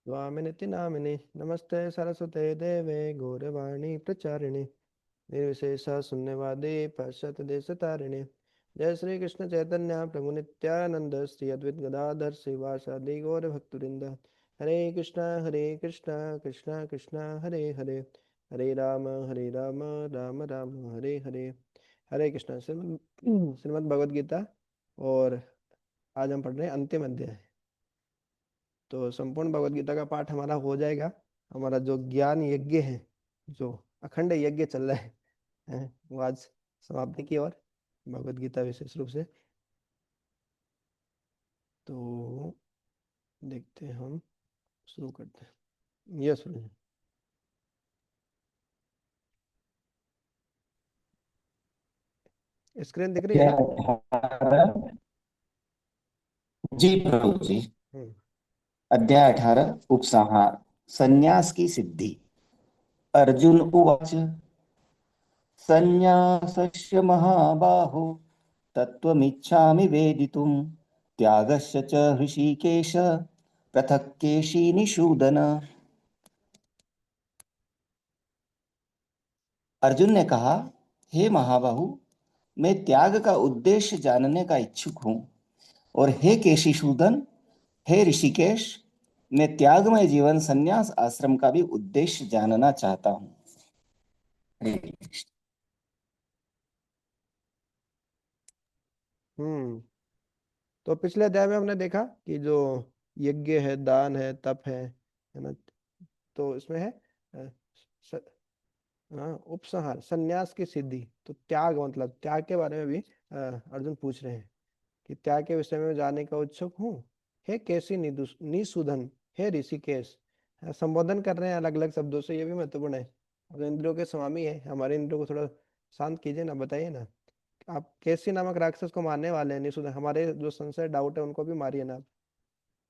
स्वामिनिति नामिनि नमस्ते सरस्वते देवे गौरवाणी प्रचारिणे निर्विशेष शून्यवादी पाश्चात्य देश तारिणे। जय श्री कृष्ण चैतन्य प्रभु नित्यानंद श्री अद्वैत गदाधर श्रीवासादि गौर भक्तवृंद। हरे कृष्णा कृष्णा कृष्णा हरे हरे, हरे राम राम राम हरे हरे। हरे कृष्णा। श्रीमद् भगवद गीता। और आज हम पढ़ रहे हैं अंतिम अध्याय। तो संपूर्ण भगवद गीता का पाठ हमारा हो जाएगा। हमारा जो ज्ञान यज्ञ है, जो अखंड यज्ञ चल रहा है, वो आज समाप्ति की ओर, भगवद गीता विशेष रूप से। तो देखते हैं, हम शुरू करते हैं। यस। स्क्रीन दिख रही है अध्याय ना? 18। जी प्रभु जी। हम्म। अध्याय 18 उपसंहार संन्यास की सिद्धि। अर्जुन उवाच संन्यासस्य महाबाहो तत्त्वमिच्छामि वेदितुम् त्यागस्य च हृषीकेश पृथक् केशिनिषूदन। अर्जुन ने कहा, हे महाबाहु, मैं त्याग का उद्देश्य जानने का इच्छुक हूं। और हे केशिशूदन, हे ऋषिकेश, मैं त्यागमय जीवन संन्यास आश्रम का भी उद्देश्य जानना चाहता हूं। हरे कृष्ण। हम्म। तो पिछले अध्याय में हमने देखा कि जो यज्ञ है, दान है, तप है ना? तो इसमें है स, हाँ, उपसंहार, संन्यास की सिद्धि। तो त्याग, मतलब त्याग के बारे में भी अर्जुन पूछ रहे हैं कि त्याग के विषय में जानने का उत्सुक हूँ। हे केसी निसूदन, हे ऋषिकेश। संबोधन कर रहे हैं अलग अलग शब्दों से, ये भी महत्वपूर्ण है। अब इंद्रियों के स्वामी है, हमारे इंद्रियों को थोड़ा शांत कीजिए ना, बताइए ना। आप केसी नामक राक्षस को मारने वाले हैं, निसूदन, हमारे जो संशय डाउट है उनको भी मारिए ना आप,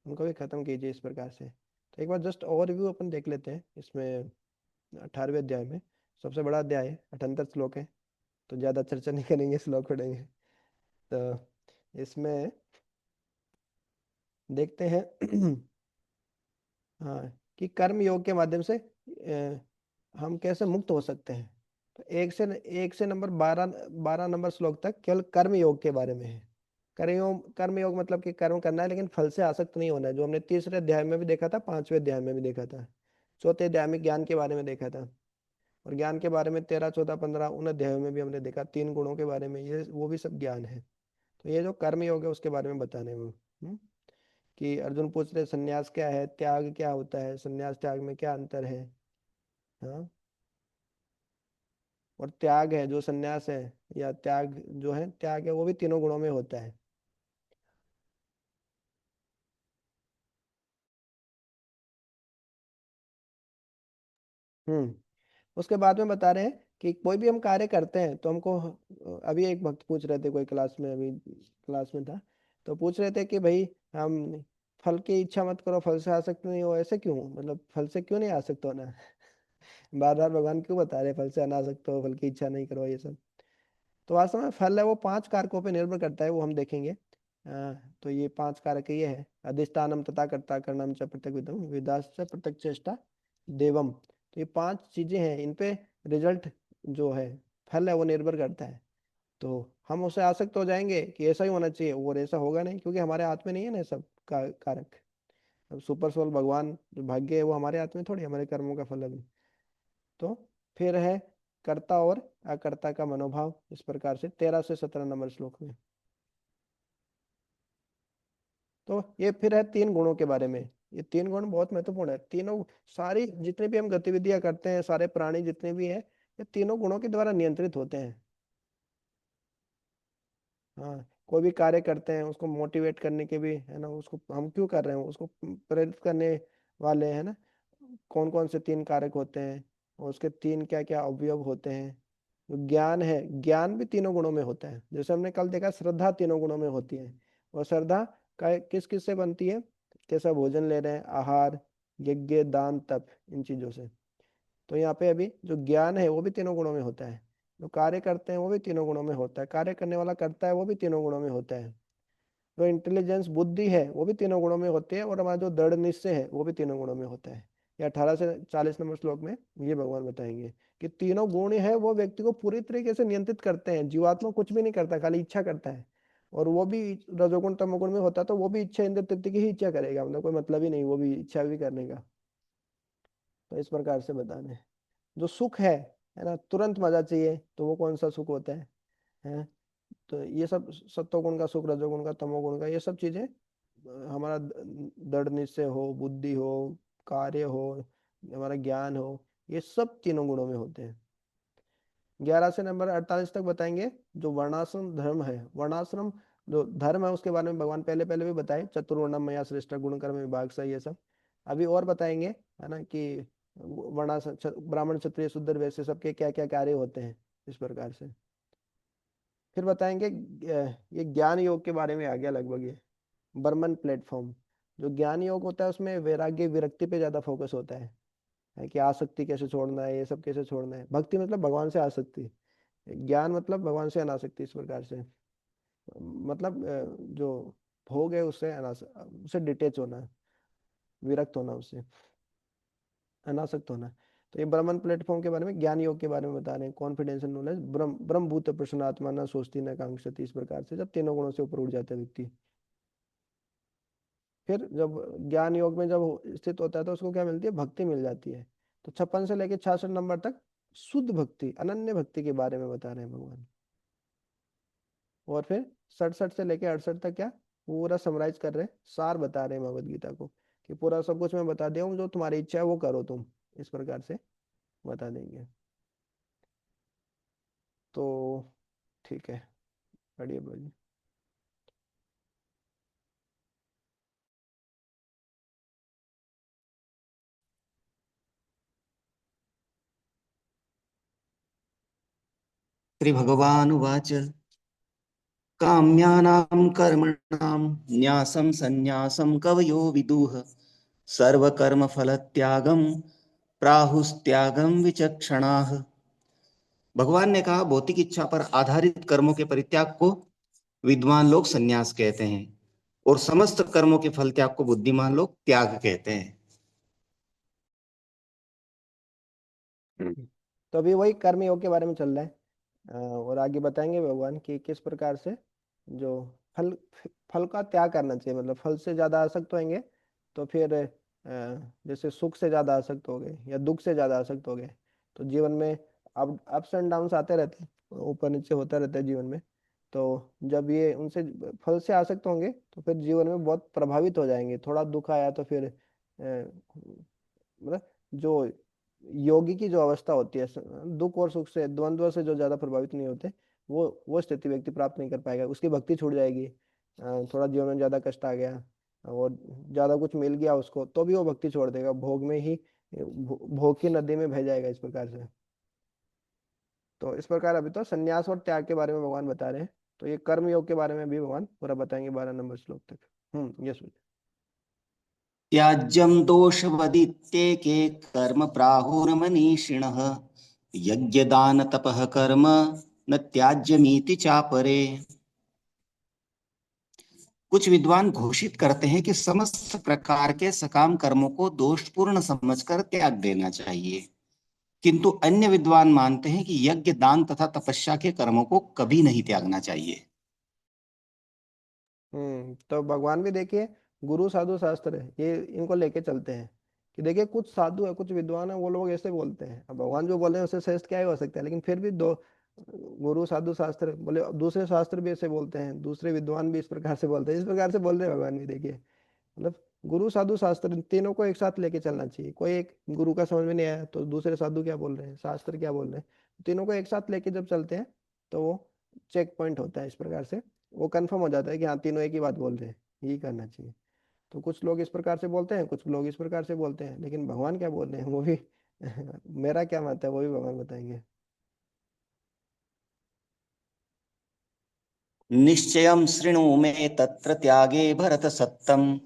उनको भी खत्म कीजिए इस प्रकार से। तो एक बार जस्ट ओवरव्यू अपन देख लेते हैं इसमें। 18वें अध्याय में सबसे बड़ा अध्याय है, 78 श्लोक है। तो ज़्यादा चर्चा नहीं करेंगे, श्लोक पढ़ेंगे। तो इसमें देखते हैं हाँ, कि कर्म योग के माध्यम से हम कैसे मुक्त हो सकते हैं। तो एक से नंबर 12 नंबर श्लोक तक केवल कर्म योग के बारे में है। कर्म योग मतलब कि कर्म करना है, लेकिन फल से आसक्त नहीं होना है, जो हमने तीसरे अध्याय में भी देखा था, 5वें अध्याय में भी देखा था, चौथे अध्याय में ज्ञान के बारे में देखा था। और ज्ञान के बारे में 13, 14, 15 उन अध्यायों में भी हमने देखा, 3 गुणों के बारे में, ये वो भी सब ज्ञान है। तो ये जो कर्म योग है उसके बारे में बताने में कि अर्जुन पूछ रहे सन्यास क्या है, त्याग क्या होता है, सन्यास त्याग में क्या अंतर है। हाँ। और त्याग है, जो सन्यास है या त्याग जो है, त्याग है, वो भी 3 गुणों में होता है। हम्म। उसके बाद में बता रहे हैं कि कोई भी हम कार्य करते हैं तो हमको, अभी एक भक्त पूछ रहे थे, कोई क्लास में, अभी क्लास में था, तो पूछ रहे थे कि भाई हम फल की इच्छा मत करो, फल से आसक्त नहीं हो, ऐसे क्यों, मतलब फल से क्यों नहीं आसक्त होना बार बार भगवान क्यों बता रहे फल से अनासक्त हो, फल की इच्छा नहीं करो, ये सब। तो वास्तव में फल है वो 5 कारकों पे निर्भर करता है, वो हम देखेंगे। तो ये 5 कारक ये है, अधिष्ठानम तथा कर्ता कर्णम च पृथक विदम विदास च पृथक चेष्टा देवम। तो ये 5 चीजें हैं, इन पे रिजल्ट जो है, फल है, वो निर्भर करता है। तो हम उससे आसक्त हो जाएंगे कि ऐसा ही होना चाहिए, और ऐसा होगा नहीं, क्योंकि हमारे हाथ में नहीं है ना ये सब कारक। अब सुपर सोल भगवान जो भाग्य है, वो हमारे हाथ में थोड़ी, हमारे कर्मों का फल अभी। तो फिर है कर्ता और अकर्ता का मनोभाव, इस प्रकार से 13 से 17 नंबर श्लोक में। तो ये फिर है 3 गुणों के बारे में। ये 3 गुण बहुत महत्वपूर्ण है। तीनों, सारी जितनी भी हम गतिविधियां करते हैं, सारे प्राणी जितने भी हैं, ये 3 गुणों के द्वारा नियंत्रित होते हैं। हाँ, कोई भी कार्य करते हैं उसको मोटिवेट करने के भी है ना, उसको हम क्यों कर रहे हैं, उसको प्रेरित करने वाले है ना, कौन कौन से 3 कारक होते हैं, और उसके 3 क्या क्या अवयव होते हैं। जो ज्ञान है, ज्ञान भी 3 गुणों में होता है। जैसे हमने कल देखा, श्रद्धा 3 गुणों में होती है। और श्रद्धा का किस किस से बनती है, कैसा भोजन ले रहे हैं, आहार, यज्ञ, दान, तप, इन चीजों से। तो यहाँ पे अभी जो ज्ञान है वो भी 3 गुणों में होता है, जो कार्य करते हैं वो भी 3 गुणों में होता है, कार्य करने वाला करता है वो भी 3 गुणों में होता है। जो इंटेलिजेंस बुद्धि है वो भी तीनों गुणों में होती है, और हमारा जो दृढ़ निश्चय है वो भी तीनों गुणों में होता है। ये 18 से 40 नंबर श्लोक में ये भगवान बताएंगे कि तीनों गुण है वो व्यक्ति को पूरी तरीके से नियंत्रित करते हैं। जीवात्मा कुछ भी नहीं करता, खाली इच्छा करता है। और वो भी रजोगुण तमोगुण में होता तो वो भी इच्छा इंद्रिय तृप्ति की ही इच्छा करेगा, मतलब कोई मतलब ही नहीं वो भी इच्छा भी करने का। तो इस प्रकार से बताना है। जो सुख है ना, तुरंत मजा चाहिए, तो वो कौन सा सुख होता है? तो ये सब सत्वगुण का सुख, रजोगुण का, तमोगुण का, ये सब चीजें हमारा दृढ़ निश्चय हो, बुद्धि हो, कार्य हो, हमारा ज्ञान हो, ये सब तीनों गुणों में होते हैं। 11 से नंबर 48 तक बताएंगे जो वर्णाश्रम धर्म है। वर्णाश्रम जो धर्म है उसके बारे में भगवान पहले पहले भी बताए, चतुर्वर्णम मया श्रेष्ठ, गुण कर्म विभाग से, ये सब अभी और बताएंगे, है ना, कि वर्णाश्रम ब्राह्मण क्षत्रिय शूद्र वैश्य सबके क्या क्या कार्य होते हैं, इस प्रकार से। फिर बताएंगे ये ज्ञान योग के बारे में आ गया लगभग ये बर्मन प्लेटफॉर्म। जो ज्ञान योग होता है उसमें वैराग्य विरक्ति पे ज्यादा फोकस होता है कि आसक्ति कैसे छोड़ना है, ये सब कैसे छोड़ना है। भक्ति मतलब भगवान से आसक्ति, ज्ञान मतलब भगवान से अनासक्ति, इस प्रकार से। मतलब जो भोग है उससे उससे डिटेच होना, विरक्त होना उससे, अनासक्त होना। तो ये ब्रह्मन प्लेटफॉर्म के बारे में, ज्ञान योग के बारे में बता रहे हैं। कॉन्फिडेंस एंड नॉलेज, ब्रह्म भूत प्रसन्न आत्मा, न सोचती न कांक्षती, इस प्रकार से जब तीनों गुणों से ऊपर उठ जाता है व्यक्ति। फिर जब ज्ञान योग में जब स्थित होता है तो उसको क्या मिलती है? भक्ति मिल जाती है। तो 56 से लेकर 66 नंबर तक शुद्ध भक्ति, अनन्य भक्ति के बारे में बता रहे हैं भगवान। और फिर 67 से लेकर 68 तक क्या, पूरा समराइज कर रहे हैं, सार बता रहे हैं भगवद गीता को, कि पूरा सब कुछ मैं बता दिया हूँ, जो तुम्हारी इच्छा है वो करो तुम, इस प्रकार से बता देंगे। तो ठीक है, बढ़िया बढ़िया। श्रीभगवानुवाच काम्यानां कर्मणां न्यासं सन्न्यासं कवयो विदुः सर्वकर्मफलत्यागं प्राहुस्त्यागं विचक्षणाः। भगवान ने कहा भौतिक इच्छा पर आधारित कर्मों के परित्याग को विद्वान लोग सन्यास कहते हैं और समस्त कर्मों के फल त्याग को बुद्धिमान लोग त्याग कहते हैं। तो अभी वही कर्म योग के बारे में चल रहा है। और आगे बताएंगे भगवान कि किस प्रकार से जो फल फल का त्याग करना चाहिए, मतलब फल से ज्यादा आसक्त होंगे तो फिर जैसे सुख से ज्यादा आसक्त हो गए या दुख से ज्यादा आसक्त हो गए, तो जीवन में अप अप्स एंड डाउन्स आते रहते हैं, ऊपर नीचे होता रहता है जीवन में। तो जब ये उनसे फल से आसक्त होंगे तो फिर जीवन में बहुत प्रभावित हो जाएंगे। थोड़ा दुख आया तो फिर मतलब जो योगी की जो अवस्था होती है, दुख और सुख से, द्वंद्व से जो ज्यादा प्रभावित नहीं होते, वो स्थिति व्यक्ति प्राप्त नहीं कर पाएगा। उसकी भक्ति छूट जाएगी। थोड़ा जीवन में ज्यादा कष्ट आ गया और ज्यादा कुछ मिल गया उसको, तो भी वो भक्ति छोड़ देगा, भोग में ही भोग की नदी में बह जाएगा, इस प्रकार से। तो इस प्रकार अभी तो संन्यास और त्याग के बारे में भगवान बता रहे हैं। तो ये कर्म योग के बारे में भी भगवान पूरा बताएंगे 12 नंबर श्लोक तक। यस। त्याज्यम दोषवदित्येके कर्म प्राहुर्मनीषिणः यज्ञदान तपः कर्म न त्याज्यमीति चापरे। कुछ विद्वान घोषित करते हैं कि समस्त प्रकार के सकाम कर्मों को दोषपूर्ण समझकर त्याग देना चाहिए, किंतु अन्य विद्वान मानते हैं कि यज्ञ दान तथा तपस्या के कर्मों को कभी नहीं त्यागना चाहिए। तो भगवान भी देखिए, गुरु साधु शास्त्र है ये, इनको लेके चलते हैं कि देखिए कुछ साधु है, कुछ विद्वान है, वो लोग ऐसे बोलते हैं। अब भगवान जो बोले हैं उससे श्रेष्ठ क्या ही हो सकता है, लेकिन फिर भी दो गुरु साधु शास्त्र बोले, दूसरे शास्त्र भी ऐसे बोलते हैं, दूसरे विद्वान भी इस प्रकार से बोलते हैं, इस प्रकार से बोल रहे हैं भगवान भी देखिए। मतलब गुरु साधु शास्त्र, इन तीनों को एक साथ लेके चलना चाहिए। कोई एक गुरु का समझ में नहीं आया तो दूसरे साधु क्या बोल रहे हैं, शास्त्र क्या बोल रहे हैं, तीनों को एक साथ लेके जब चलते हैं तो वो चेक पॉइंट होता है, इस प्रकार से वो कंफर्म हो जाता है कि हाँ तीनों एक ही बात बोल रहे हैं, यही करना चाहिए। तो कुछ लोग इस प्रकार से बोलते हैं, कुछ लोग इस प्रकार से बोलते हैं, लेकिन भगवान क्या बोल रहे हैं वो भी मेरा क्या मत है वो भी भगवान बताएंगे। निश्चयं शृणु मे तत्र त्यागे भरत सत्तम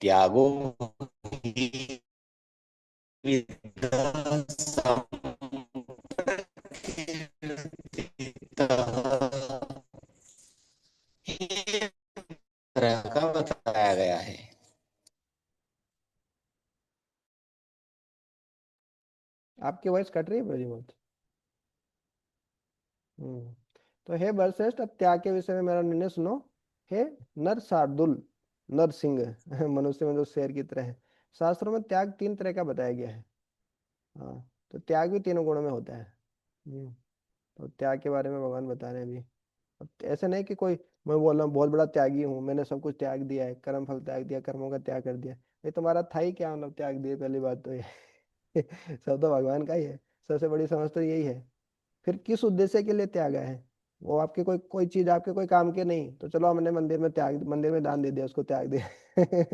त्यागो हि विद्या संप्रकृतितः। आपकी वॉइस कट रही है बड़ी बहुत। हम्म। तो हे वरश्रेष्ठ, अब त्याग के विषय में मेरा निर्णय सुनो। हे नर शार्दुल, नर सिंह मनुष्य में जो शेर की तरह है। शास्त्रों में त्याग तीन तरह का बताया गया है। हाँ, तो त्याग भी तीनों गुणों में होता है। हम्म। तो त्याग के बारे में भगवान बता रहे हैं अभी। अब ऐसा नहीं कि कोई, मैं बोल रहा हूँ बहुत बड़ा त्यागी हूँ, मैंने सब कुछ त्याग दिया है, कर्म फल त्याग दिया, कर्मों का त्याग कर दिया। ये तुम्हारा था ही क्या, मतलब त्याग दिए, पहली बात तो ये सब तो भगवान का ही है। सबसे बड़ी समझ तो यही है। फिर किस उद्देश्य के लिए त्यागा है? वो आपके कोई कोई चीज आपके कोई काम के नहीं, तो चलो हमने मंदिर में त्याग, मंदिर में दान दे दिया, उसको त्याग दिया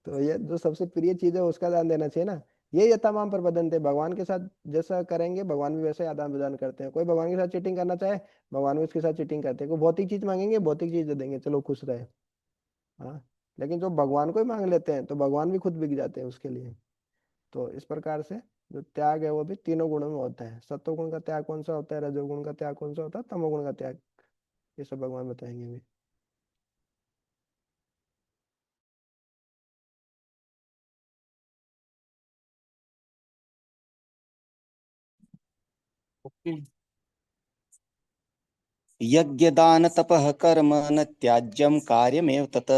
तो ये जो सबसे प्रिय चीज है उसका दान देना चाहिए ना। ये यथामाम प्रबंधन थे, भगवान के साथ जैसा करेंगे भगवान भी वैसे आदान प्रदान करते हैं। कोई भगवान के साथ चीटिंग करना चाहे, भगवान भी उसके साथ चीटिंग करते हैं। कोई भौतिक चीज मांगेंगे, भौतिक चीज दे देंगे, चलो खुश रहे। हाँ। लेकिन जो भगवान को ही मांग लेते हैं तो भगवान भी खुद बिक जाते हैं उसके लिए। तो इस प्रकार से जो त्याग है वो भी तीनों गुणों में होता है। सत्वगुण का त्याग कौन सा होता है, रजोगुण का त्याग कौन सा होता है, तमोगुण का त्याग, ये सब भगवान बताएंगे अभी। ओके। यज्ञ दान तपः कर्म न त्याज्यम कार्यमेव तत्।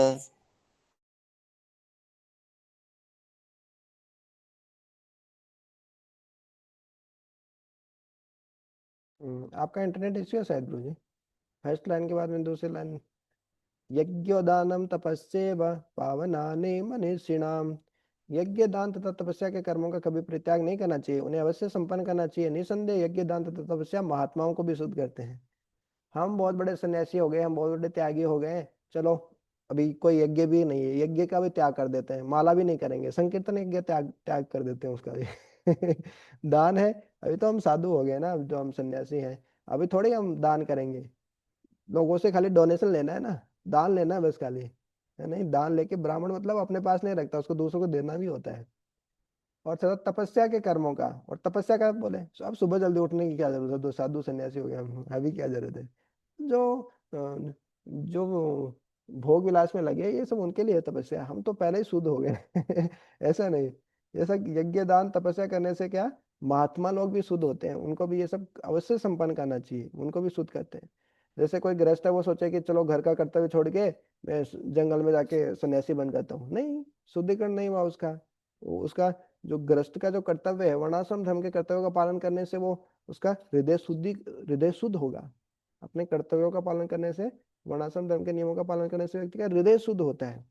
आपका इंटरनेट इश्यू है शायद ब्रो जी। फर्स्ट लाइन के बाद में दूसरी लाइन, यज्ञोदानम तपस्येव पावनानि मनीषिणाम। यज्ञ दान तथा तपस्या के कर्मों का कभी परित्याग नहीं करना चाहिए, उन्हें अवश्य संपन्न करना चाहिए। निसंदेह यज्ञ दान तथा तपस्या महात्माओं को भी शुद्ध करते हैं। हम बहुत बड़े सन्यासी हो गए, हम बहुत बड़े त्यागी हो गए, चलो अभी कोई यज्ञ भी नहीं है, यज्ञ का भी त्याग कर देते हैं, माला भी नहीं करेंगे, संकीर्तन यज्ञ त्याग त्याग कर देते हैं उसका भी दान है। अभी तो हम साधु हो गए ना, अभी तो हम सन्यासी हैं। अभी थोड़ी हम दान करेंगे, लोगों से खाली डोनेशन लेना है ना, दान लेना है बस खाली, है नहीं। दान लेके ब्राह्मण मतलब अपने पास नहीं रखता, उसको दूसरों को देना भी होता है। और चलो तपस्या के कर्मों का, और तपस्या का बोले तो अब सुबह जल्दी उठने की क्या जरूरत है, दो साधु सन्यासी हो गए हम, अभी क्या जरूरत है। जो जो वो भोग विलास में लगे ये सब उनके लिए है तपस्या, हम तो पहले ही शुद्ध हो गए ऐसा नहीं। ऐसा यज्ञ दान तपस्या करने से क्या, महात्मा लोग भी शुद्ध होते हैं, उनको भी ये सब अवश्य संपन्न करना चाहिए, उनको भी शुद्ध करते हैं। जैसे कोई गृहस्थ है, वो सोचे कि चलो घर का कर्तव्य छोड़ के मैं जंगल में जाके सन्यासी बन जाता हूँ, नहीं, शुद्धिकरण नहीं हुआ उसका। उसका जो गृहस्थ का जो कर्तव्य है, वर्णाश्रम धर्म के कर्तव्यों का पालन करने से वो, उसका हृदय शुद्धि, हृदय शुद्ध होगा। अपने कर्तव्यों का पालन करने से, वर्णाश्रम धर्म के नियमों का पालन करने से व्यक्ति का हृदय शुद्ध होता है।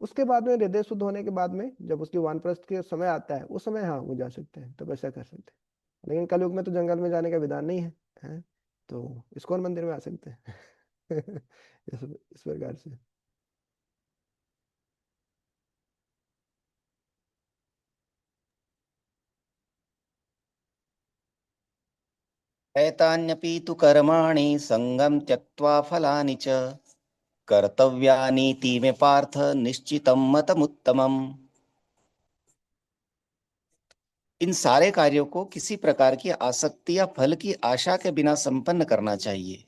उसके बाद में, हृदय शुद्ध होने के बाद में जब उसकी वानप्रस्थ के समय आता है, उस समय हाँ वो जा सकते हैं, तपस्या कर सकते हैं। लेकिन कलयुग में तो जंगल में जाने का विधान नहीं है, हैं? तो इस्कॉन मंदिर में आ सकते हैं इस प्रकार से। एतान्यपि तु कर्माणि संगम त्यक्त्वा फलानि च कर्तव्यानीति में पार्थ निश्चितम मतमुत्तमम। इन सारे कार्यों को किसी प्रकार की आसक्ति या फल की आशा के बिना संपन्न करना चाहिए।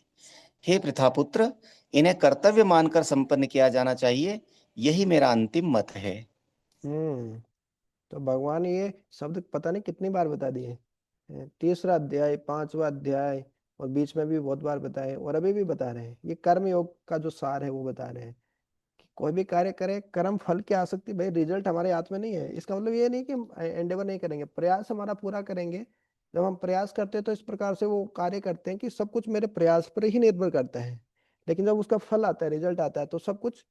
हे पृथापुत्र, इन्हें कर्तव्य मानकर संपन्न किया जाना चाहिए। यही मेरा अंतिम मत है। हम्म। तो भगवान ये शब्द पता नहीं कितनी बार बता दिए हैं। तीसरा अध्याय, पांचवा अध्याय, और बीच में भी बहुत बार बताए, और अभी भी बता रहे हैं। ये कर्म योग का जो सार है वो बता रहे हैं कि कोई भी कार्य करें, कर्म फल की आसक्ति, भाई रिजल्ट हमारे हाथ में नहीं है, इसका मतलब ये नहीं कि हम एंडेवर नहीं करेंगे, प्रयास हमारा पूरा करेंगे। जब हम प्रयास करते हैं तो इस प्रकार से वो कार्य करते हैं कि सब कुछ मेरे प्रयास पर ही निर्भर करता है। लेकिन जब उसका फल आता है, रिजल्ट आता है, तो सब कुछ,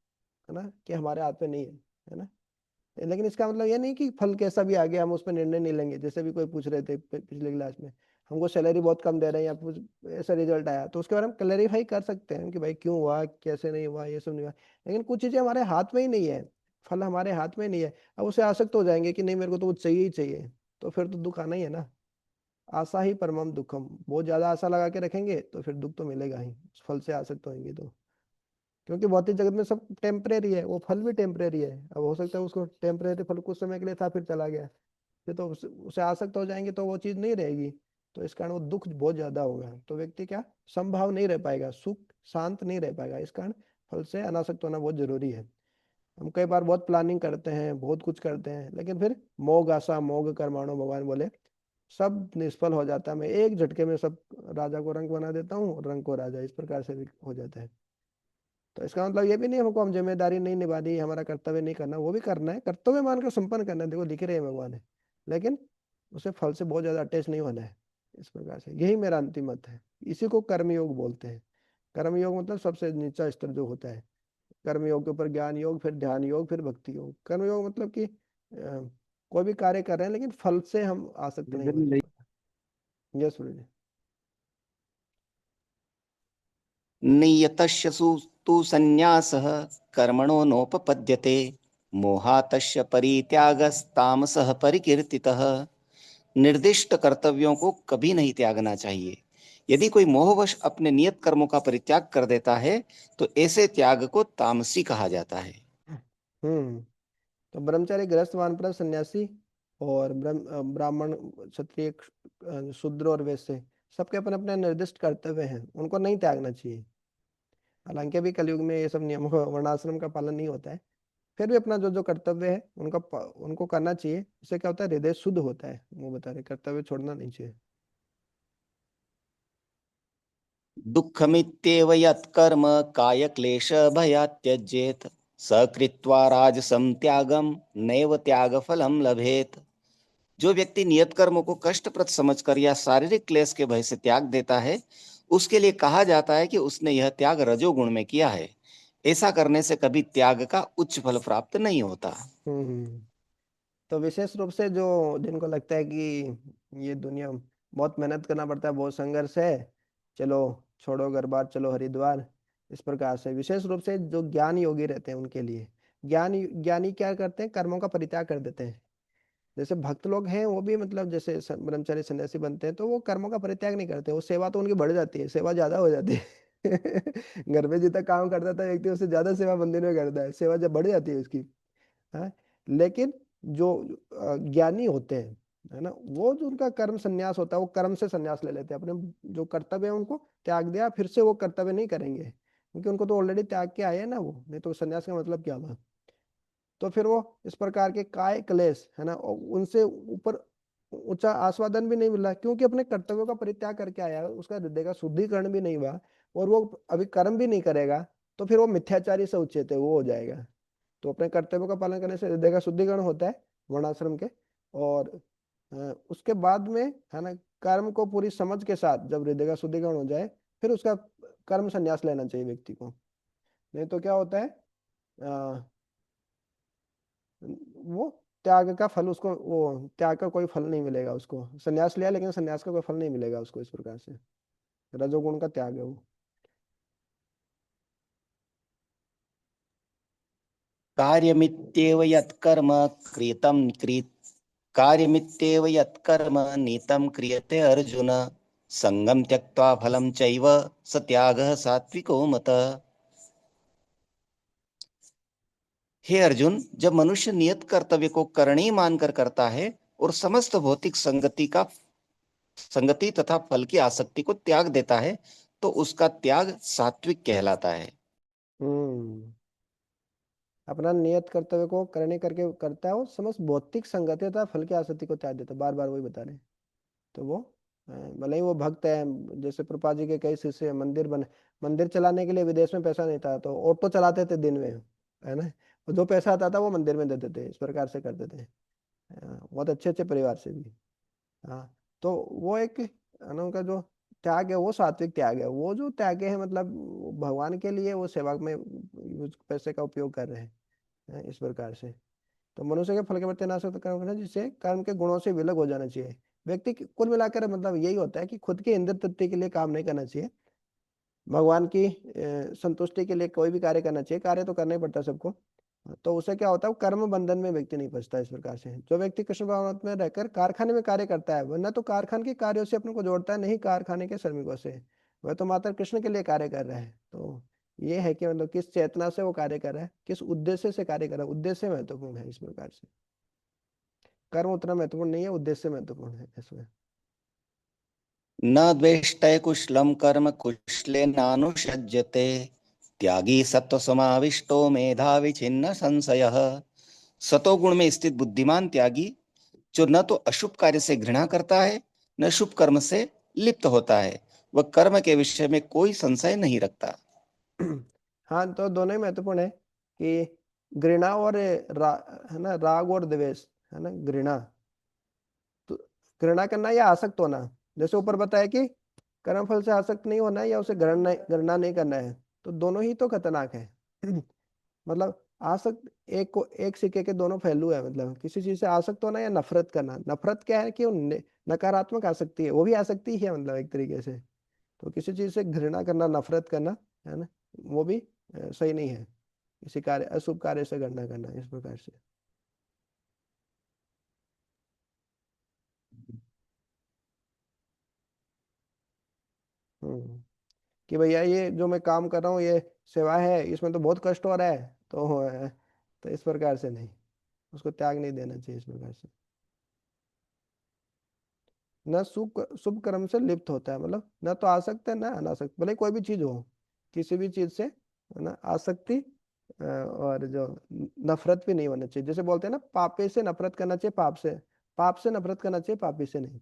है ना, कि हमारे हाथ में नहीं है ना। लेकिन इसका मतलब ये नहीं कि फल कैसा भी आ गया हम उस पर निर्णय नहीं लेंगे। जैसे भी कोई पूछ रहे थे पिछले क्लास में, हमको सैलरी बहुत कम दे रहे हैं या कुछ ऐसा रिजल्ट आया, तो उसके बारे में क्लैरिफाई कर सकते हैं कि भाई क्यों हुआ, कैसे नहीं हुआ, ये सब नहीं हुआ। लेकिन कुछ चीजें हमारे हाथ में ही नहीं है, फल हमारे हाथ में नहीं है। अब उसे आसक्त हो जाएंगे कि नहीं मेरे को तो वो चाहिए ही चाहिए, तो फिर तो दुख आना ही है ना। आशा ही परमम दुखम, बहुत ज्यादा आशा लगा के रखेंगे तो फिर दुख तो मिलेगा ही, उस फल से आसक्त होंगे तो। क्योंकि भौतिक जगत में सब टेम्परेरी है, वो फल भी टेम्परेरी है। अब हो सकता है उसको टेम्परेरी फल कुछ समय के लिए था, फिर चला गया, फिर तो उसे आसक्त हो जाएंगे तो वो चीज नहीं रहेगी। तो इस कारण वो दुख बहुत ज्यादा होगा, तो व्यक्ति क्या, संभाव नहीं रह पाएगा, सुख शांत नहीं रह पाएगा। इस कारण फल से अनासक्त होना बहुत जरूरी है। हम कई बार बहुत प्लानिंग करते हैं, बहुत कुछ करते हैं, लेकिन फिर मोग आशा मोग कर्माणो, भगवान बोले सब निष्फल हो जाता है। मैं एक झटके में सब राजा को रंक बना देता हूँ, रंक को राजा, इस प्रकार से भी हो जाता है। तो इसका मतलब ये भी नहीं हमको हम जिम्मेदारी नहीं निभानी, हमारा कर्तव्य नहीं करना, वो भी करना है, कर्तव्य मानकर संपन्न करना है, देखो लिख रहे हैं भगवान है, लेकिन उसे फल से बहुत ज्यादा अटैच नहीं होना है। इस प्रकार से यही मेरा अंतिम मत है। इसी को कर्मयोग बोलते हैं। कर्मयोग मतलब सबसे नीचा स्तर जो होता है। कर्मयोग के ऊपर ज्ञान योग, फिर ध्यान योग, फिर भक्ति योग। कर्मयोग मतलब कि कोई भी कार्य कर रहे हैं लेकिन फल से हम आसक्त नहीं होने पाते। यस सूर्य नियतस्य तु संन्यासः कर्मणो नोपपद्यते मोहातस्य परित्यागस्तामसः परिकीर्तितः। निर्दिष्ट कर्तव्यों को कभी नहीं त्यागना चाहिए। यदि कोई मोहवश अपने नियत कर्मों का परित्याग कर देता है तो ऐसे त्याग को तामसी कहा जाता है। हम्म। तो ब्रह्मचारी, गृहस्थ, वानप्रस्थ, सन्यासी और ब्राह्मण, क्षत्रिय, शूद्र और वैश्य, सबके अपने अपने निर्दिष्ट कर्तव्य हैं, उनको नहीं त्यागना चाहिए। हालांकि अभी कलयुग में ये सब नियमों का, वर्णाश्रम का पालन नहीं होता है, फिर भी अपना जो जो कर्तव्य है उनको करना चाहिए। उससे क्या होता है, हृदय शुद्ध होता है। वो बता रहे कर्तव्य छोड़ना नहीं चाहिए। दुःखमित्येव यत्कर्म कायक्लेश भयात् त्यजेत् स कृत्वा राजसं त्यागम नैव त्यागफलं लभेत। जो व्यक्ति नियत कर्मों को कष्टप्रद समझकर या शारीरिक क्लेश के भय से त्याग देता है उसके लिए कहा जाता है कि उसने यह त्याग रजोगुण में किया है। ऐसा करने से कभी त्याग का उच्च फल प्राप्त नहीं होता। हम्म। तो विशेष रूप से जो जिनको लगता है कि ये दुनिया बहुत मेहनत करना पड़ता है, बहुत संघर्ष है, चलो छोड़ो घर बार, चलो हरिद्वार, इस प्रकार से विशेष रूप से जो ज्ञान योगी रहते हैं उनके लिए, ज्ञानी क्या करते हैं, कर्मों का परित्याग कर देते हैं। जैसे भक्त लोग हैं वो भी मतलब जैसे ब्रह्मचारी सन्यासी बनते हैं तो वो कर्मों का परित्याग नहीं करते, वो सेवा तो उनकी बढ़ जाती है, सेवा ज्यादा हो जाती है। घर में जितना काम करता था व्यक्ति उससे ज्यादा सेवा मंदिर में करता है, सेवा जब बढ़ जाती है उसकी। हाँ। लेकिन जो ज्ञानी होते हैं, है ना, वो जो उनका कर्म संन्यास होता है, वो कर्म से संन्यास ले लेते हैं, अपने जो कर्तव्य है उनको त्याग दिया, फिर से वो कर्तव्य नहीं करेंगे, क्योंकि उनको तो ऑलरेडी त्याग के आए हैं ना, वो नहीं तो संन्यास का मतलब क्या हुआ। तो फिर वो इस प्रकार के काय क्लेश, है ना, और उनसे ऊपर ऊंचा आस्वादन भी नहीं मिला, क्योंकि अपने कर्तव्यों का परित्याग करके आया है, उसका हृदय का शुद्धिकरण भी नहीं हुआ, और वो अभी कर्म भी नहीं करेगा, तो फिर वो मिथ्याचारी से उच्चेत है वो हो जाएगा। तो अपने कर्तव्यों का पालन करने से हृदय का शुद्धिकरण होता है वर्णाश्रम के। और उसके बाद में, है ना, कर्म को पूरी समझ के साथ जब हृदय का शुद्धिकरण हो जाए, फिर उसका कर्म संन्यास लेना चाहिए व्यक्ति को। नहीं तो क्या होता है, अ, वो त्याग का फल उसको, वो त्याग का कोई फल नहीं मिलेगा उसको, संन्यास लिया लेकिन संन्यास का कोई फल नहीं मिलेगा उसको, इस प्रकार से रजोगुण का त्याग है वो। कार्यमित्येव यत्कर्म कृतं कार्यमित्येव यत्कर्म नीतं क्रियते अर्जुन संगम त्यक्त्वा फलं चैव स त्यागः सात्विको मतः। हे अर्जुन, जब मनुष्य नियत कर्तव्य को करणी मानकर करता है और समस्त भौतिक संगति तथा फल की आसक्ति को त्याग देता है तो उसका त्याग सात्विक कहलाता है। हम्म। अपना नियत कर्तव्य को करने करके करता है, वो समस्त भौतिक संगति तथा फल की आसक्ति को त्याग देता है, बार बार वही बता रहे हैं। तो वो भले ही वो भक्त है, जैसे प्रभुपाद जी के कई शिष्य मंदिर चलाने के लिए विदेश में पैसा नहीं था तो ऑटो चलाते थे दिन में, है ना, और जो पैसा आता था वो मंदिर में देते थे, इस प्रकार से करते थे। बहुत अच्छे अच्छे परिवार से भी। हाँ। तो वो एक, है ना, उनका जो त्याग है वो सात्विक त्याग है। वो जो त्याग है मतलब वो भगवान के लिए वो सेवा में पैसे का उपयोग कर रहे हैं, इस प्रकार से। तो मनुष्य के फल के प्रति नाशक कर्म करना, जिससे कर्म के गुणों से विलग हो जाना चाहिए। कुल मिलाकर मतलब यही होता है कि खुद के इंद्र तृप्ति के लिए काम नहीं करना चाहिए, भगवान की संतुष्टि के लिए कोई भी कार्य करना चाहिए। कार्य तो करना ही पड़ता है सबको। तो उससे क्या होता है, वो कर्म बंधन में व्यक्ति नहीं फंसता। इस प्रकार से जो व्यक्ति कृष्ण भावनात्म में रहकर कारखाने में कार्य करता है, वरना तो कारखाने के कार्यों से अपने को जोड़ता है, नहीं कारखाने के श्रमिकों से, वह तो मात्र कृष्ण के लिए कार्य कर रहा है। तो ये है कि मतलब किस चेतना से वो कार्य कर रहा है, किस उद्देश्य से कार्य कर रहा है, उद्देश्य महत्वपूर्ण है। इस प्रकार से कर्म उतना महत्वपूर्ण नहीं है, उद्देश्य महत्वपूर्ण है इसमें। न द्वेष्टय कुशलम कर्म कुशलेनानुषज्यते त्यागी सत्व समाविष्टो मेधावी छिन्न संशयः। सतोगुण में स्थित बुद्धिमान त्यागी जो न तो अशुभ कार्य से घृणा करता है, न शुभ कर्म से लिप्त होता है। वह कर्म के विषय में कोई संशय नहीं रखता। हाँ, तो दोनों ही महत्वपूर्ण है कि घृणा और है ना, राग और द्वेष, है ना, घृणा, तो घृणा करना या आसक्त होना, जैसे ऊपर बताया कि कर्म फल से आसक्त नहीं होना है या उसे घृणा नहीं करना है, तो दोनों ही तो खतरनाक है। मतलब आसक्त, एक सिक्के के दोनों पहलू है। मतलब किसी चीज से आसक्त होना या नफरत करना, नफरत क्या है कि वो नकारात्मक आसक्ति है, वो भी आसक्ति ही है मतलब एक तरीके से। तो किसी चीज से घृणा करना, नफरत करना, है ना, वो भी सही नहीं है। किसी कार्य, अशुभ कार्य से घृणा करना इस प्रकार से। हम्म कि भैया ये जो मैं काम कर रहा हूँ, ये सेवा है, इसमें तो बहुत कष्ट हो रहा है, तो इस प्रकार से नहीं, उसको त्याग नहीं देना चाहिए इस प्रकार से। न शुभ शुभ कर्म से लिप्त होता है, मतलब न तो आसक्त है ना अनासक्त, भले कोई भी चीज हो, किसी भी चीज से, है ना, आसक्ति और जो नफरत भी नहीं होना चाहिए। जैसे बोलते हैं ना, पापे से नफरत करना चाहिए, पाप से नफरत करना चाहिए, पापी से नहीं।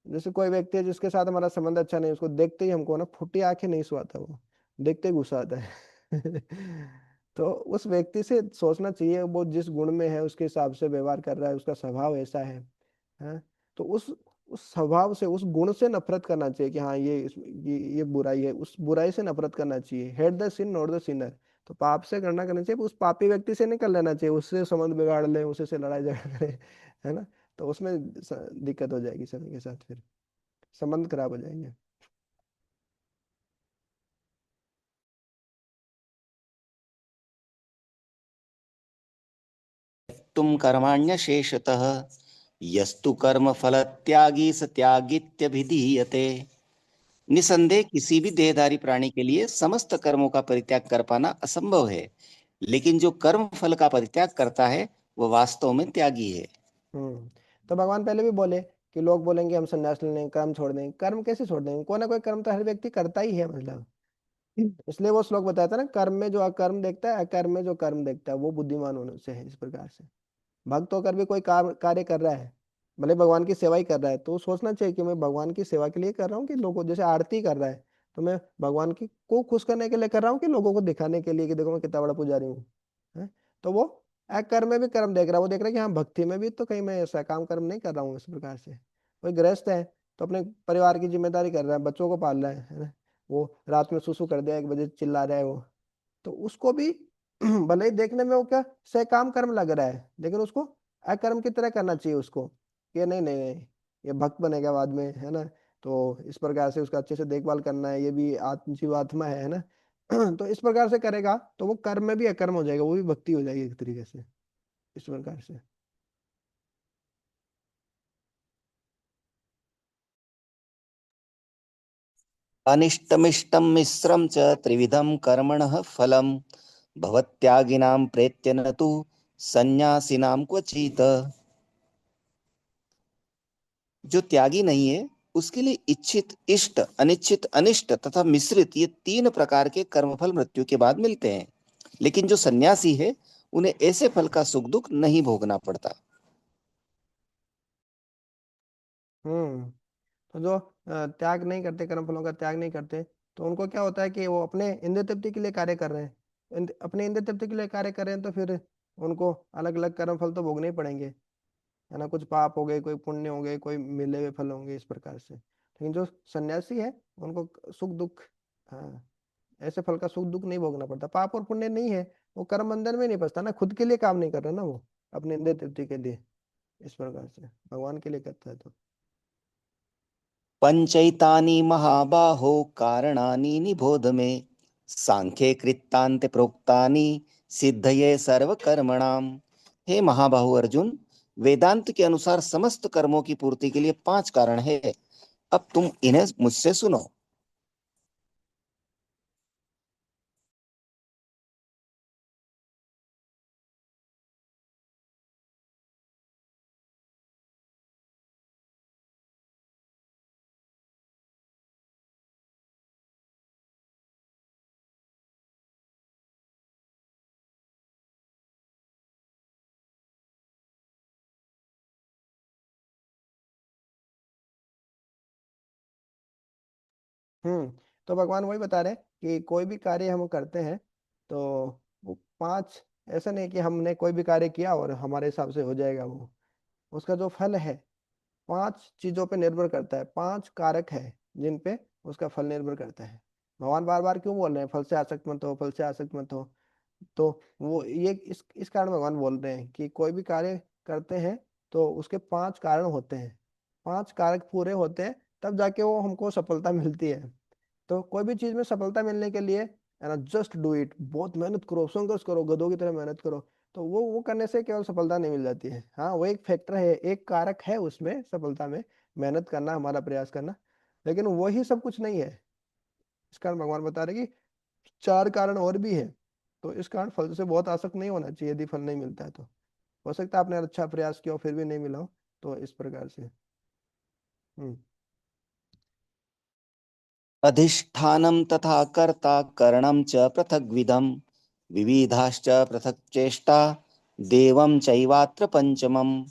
जैसे कोई व्यक्ति है जिसके साथ हमारा संबंध अच्छा नहीं, उसको देखते ही हमको ना फुटी आंखें नहीं सुहाता, वो देखते ही गुस्सा आता है। तो उस व्यक्ति से सोचना चाहिए वो जिस गुण में है उसके हिसाब से व्यवहार कर रहा है, उसका स्वभाव ऐसा है। तो उस स्वभाव से, उस गुण से नफरत करना चाहिए कि हाँ ये बुराई है, उस बुराई से नफरत करना चाहिए। Hate the sin not the sinner. तो पाप से गणना करनी चाहिए, उस पापी व्यक्ति से नहीं कर लेना चाहिए, उससे संबंध बिगाड़ ले, उसी से लड़ाई झगड़ा करे, है ना। तो उसमें दिक्कत हो जाएगी समय के साथ, फिर संबंध खराब हो जाएंगे। तुम कर्माण्यशेषतः यस्तु कर्म फल त्यागी स त्यागित्यभिधीयते। निसंदेह किसी भी देहधारी प्राणी के लिए समस्त कर्मों का परित्याग कर पाना असंभव है, लेकिन जो कर्म फल का परित्याग करता है वह वास्तव में त्यागी है। हम्म तो भगवान पहले भी बोले कि लोग बोलेंगे हम संन्यास ले लेंगे, कर्म छोड़ देंगे। कर्म कैसे छोड़ देंगे? कोई ना कोई कर्म तो हर व्यक्ति करता ही है, मतलब। इसलिए वो श्लोक बताया था ना, कर्म में जो अकर्म देखता है, अकर्म में जो कर्म देखता है, वो बुद्धिमान होने से है, इस प्रकार से। भक्त होकर भी कोई कार्य कर रहा है, भले भगवान की सेवा ही कर रहा है, तो वो सोचना चाहिए कि मैं भगवान की सेवा के लिए कर रहा हूँ कि लोगों, जैसे आरती कर रहा है, तो मैं भगवान की को खुश करने के लिए कर रहा हूँ कि लोगों को दिखाने के लिए कि देखो मैं कितना बड़ा पुजारी हूँ, है? तो वो अकर्म में भी कर्म देख रहा है, वो देख रहा है कि हाँ, भक्ति में भी तो कहीं मैं ऐसा काम कर्म नहीं कर रहा हूँ, इस प्रकार से। कोई गृहस्थ है तो अपने परिवार की जिम्मेदारी कर रहा है, बच्चों को पाल रहा है ना। वो रात में सुसु कर दिया 1 बजे, चिल्ला रहा है वो, तो उसको भी भले ही देखने में वो क्या सकाम कर्म लग रहा है, लेकिन उसको अकर्म की तरह करना चाहिए उसको, कि नहीं नहीं नहीं, ये भक्त बनेगा बाद में, है ना। तो इस प्रकार से उसका अच्छे से देखभाल करना है, ये भी आत्म जीवात्मा है ना। तो इस प्रकार से करेगा तो वो कर्म में भी अकर्म हो जाएगा, वो भी भक्ति हो जाएगी एक तरीके से, इस प्रकार से। अनिष्टमिष्टं मिश्रं च त्रिविधं कर्मणः फलं भवत्यागिनां प्रेत्य न तु सन्यासिनां क्वचित्। जो त्यागी नहीं है उसके लिए इच्छित, इष्ट, अनिच्छित, अनिष्ट तथा मिश्रित ये 3 प्रकार के कर्मफल मृत्यु के बाद मिलते हैं। लेकिन जो सन्यासी है उन्हें ऐसे फल का सुख दुख नहीं भोगना पड़ता। हम्म तो जो त्याग नहीं करते, कर्म फलों का त्याग नहीं करते, तो उनको क्या होता है कि वो अपने इंद्रिय तृप्ति के लिए कार्य कर रहे हैं। अपने इंद्रिय तृप्ति के लिए कार्य कर रहे हैं, तो फिर उनको अलग अलग कर्म फल तो भोगने ही पड़ेंगे, है ना। कुछ पाप हो गए, कोई पुण्य हो गए, कोई मिले हुए फल होंगे, इस प्रकार से। लेकिन जो सन्यासी है उनको सुख दुख, हाँ, ऐसे फल का सुख दुख नहीं भोगना पड़ता। पाप और पुण्य नहीं है, वो कर्म बंधन में नहीं फंसता ना, खुद के लिए काम नहीं कर रहा ना वो, अपने इंद्रिय तृप्ति के लिए, इस प्रकार से भगवान के लिए करता है तो। पंचैतानि महाबाहो कारणानि निबोध मे सांख्ये कृत्तान्ते प्रोक्तानि सिद्धये सर्व कर्मणाम। हे महाबाहु अर्जुन, वेदांत के अनुसार समस्त कर्मों की पूर्ति के लिए 5 कारण है। अब तुम इन्हें मुझसे सुनो। तो भगवान वही बता रहे हैं कि कोई भी कार्य हम करते हैं तो वो पांच, ऐसा नहीं कि हमने कोई भी कार्य किया और हमारे हिसाब से हो जाएगा वो, उसका जो फल है पांच चीजों पे निर्भर करता है, पांच कारक है जिन पे उसका फल निर्भर करता है। भगवान बार बार क्यों बोल रहे हैं फल से आसक्त मत हो, फल से आसक्त मत हो? तो वो ये इस कारण भगवान बोल रहे हैं कि कोई भी कार्य करते हैं तो उसके पांच कारण होते हैं, पांच कारक पूरे होते हैं तब जाके वो हमको सफलता मिलती है। तो कोई भी चीज में सफलता मिलने के लिए है ना, जस्ट डू इट, बहुत मेहनत करो, संघर्ष करो, गधों की तरह मेहनत करो, तो वो करने से केवल सफलता नहीं मिल जाती है। हाँ वो एक फैक्टर है, एक कारक है उसमें सफलता में, मेहनत करना, हमारा प्रयास करना, लेकिन वही सब कुछ नहीं है। इस कारण भगवान बता रहे कि चार कारण और भी है। तो इस कारण फल से बहुत आसक्त नहीं होना चाहिए, यदि फल नहीं मिलता है तो। हो सकता है आपने अच्छा प्रयास किया हो फिर भी नहीं मिला हो, तो इस प्रकार से। हम्म। अधिष्ठानं तथा कर्ता करणं च पृथग्विधं विविधाश्च पृथक् चेष्टा देवं चैवात्र पंचमम्।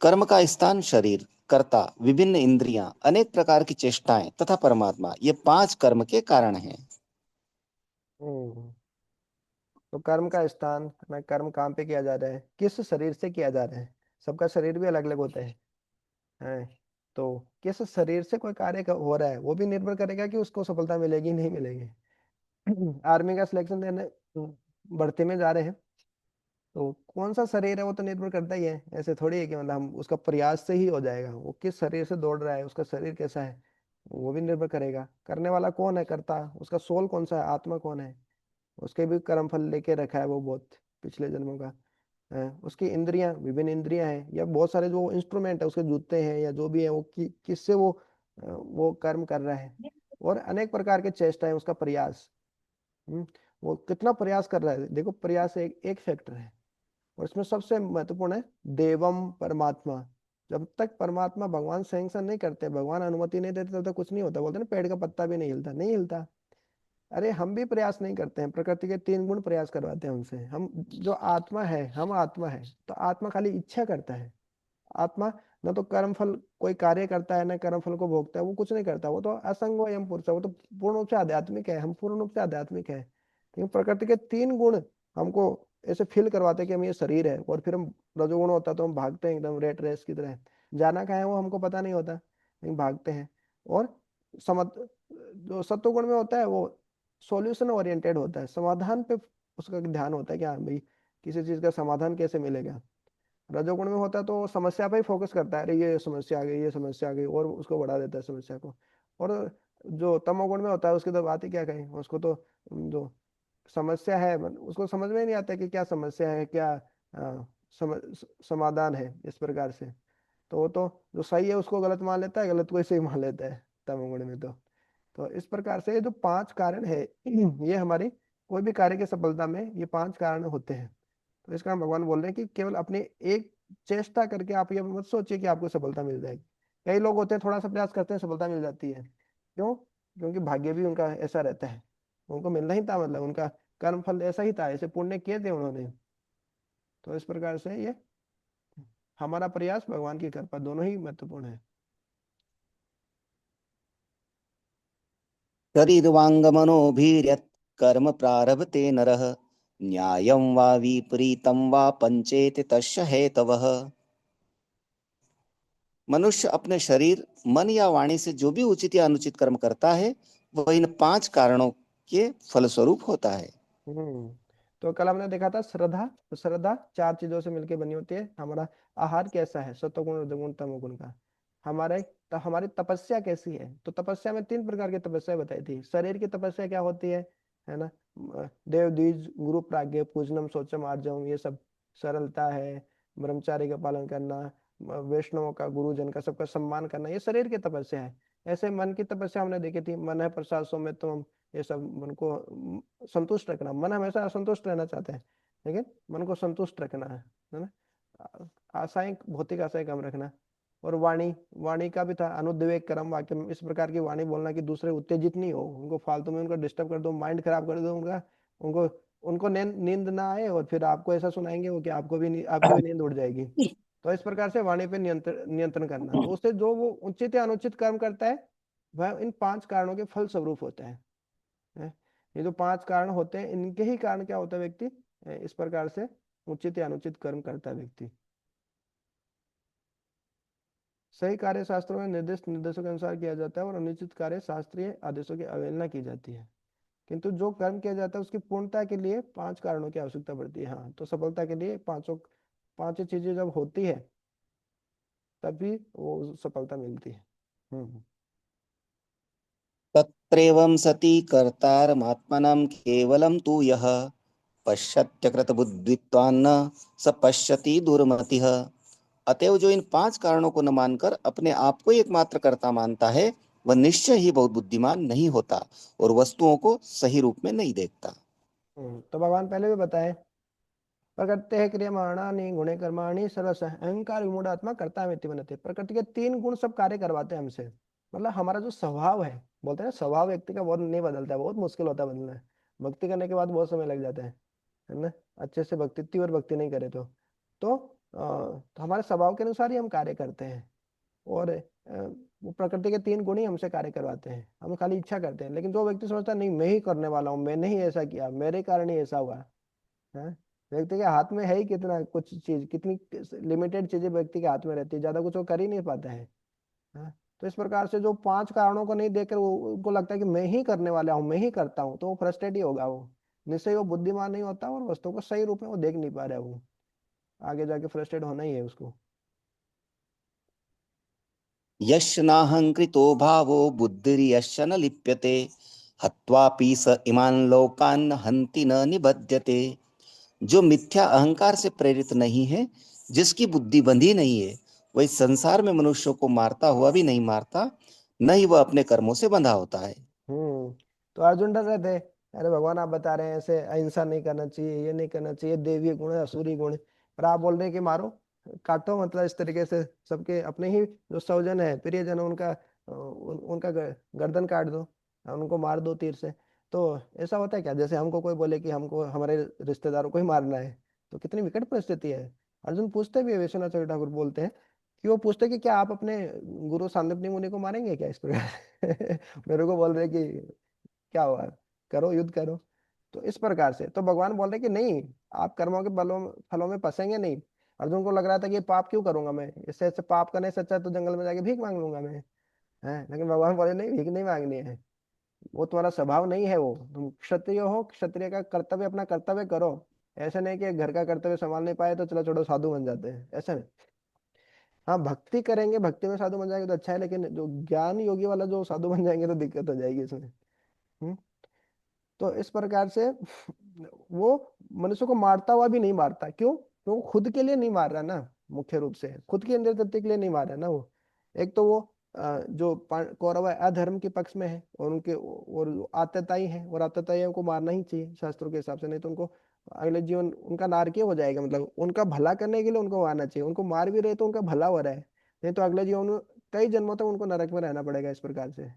कर्म का स्थान शरीर, कर्ता, विभिन्न इंद्रियां, अनेक प्रकार की चेष्टाएं तथा परमात्मा, ये पांच कर्म के कारण हैं। हम्म। तो कर्म का स्थान ना, कर्म कहाँ पे किया जा रहा है, किस शरीर से किया जा रहा है? सबका शरीर भी अलग अलग होता है। तो किस शरीर से कोई कार्य हो रहा है वो भी निर्भर करेगा कि उसको सफलता मिलेगी नहीं मिलेगी। आर्मी का सिलेक्शन देने भर्ती में जा रहे हैं, तो कौन सा शरीर है वो तो निर्भर करता ही है, ऐसे थोड़ी है कि मतलब हम उसका प्रयास से ही हो जाएगा। वो किस शरीर से दौड़ रहा है, उसका शरीर कैसा है, वो भी निर्भर करेगा। करने वाला कौन है, करता, उसका सोल कौन सा है, आत्मा कौन है, उसके भी कर्म फल लेके रखा है वो बहुत, पिछले जन्मों का है। उसकी इंद्रियां, विभिन्न इंद्रियां हैं, या बहुत सारे जो इंस्ट्रूमेंट है उसके, जूते हैं या जो भी है, वो किससे वो कर्म कर रहा है। और अनेक प्रकार के चेष्टा है, उसका प्रयास। हम्म, वो कितना प्रयास कर रहा है, देखो प्रयास एक फैक्टर है। और इसमें सबसे महत्वपूर्ण है देवम परमात्मा। जब तक परमात्मा भगवान सैंक्शन नहीं करते, भगवान अनुमति नहीं देते, तब तक कुछ नहीं होता। बोलते ना पेड़ का पत्ता भी नहीं हिलता, नहीं हिलता। अरे हम भी प्रयास नहीं करते हैं, प्रकृति के तीन गुण प्रयास करवाते हैं हमसे। हम जो आत्मा है, हम आत्मा है, तो आत्मा खाली इच्छा करता है। आत्मा न तो कर्म फल कोई कार्य करता है, न कर्म फल को भोगता है, वो कुछ नहीं करता। वो तो असंग एवं पुरुष है, वो तो पूर्ण रूप से आध्यात्मिक है, हम पूर्ण रूप से आध्यात्मिक है। लेकिन प्रकृति के तीन गुण हमको ऐसे फील करवाते हैं कि हम ये शरीर है, और फिर हम, रजोगुण होता है तो हम भागते हैं एकदम रेट रेस की तरह, जाना कहाँ है वो हमको पता नहीं होता, लेकिन भागते हैं। और समझ, जो सत्वगुण में होता है वो सॉल्यूशन ओरिएंटेड होता है, समाधान पे उसका ध्यान होता है कि हाँ भाई किसी चीज का समाधान कैसे मिलेगा। रजोगुण में होता है तो वो समस्या पे ही फोकस करता है, अरे ये समस्या आ गई, ये समस्या आ गई, और उसको बढ़ा देता है समस्या को। और जो तमोगुण में होता है उसकी तो बात ही क्या कहें, उसको तो जो समस्या है उसको समझ में ही नहीं आता कि क्या समस्या है, क्या समाधान है, इस प्रकार से। तो वो तो जो सही है उसको गलत मान लेता है, गलत को ही सही मान लेता है तमोगुण में। तो इस प्रकार से ये जो पांच कारण है ये हमारी कोई भी कार्य की सफलता में ये पांच कारण होते हैं। तो इस कारण भगवान बोल रहे हैं कि केवल अपने एक चेष्टा करके आप ये मत सोचिए कि आपको सफलता मिल जाएगी। कई लोग होते हैं थोड़ा सा प्रयास करते हैं सफलता मिल जाती है, क्यों? क्योंकि भाग्य भी उनका ऐसा रहता है, उनको मिलना ही था, मतलब उनका कर्म फल ऐसा ही था, ऐसे पुण्य किए थे उन्होंने। तो इस प्रकार से ये हमारा प्रयास, भगवान की कृपा, दोनों ही महत्वपूर्ण है। शरीरवाङ्गमनोभिर्यत् कर्म प्रारभते नरः न्यायं वा विपरीतं वा पंचेत तस्य हेतवः। मनुष्य अपने शरीर, मन या वाणी से जो भी उचित या अनुचित कर्म करता है वह इन पांच कारणों के फलस्वरूप होता है। हम्म। तो कल हमने देखा था श्रद्धा, तो श्रद्धा चार चीजों से मिलकर बनी होती है। हमारा आहार कैसा है, सत्वगुण, रजोगुण, तमोगुण का। हमारे हमारी तपस्या कैसी है, तो तपस्या में तीन प्रकार की तपस्या बताई थी। शरीर की तपस्या क्या होती है ना, देव द्विज गुरु प्राज्ञ पूजनम शौचम आर्जवम, ये सब सरलता है, ब्रह्मचारी का पालन करना, वैष्णवों का, गुरुजन का, सबका सम्मान करना, ये शरीर की तपस्या है। ऐसे मन की तपस्या हमने देखी थी, मन है प्रसाद सो में तुम, ये सब मन को संतुष्ट रखना। मन हमेशा असंतुष्ट रहना चाहते हैं, लेकिन मन को संतुष्ट रखना है ना। आशाएं, भौतिक आशाएं कम रखना। और वाणी, वाणी का भी था अनुद्वेग कर्म वाक्य, इस प्रकार की वाणी बोलना कि दूसरे उत्तेजित नहीं हो, उनको फालतू में उनको डिस्टर्ब कर दो, माइंड खराब कर दो उनका, उनको उनको नींद नींद ना आए, और फिर आपको ऐसा सुनाएंगे वो कि आपकी भी नींद उड़ जाएगी। तो इस प्रकार से वाणी पे नियंत्रण नियंत्रण करना, तो उससे जो वो उचित या अनुचित कर्म करता है वह इन 5 कारणों के फल स्वरूप होता है। ये जो 5 कारण होते हैं, इनके ही कारण क्या होता है, व्यक्ति इस प्रकार से उचित या अनुचित कर्म करता है व्यक्ति। सही कार्य शास्त्रों में निर्दिष्ट निर्देशों के अनुसार किया जाता है और अनुचित कार्य शास्त्रीय आदेशों की अवहेलना की जाती है। किंतु जो कर्म किया जाता है उसकी पूर्णता के लिए 5 कारणों की आवश्यकता पड़ती है। हाँ, तो सफलता के लिए पांचों चीजें जब होती है तभी वो सफलता मिलती है। हम्म। तत्रैवं सति कर्तारमात्मनं केवलं तु यः पश्यत्यकृतबुद्धित्वान्न स पश्यति दुर्मतिः। अतएव जो इन 5 कारणों को न मानकर अपने आप को ही एकमात्र कर्ता मानता है, वह निश्चय ही बहुत बुद्धिमान नहीं होता और वस्तुओं को सही रूप में नहीं देखता। तो भगवान पहले भी बताए, प्रकृति है क्रियमाणानि गुणे कर्माणि सर्वश अहंकार विमूढ़ात्मा कर्ता मिति बनते। प्रकृति के 3 गुण सब कार्य करवाते हैं हमसे। मतलब हमारा जो स्वभाव है, बोलते हैं ना, स्वभाव व्यक्ति का बहुत नहीं बदलता है, बहुत मुश्किल होता है बदलना। भक्ति करने के बाद बहुत समय लग जाता है ना, अच्छे से भक्ति, तीव्र भक्ति नहीं करे तो हमारे स्वभाव के अनुसार ही हम कार्य करते हैं। और वो प्रकृति के 3 गुण ही हमसे कार्य करवाते हैं, हम खाली इच्छा करते हैं। लेकिन जो व्यक्ति सोचता है नहीं मैं ही करने वाला हूँ, मैंने ही ऐसा किया, मेरे कारण ही ऐसा हुआ है, व्यक्ति के हाथ में है ही कितना कुछ चीज, कितनी लिमिटेड चीजें व्यक्ति के हाथ में रहती है, ज्यादा कुछ वो कर ही नहीं पाता है। तो इस प्रकार से जो 5 कारणों को नहीं देखकर वो उनको लगता है कि मैं ही करने वाला हूँ, मैं ही करता हूँ, तो वो फ्रस्ट्रेट ही होगा वो, निश्चय वो बुद्धिमान नहीं होता और वस्तु को सही रूप में वो देख नहीं पा रहा है वो, आगे जाके फ्रस्ट्रेट होना ही है उसको। यश्च नाहंकृतो भावो बुद्धिर्यश्च न लिप्यते हत्वापि स इमान् लोकान् हन्ति न निबध्यते। जो मिथ्या अहंकार से प्रेरित नहीं है, जिसकी बुद्धि बंधी नहीं है, वही संसार में मनुष्यों को मारता हुआ भी नहीं मारता, न ही वह अपने कर्मों से बंधा होता है। तो अर्जुन डर रहे थे, अरे भगवान आप बता रहे हैं ऐसे अहिंसा नहीं करना चाहिए, ये नहीं करना चाहिए, देवी गुण है, असुरी गुण है, पर आप बोल रहे हैं कि मारो, काटो, मतलब इस तरीके से सबके अपने ही जो स्वजन है, प्रियजन है, उनका गर्दन काट दो, उनको मार दो तीर से। तो ऐसा होता है क्या, जैसे हमको कोई बोले कि हमको हमारे रिश्तेदारों को ही मारना है, तो कितनी विकट परिस्थिति है। अर्जुन पूछते भी है, विश्वनाथ ठाकुर बोलते हैं कि वो पूछते कि क्या आप अपने गुरु सांदीपनि मुनि को मारेंगे क्या, इस प्रकार मेरे को बोल रहे कि क्या हुआ, करो, युद्ध करो। तो इस प्रकार से तो भगवान बोल रहे कि नहीं, आप कर्मों के बलों फलों में फंसेंगे नहीं। अर्जुन को लग रहा था कि ये पाप क्यों करूंगा मैं, इससे अच्छा पाप करने से अच्छा तो जंगल में जाके भीख मांग लूंगा मैं, है। लेकिन भगवान बोले नहीं, भीख नहीं मांगनी है, वो तुम्हारा स्वभाव नहीं है, वो तुम क्षत्रिय हो, क्षत्रिय का कर्तव्य अपना कर्तव्य करो। ऐसा नहीं कि घर का कर्तव्य संभाल नहीं पाए तो चलो छोड़ो साधु बन जाते हैं, ऐसा नहीं। हाँ, भक्ति करेंगे, भक्ति में साधु बन जाएंगे तो अच्छा है, लेकिन जो ज्ञान योगी वाला जो साधु बन जाएंगे तो दिक्कत हो जाएगी इसमें। हम्म। तो इस प्रकार से वो मनुष्य को मारता हुआ भी नहीं मारता, क्यों, वो खुद के लिए नहीं मार रहा ना, मुख्य रूप से खुद की इंद्रिय तृप्ति के लिए नहीं मार रहा ना वो। एक तो वो जो कौरव है अधर्म के पक्ष में है, और उनके और जो आतताई है, और आतताइयों को मारना ही चाहिए शास्त्रों के हिसाब से, नहीं तो उनको अगले जीवन उनका नारकीय हो जाएगा। मतलब उनका भला करने के लिए उनको मारना चाहिए, उनको मार भी रहे तो उनका भला हो रहा है, नहीं तो अगले जीवन में कई जन्मों तक उनको नरक में रहना पड़ेगा इस प्रकार से।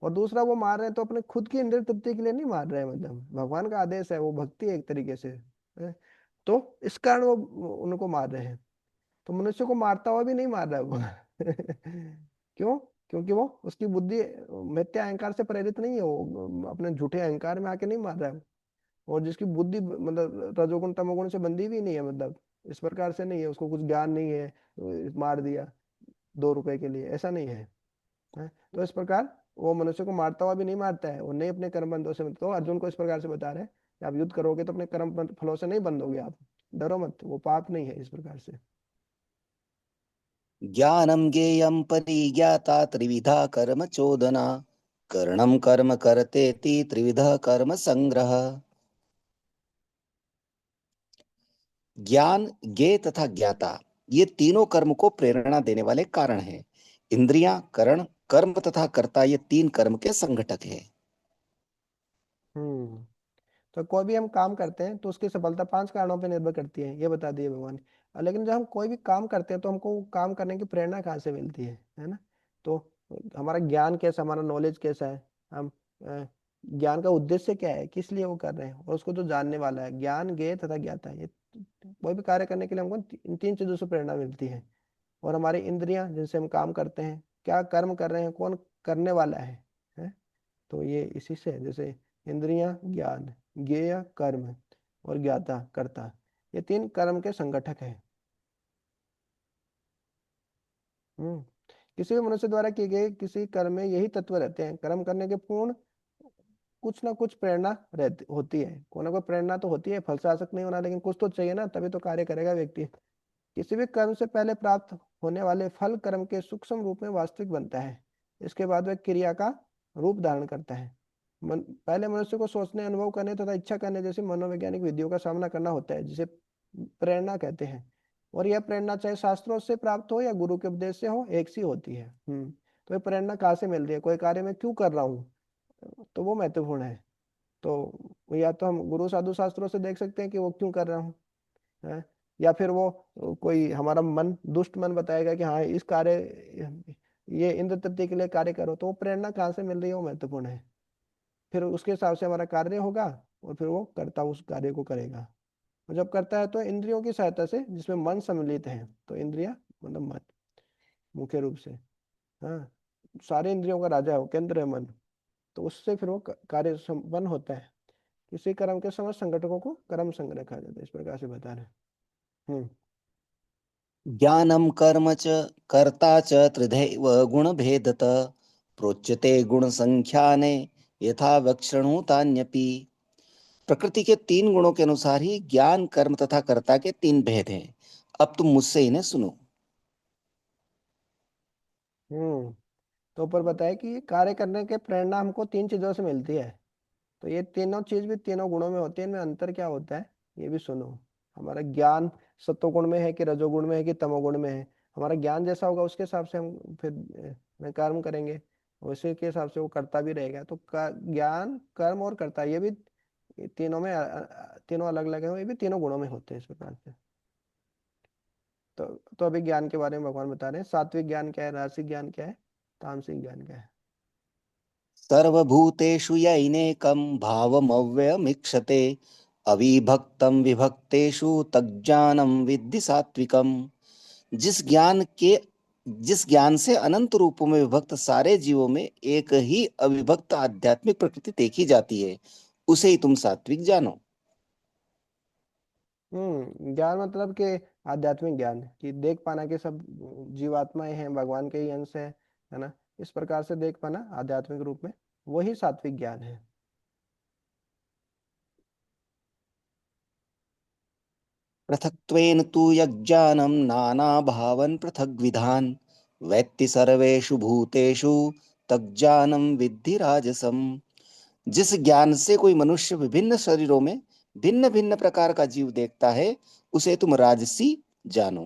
और दूसरा, वो मार रहे हैं तो अपने खुद की इंद्रिय तृप्ति के लिए नहीं मार रहे हैं, मतलब भगवान का आदेश है, वो भक्ति है एक तरीके से, है? तो इस कारण वो उनको मार रहे हैं। तो मनुष्य को मारता हुआ भी नहीं मार रहा है वो क्यों, क्योंकि वो उसकी बुद्धि मिथ्या अहंकार से प्रेरित नहीं है, वो अपने झूठे अहंकार में आके नहीं मार रहा है। और जिसकी बुद्धि मतलब रजोगुण तमोगुण से बंधी भी नहीं है, मतलब इस प्रकार से नहीं है, उसको कुछ ज्ञान नहीं है, तो मार दिया 2 रुपए के लिए, ऐसा नहीं है। तो इस प्रकार वो मनुष्य को मारता हुआ भी नहीं मारता है, वो नहीं अपने कर्म बंधों से, तो अर्जुन को इस प्रकार से बता रहे हैं कि आप युद्ध करोगे तो अपने कर्म फलों से नहीं बंधोगे आप, डरो मत, वो पाप नहीं है इस प्रकार से। ज्ञानम ज्ञेयम परिज्ञाता त्रिविधा कर्म चोदना कर्णम कर्म करतेति त्रिविधा कर्म संग्रह। ज्ञान, ज्ञेय तथा ज्ञाता, ये तीनों कर्म को प्रेरणा देने वाले कारण हैं। इंद्रियां, करण, कर्म तथा कर्ता, ये 3 कर्म के संघटक हैं। हम्म। तो कोई भी हम काम करते हैं तो उसकी सफलता 5 कारणों पर निर्भर करती है, ये बता दिए भगवान। लेकिन जब हम कोई भी काम करते हैं तो हमको वो काम करने की प्रेरणा कहाँ से मिलती है ना। तो हमारा ज्ञान कैसा, हमारा नॉलेज कैसा है, हम ज्ञान का उद्देश्य क्या है, किस लिए वो कर रहे हैं, और उसको जो जानने वाला है, ज्ञान ज्ञेय तथा ज्ञाता, ये कोई भी कार्य करने के लिए हमको इन 3 चीजों से प्रेरणा मिलती है। और हमारी इंद्रियां जिनसे हम काम करते हैं, क्या कर्म कर रहे हैं, कौन करने वाला है, तो ये इसी से है। जैसे इंद्रियां ज्ञान, ज्ञेय कर्म और ज्ञाता कर्ता, ये तीन कर्म के संगठक हैं। हम्म। किसी भी मनुष्य द्वारा किए गए किसी कर्म में यही तत्व रहते हैं। कर्म करने के पूर्ण कुछ ना कुछ प्रेरणा रहती होती है, कोई ना कोई प्रेरणा तो होती है। फल से आसक्त नहीं होना, लेकिन कुछ तो चाहिए ना, तभी तो कार्य करेगा व्यक्ति। किसी भी कर्म से पहले प्राप्त होने वाले फल कर्म के सूक्ष्म रूप में वास्तविक बनता है। इसके बाद वह क्रिया का रूप धारण करता है। पहले मनुष्य को सोचने, अनुभव करने तथा इच्छा करने जैसी मनोवैज्ञानिक विधियों का सामना करना होता है, जिसे प्रेरणा कहते हैं। और यह प्रेरणा चाहे शास्त्रों से प्राप्त हो या गुरु के उपदेश से हो, एक सी होती है। तो ये प्रेरणा कहाँ से मिल रही है, कोई कार्य में क्यों कर रहा हूँ, तो वो महत्वपूर्ण है। तो या तो हम गुरु साधु शास्त्रों से देख सकते हैं कि वो क्यों कर रहा हूँ, है? या फिर वो कोई हमारा मन, दुष्ट मन बताएगा कि हाँ इस कार्य, ये इंद्र तृप्ति के लिए कार्य करो, तो वो प्रेरणा कहाँ से मिल रही है वो महत्वपूर्ण है। फिर उसके हिसाब से हमारा कार्य होगा, और फिर वो कर्ता उस कार्य को करेगा। और जब करता है तो इंद्रियों की सहायता से, जिसमें मन सम्मिलित है। तो इंद्रिया मतलब मन, मुख्य रूप से, हाँ, सारे इंद्रियों का राजा है वो, केंद्र है मन। तो उससे फिर वो कार्य संपन्न होता है। किसी कर्म के समस्त संगठकों को कर्म संग रखा जाता है, इस प्रकार से बता रहे हैं। हम्म। ज्ञानं कर्म च कर्ता च त्रिधैव गुणभेदत प्रोच्यते गुणसंख्याने यथा वक्षणुतान्यपि। प्रकृति के तीन गुणों के अनुसार ही ज्ञान कर्म तथा कर्ता के तीन भेद हैं। अब तुम मुझसे इन्हें सुनो। हम्म। तो ऊपर बताया कि ये कार्य करने के प्रेरणा हमको तीन चीजों से मिलती है। तो ये तीनों चीज भी तीनों गुणों में होती है, इनमें अंतर क्या होता है ये भी सुनो। हमारा ज्ञान सत्वगुण में है कि रजोगुण में है कि तमोगुण में है। हमारा ज्ञान जैसा होगा उसके हिसाब से हम फिर कर्म करेंगे, उसी के हिसाब से वो करता भी रहेगा। तो ज्ञान कर्म और कर्ता, ये भी तीनों में तीनों अलग अलग है, ये भी तीनों गुणों में होते हैं इस प्रकार से। तो अभी ज्ञान के बारे में भगवान बता रहे हैं। सात्विक ज्ञान क्या है, राजसिक ज्ञान क्या है, तामसिक ज्ञान क्या है। सर्वभूतेषु यैनेकं भावमव्ययमीक्षते अविभक्तं विभक्तेषु तज्ज्ञानं विद्धि सात्विकम्। जिस ज्ञान के जिस ज्ञान से अनंत रूपों में विभक्त सारे जीवों में एक ही अविभक्त आध्यात्मिक प्रकृति देखी जाती है, उसे ही तुम सात्विक जानो। ज्ञान मतलब कि आध्यात्मिक ज्ञान, कि देख पाना कि सब जीवात्माएं हैं, भगवान के ही अंश है ना, इस प्रकार से देख पाना आध्यात्मिक रूप में, वही सात्विक ज्ञान है। पृथक्त्वेन तु यज्ञानं नानाभावन् पृथग्विधान् वेत्ति सर्वेषु भूतेषु तज्ज्ञानं विद्धि राजसम्। जिस ज्ञान से कोई मनुष्य विभिन्न शरीरों में भिन्न भिन्न प्रकार का जीव देखता है, उसे तुम राजसी जानो।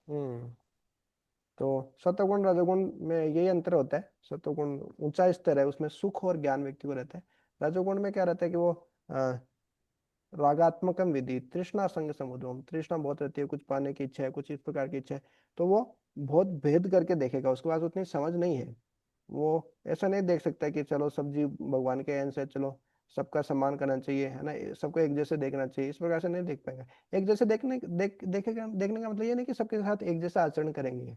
हम्म। तो सत्वगुण रजोगुण में यही अंतर होता है। सत्वगुण ऊंचा स्तर है, उसमें सुख और ज्ञान व्यक्ति को रहता है। रजोगुण में क्या रहता है कि वो रागात्मकम विधि तृष्णा संग समुद्रम, तृष्णा बहुत रहती है, कुछ पाने की इच्छा है, कुछ इस प्रकार की इच्छा है। तो वो बहुत भेद करके देखेगा, उसके पास उतनी समझ नहीं है। वो ऐसा नहीं देख सकता कि चलो सब जीव भगवान के अंश है, चलो सबका सम्मान करना चाहिए, है ना, सबको एक जैसे देखना चाहिए, इस प्रकार से नहीं देख पाएगा। एक जैसे देखेगा, देखने का मतलब ये नहीं कि सबके साथ एक जैसा आचरण करेंगे।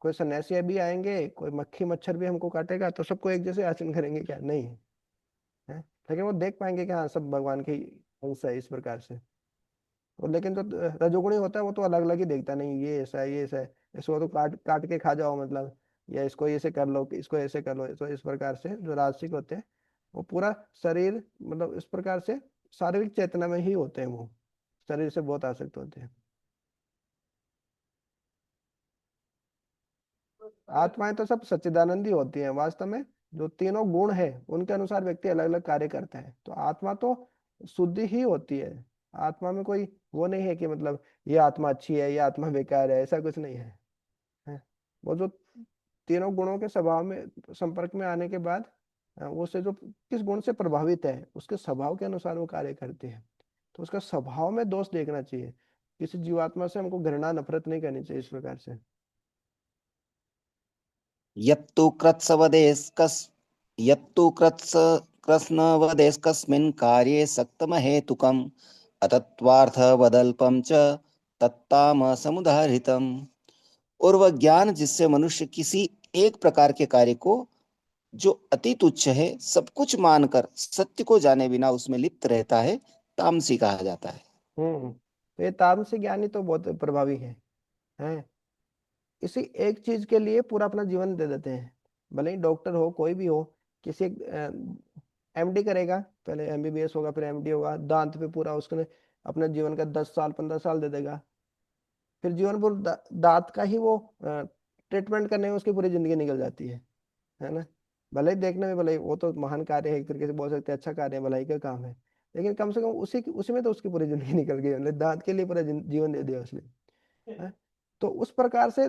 कोई सन्यासी भी आएंगे, कोई मक्खी मच्छर भी हमको काटेगा, तो सबको एक जैसे आचरण करेंगे क्या, नहीं है। लेकिन वो देख पाएंगे कि हाँ सब भगवान के ही अंश है, इस प्रकार से। और लेकिन जो रजोगुणी होता है वो तो अलग अलग ही देखता है, नहीं ये ऐसा है, ये ऐसा है, इसको तो काट काट के खा जाओ मतलब, या इसको ऐसे कर लो, इसको ऐसे कर लो। तो इस प्रकार से जो राजसिक होते हैं वो पूरा शरीर, मतलब इस प्रकार से शारीरिक चेतना में ही होते हैं, वो शरीर से बहुत आसक्त होते हैं। आत्माएं तो सब सच्चिदानंदी होती हैं वास्तव में। जो तीनों गुण है उनके अनुसार व्यक्ति अलग अलग कार्य करता है। तो आत्मा तो शुद्धि ही होती है। आत्मा में कोई वो नहीं है कि मतलब ये आत्मा अच्छी है, ये आत्मा बेकार है, ऐसा कुछ नहीं है। वो जो तीनों गुणों के स्वभाव में संपर्क में आने के बाद वो से जो किस गुण से प्रभावित है उसके स्वभाव के अनुसार वो कार्य करते हैं। तो उसका स्वभाव में दोष देखना चाहिए। किसी जीवात्मा से हमको घृणा नफरत नहीं करनी चाहिए, इस प्रकार से। यत्तु कृत्सवदेस्कस् यत्तु कृत्स्नवदेस्कस्मिन् कार्ये सक्तमहेतुकम् अतत्वार्थवदल्पं च तत्तामसमुदाहृतम्। और वह ज्ञान जिससे मनुष्य किसी एक प्रकार के कार्य को जो अति तुच्छ है, सब कुछ मानकर सत्य को जाने बिना उसमें लिप्त रहता है, तामसी कहा जाता है। तो ये तामसिक ज्ञानी तो बहुत प्रभावी है। इसी एक चीज के लिए पूरा अपना जीवन दे देते हैं। भले ही डॉक्टर हो, कोई भी हो, किसी एमडी करेगा, पहले एमबीबीएस होगा, फिर एमडी होगा, दांत पे पूरा उसने अपने जीवन का 10 साल 15 साल दे देगा। फिर जीवन भर दांत का ही वो ट्रीटमेंट करने में उसकी पूरी जिंदगी निकल जाती है ना। भले ही देखने में, भले ही वो तो महान कार्य है, एक तरीके से बोल सकते हैं अच्छा कार्य है, भलाई का काम है, लेकिन कम से कम उसी में तो उसकी पूरी जिंदगी निकल गई, मतलब दांत के लिए पूरा जीवन दे दिया उसने। है? तो उस प्रकार से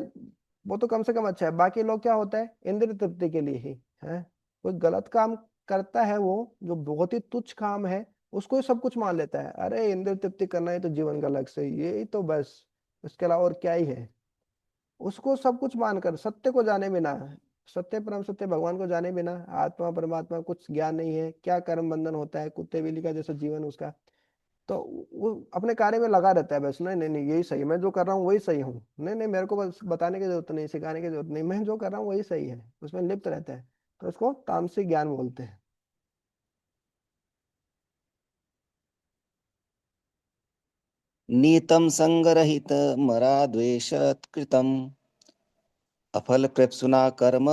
वो तो कम से कम अच्छा है। बाकी लोग क्या होता है, इंद्रिय तृप्ति के लिए ही है, कोई गलत काम करता है वो, जो बहुत ही तुच्छ काम है, उसको ही सब कुछ मान लेता है। अरे इंद्रिय तृप्ति करना ही तो जीवन का लक्ष्य है, यही तो बस, इसके अलावा और क्या ही है। उसको सब कुछ मानकर सत्य को जाने बिना, सत्य परम सत्य भगवान को जाने बिना, आत्मा परमात्मा कुछ ज्ञान नहीं है, क्या कर्म बंधन होता है, कुत्ते बिल्ली का जैसा जीवन उसका, तो वो अपने कार्य में लगा रहता है बस। नहीं नहीं नहीं, यही सही है, मैं जो कर रहा हूँ वही सही हूँ, नहीं नहीं मेरे को बस बताने की जरूरत नहीं, सिखाने की जरूरत नहीं, मैं जो कर रहा हूँ वही सही है, उसमें लिप्त रहता है। तो इसको तामसिक ज्ञान बोलते हैं। नीतम संगरहित मराद्वेष कृतम अफल कृत्सुना कर्म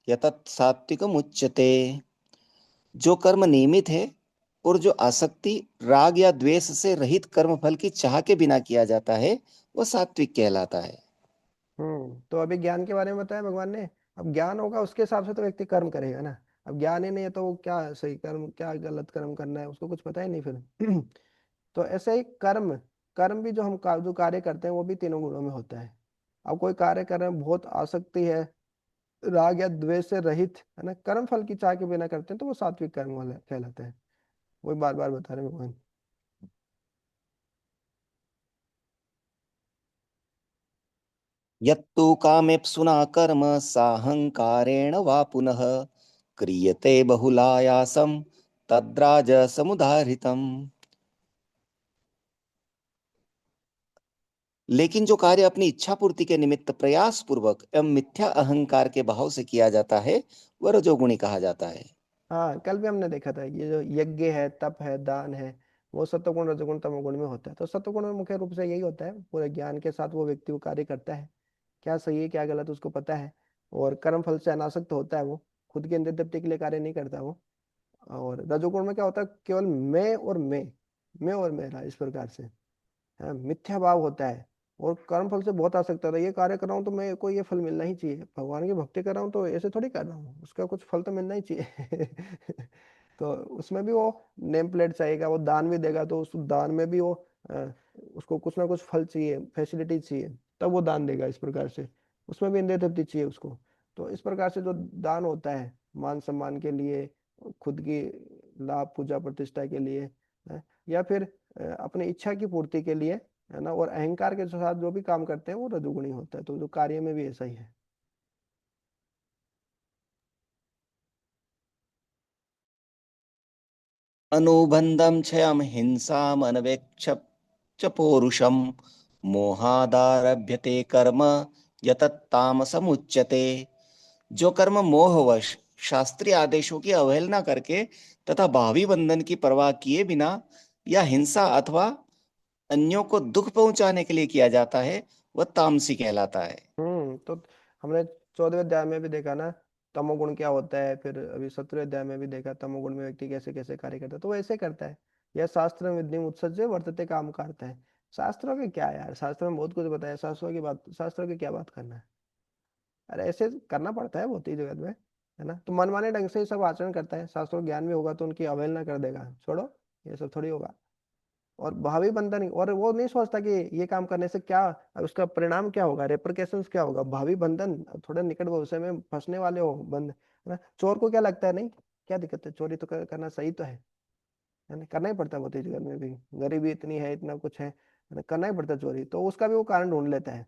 यतत् सात्विकम उच्यते। जो कर्म नियमित है और जो आसक्ति, राग या द्वेष से रहित कर्म फल की चाह के बिना किया जाता है, वह सात्विक कहलाता है। तो अभी ज्ञान के बारे में बताया भगवान ने। अब ज्ञान होगा उसके हिसाब से तो व्यक्ति कर्म करेगा ना। अब ज्ञान ही नहीं है तो वो क्या सही कर्म क्या गलत कर्म करना है, उसको कुछ पता ही नहीं फिर। तो ऐसे ही कर्म, कर्म भी जो हम जो कार्य करते हैं वो भी तीनों गुणों में होता है। अब कोई कार्य कर रहे हैं, बहुत आसक्ति है, राग या द्वेष से रहित है ना, कर्म फल की चाह के बिना करते हैं, तो वो सात्विक कर्म वाला कहलाता है। वही बार बार बता रहे हैं भगवान। यत्तु कामेप्सुना कर्म साहंकारेण वा पुनः क्रियते बहुलायासम तद्राज समुदाहृतम। लेकिन जो कार्य अपनी इच्छा पूर्ति के निमित्त प्रयास पूर्वक एवं मिथ्या अहंकार के भाव से किया जाता है, वह रजोगुणी कहा जाता है। हाँ, कल भी हमने देखा था, ये जो यज्ञ है, तप है, दान है, वो सत्वगुण रजोगुण तमोगुण में होता है। तो सत्वगुण में मुख्य रूप से यही होता है, पूरे ज्ञान के साथ वो व्यक्ति वो कार्य करता है, क्या सही है क्या गलत उसको पता है, और कर्म फल से अनासक्त होता है वो, खुद की इंद्रिय तृप्ति के लिए कार्य नहीं करता वो। और रजोगुण में क्या होता है, केवल मैं और मेरा, इस प्रकार से है, मिथ्या भाव होता है, और कर्म फल से बहुत आसक्त होता है। ये कार्य कर रहा हूँ तो मेरे को ये फल मिलना ही चाहिए, भगवान की भक्ति कर रहा हूँ तो ऐसे थोड़ी कर रहा हूँ, उसका कुछ फल तो मिलना ही चाहिए। तो उसमें भी वो नेम प्लेट चाहिएगा, वो दान भी देगा तो उस दान में भी वो अ, उसको कुछ ना कुछ फल चाहिए, फैसिलिटी चाहिए, तब वो दान देगा, इस प्रकार से उसमें भी इंद्रिय तृप्ति चाहिए उसको। तो इस प्रकार से जो दान होता है, मान सम्मान के लिए, खुद की लाभ पूजा प्रतिष्ठा के लिए, या फिर अपनी इच्छा की पूर्ति के लिए, है ना, और अहंकार के साथ जो भी काम करते हैं वो रजोगुणी होता है। तो जो कार्य में भी ऐसा ही है। अनुबंधम क्षयम हिंसाम अनवेक्ष च पौरुषम मोहादारभ्यते कर्म यतत् तामसमुच्यते। जो कर्म मोहवश शास्त्रीय आदेशों की अवहेलना करके तथा भावी बंधन की परवाह किए बिना या हिंसा अथवा अन्यों को दुख पहुंचाने के लिए किया जाता है, वह तामसी कहलाता है। तो हमने 14वें अध्याय में भी देखा ना, तमोगुण क्या होता है, फिर अभी 17वें अध्याय में भी देखा तमोगुण में व्यक्ति कैसे कैसे कार्य करता है, तो वो ऐसे करता है। यह शास्त्र विधि उत्सर्ज्य वर्तते काम करता है। शास्त्रों के क्या है यार, शास्त्र में बहुत कुछ बताया, शास्त्रों की बात, शास्त्रों की क्या बात करना है। अरे ऐसे करना पड़ता है बहुत ही जगत में, है ना। तो मनमाने ढंग से ही सब आचरण करता है, शास्त्रों का ज्ञान भी होगा तो उनकी अवहेलना कर देगा, छोड़ो ये सब थोड़ी होगा। और भावी बंधन, और वो नहीं सोचता कि ये काम करने से क्या, उसका परिणाम क्या होगा, रेपरकेशंस क्या होगा, भावी बंधन, थोड़े निकट भविष्य में फंसने वाले हो बंद, है ना। चोर को क्या लगता है, नहीं क्या दिक्कत है, चोरी तो करना सही तो है ना, करना ही पड़ता है बहुत ही जगत में भी, गरीबी इतनी है, इतना कुछ है ना, करना ही पड़ता है चोरी, तो उसका भी वो कारण ढूंढ लेता है।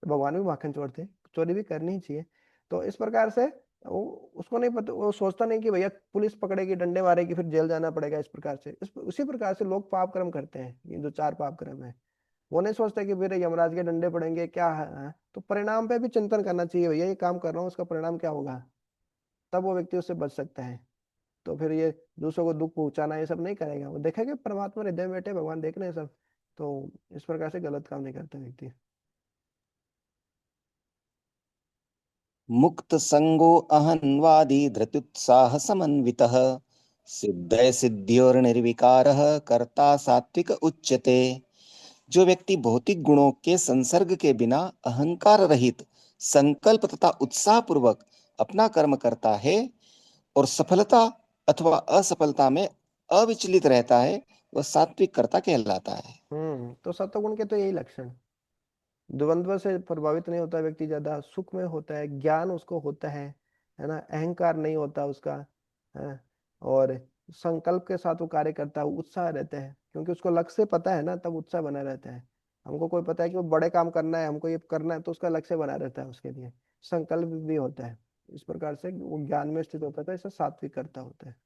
भगवान भी माखन चोर थे, चोरी भी करनी ही चाहिए। तो इस प्रकार से वो, उसको नहीं पता, वो सोचता नहीं कि भैया पुलिस पकड़ेगी, डंडे मारेगी, फिर जेल जाना पड़ेगा, इस प्रकार से उसी प्रकार से लोग पाप कर्म करते हैं, ये जो 4 पाप कर्म है, वो नहीं सोचते कि फिर यमराज के डंडे पड़ेंगे क्या है। तो परिणाम पे भी चिंतन करना चाहिए, भैया ये काम कर रहा हूँ उसका परिणाम क्या होगा, तब वो व्यक्ति उससे बच सकता है। तो फिर ये दूसरों को दुख पहुंचाना ये सब नहीं करेगा। वो देखेगा कि परमात्मा हृदय में बैठे, भगवान देख रहे हैं सब। तो इस प्रकार से गलत काम नहीं करता व्यक्ति। मुक्त संगो अहन्वादी धृत्युत्साह समन्वितः सिद्धय सिद्धियोर निर्विकारः कर्ता सात्विक उच्यते। जो व्यक्ति भौतिक गुणों के संसर्ग के बिना अहंकार रहित संकल्प तथा उत्साह पूर्वक अपना कर्म करता है और सफलता अथवा असफलता में अविचलित रहता है, वह सात्विक कर्ता कहलाता है। तो सत्वगुण के तो यही लक्षण। द्वंद्व से प्रभावित नहीं होता व्यक्ति, ज्यादा सुख में होता है, ज्ञान उसको होता है ना, अहंकार नहीं होता उसका, है। और संकल्प के साथ वो कार्य करता है, उत्साह रहता है, क्योंकि उसको लक्ष्य पता है ना, तब उत्साह बना रहता है। हमको कोई पता है कि वो बड़े काम करना है, हमको ये करना है, तो उसका लक्ष्य बना रहता है उसके लिए, संकल्प भी होता है। इस प्रकार से वो ज्ञान में स्थित होता है, तो इसे सात्विक करता होता है।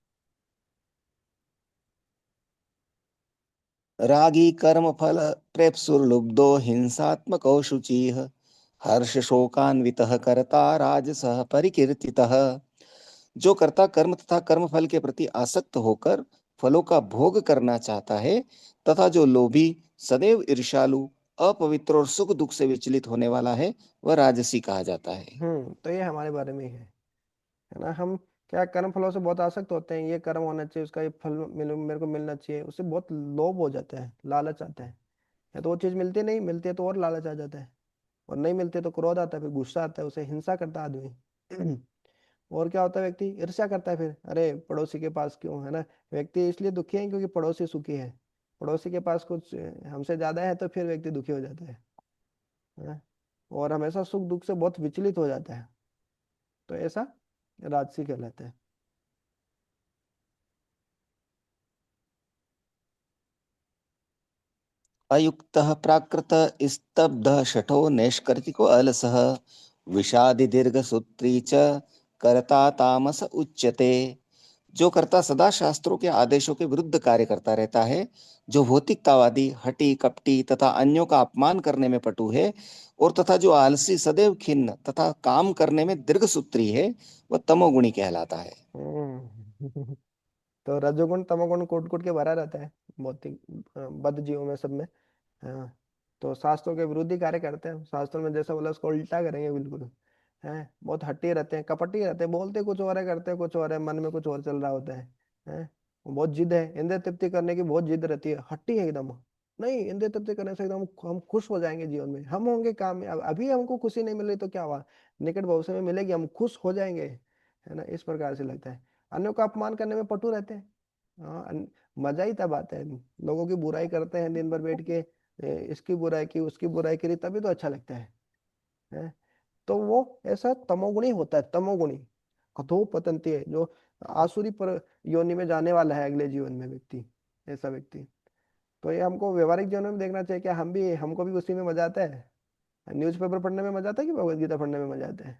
रागी कर्म फल प्रेप्सुर्लुब्धो हिंसात्मको शुचिः हर्ष शोकान्वितः कर्ता राजसः परिकीर्तितः। जो कर्ता कर्म तथा कर्म फल के प्रति आसक्त होकर फलों का भोग करना चाहता है तथा जो लोभी, सदैव ईर्ष्यालु, अपवित्र और सुख दुख से विचलित होने वाला है, वह राजसी कहा जाता है। तो ये हमारे बारे में ही है ना। हम क्या कर्म फलों से बहुत आसक्त होते हैं, ये कर्म होना चाहिए, उसका ये फल मेरे को मिलना चाहिए, उससे बहुत लोभ हो जाता है, लालच आता है। या तो वो चीज मिलती नहीं, मिलती है तो और लालच आ जाता है, और नहीं मिलती है तो क्रोध आता है, फिर गुस्सा आता है, उसे हिंसा करता है आदमी। और क्या होता है, व्यक्ति ईर्ष्या करता है, फिर अरे पड़ोसी के पास क्यों, है ना। व्यक्ति इसलिए दुखी है क्योंकि पड़ोसी सुखी है। पड़ोसी के पास कुछ हमसे ज्यादा है तो फिर व्यक्ति दुखी हो जाता है ना? और हमेशा सुख दुख से बहुत विचलित हो जाता है। तो ऐसा राजसी कहलाता है। अयुक्तः प्राकृत स्तब्धः शठो नैष्कर्तिको अलसः विषादि दीर्घसूत्री च कर्ता तामस उच्यते। जो कर्ता सदा शास्त्रों के आदेशों के विरुद्ध कार्य करता रहता है, जो भौतिकतावादी, हठी कपटी तथा अन्यों का अपमान करने में पटु है, और तथा जो आलसी, सदैव खिन्न तथा काम करने में दीर्घसूत्री है, वह तमोगुणी कहलाता है। हम्म। तो रजोगुण तमोगुण कूट कूट के भरा रहता है भौतिक बद्ध जीवों में, सब में। हाँ। तो शास्त्रों के विरोधी कार्य करते हैं, शास्त्रों में जैसा बोला उसको उल्टा करेंगे बिल्कुल। हैं, बहुत हट्टी रहते हैं, कपटी रहते हैं, बोलते कुछ और है, करते कुछ और है, मन में कुछ और चल रहा होता है। हैं, बहुत जिद है, इंद्रिय तृप्ति करने की बहुत जिद रहती है, हट्टी है एकदम। नहीं, इंद्रिय तृप्ति करने से एकदम हम खुश हो जाएंगे जीवन में, हम होंगे कामयाब, अभी हमको खुशी नहीं मिल रही तो क्या हुआ, निकट भविष्य में मिलेगी, हम खुश हो जाएंगे, है ना। इस प्रकार से लगता है। अन्यों का अपमान करने में पटु रहते हैं। हाँ, मजा ही तब आता है। लोगों की बुराई करते हैं दिन भर बैठ के, इसकी बुराई की, उसकी बुराई करी, तभी तो अच्छा लगता है? तो वो ऐसा तमोगुणी होता है, तमोगुणी अधो पतंती है, जो आसुरी पर योनि में जाने वाला है अगले जीवन में व्यक्ति, ऐसा व्यक्ति। तो ये हमको व्यवहारिक जीवन में देखना चाहिए, क्या हमको भी उसी में मजा आता है। न्यूज़पेपर पढ़ने में मजा आता है कि भगवत गीता पढ़ने में मजा आता है?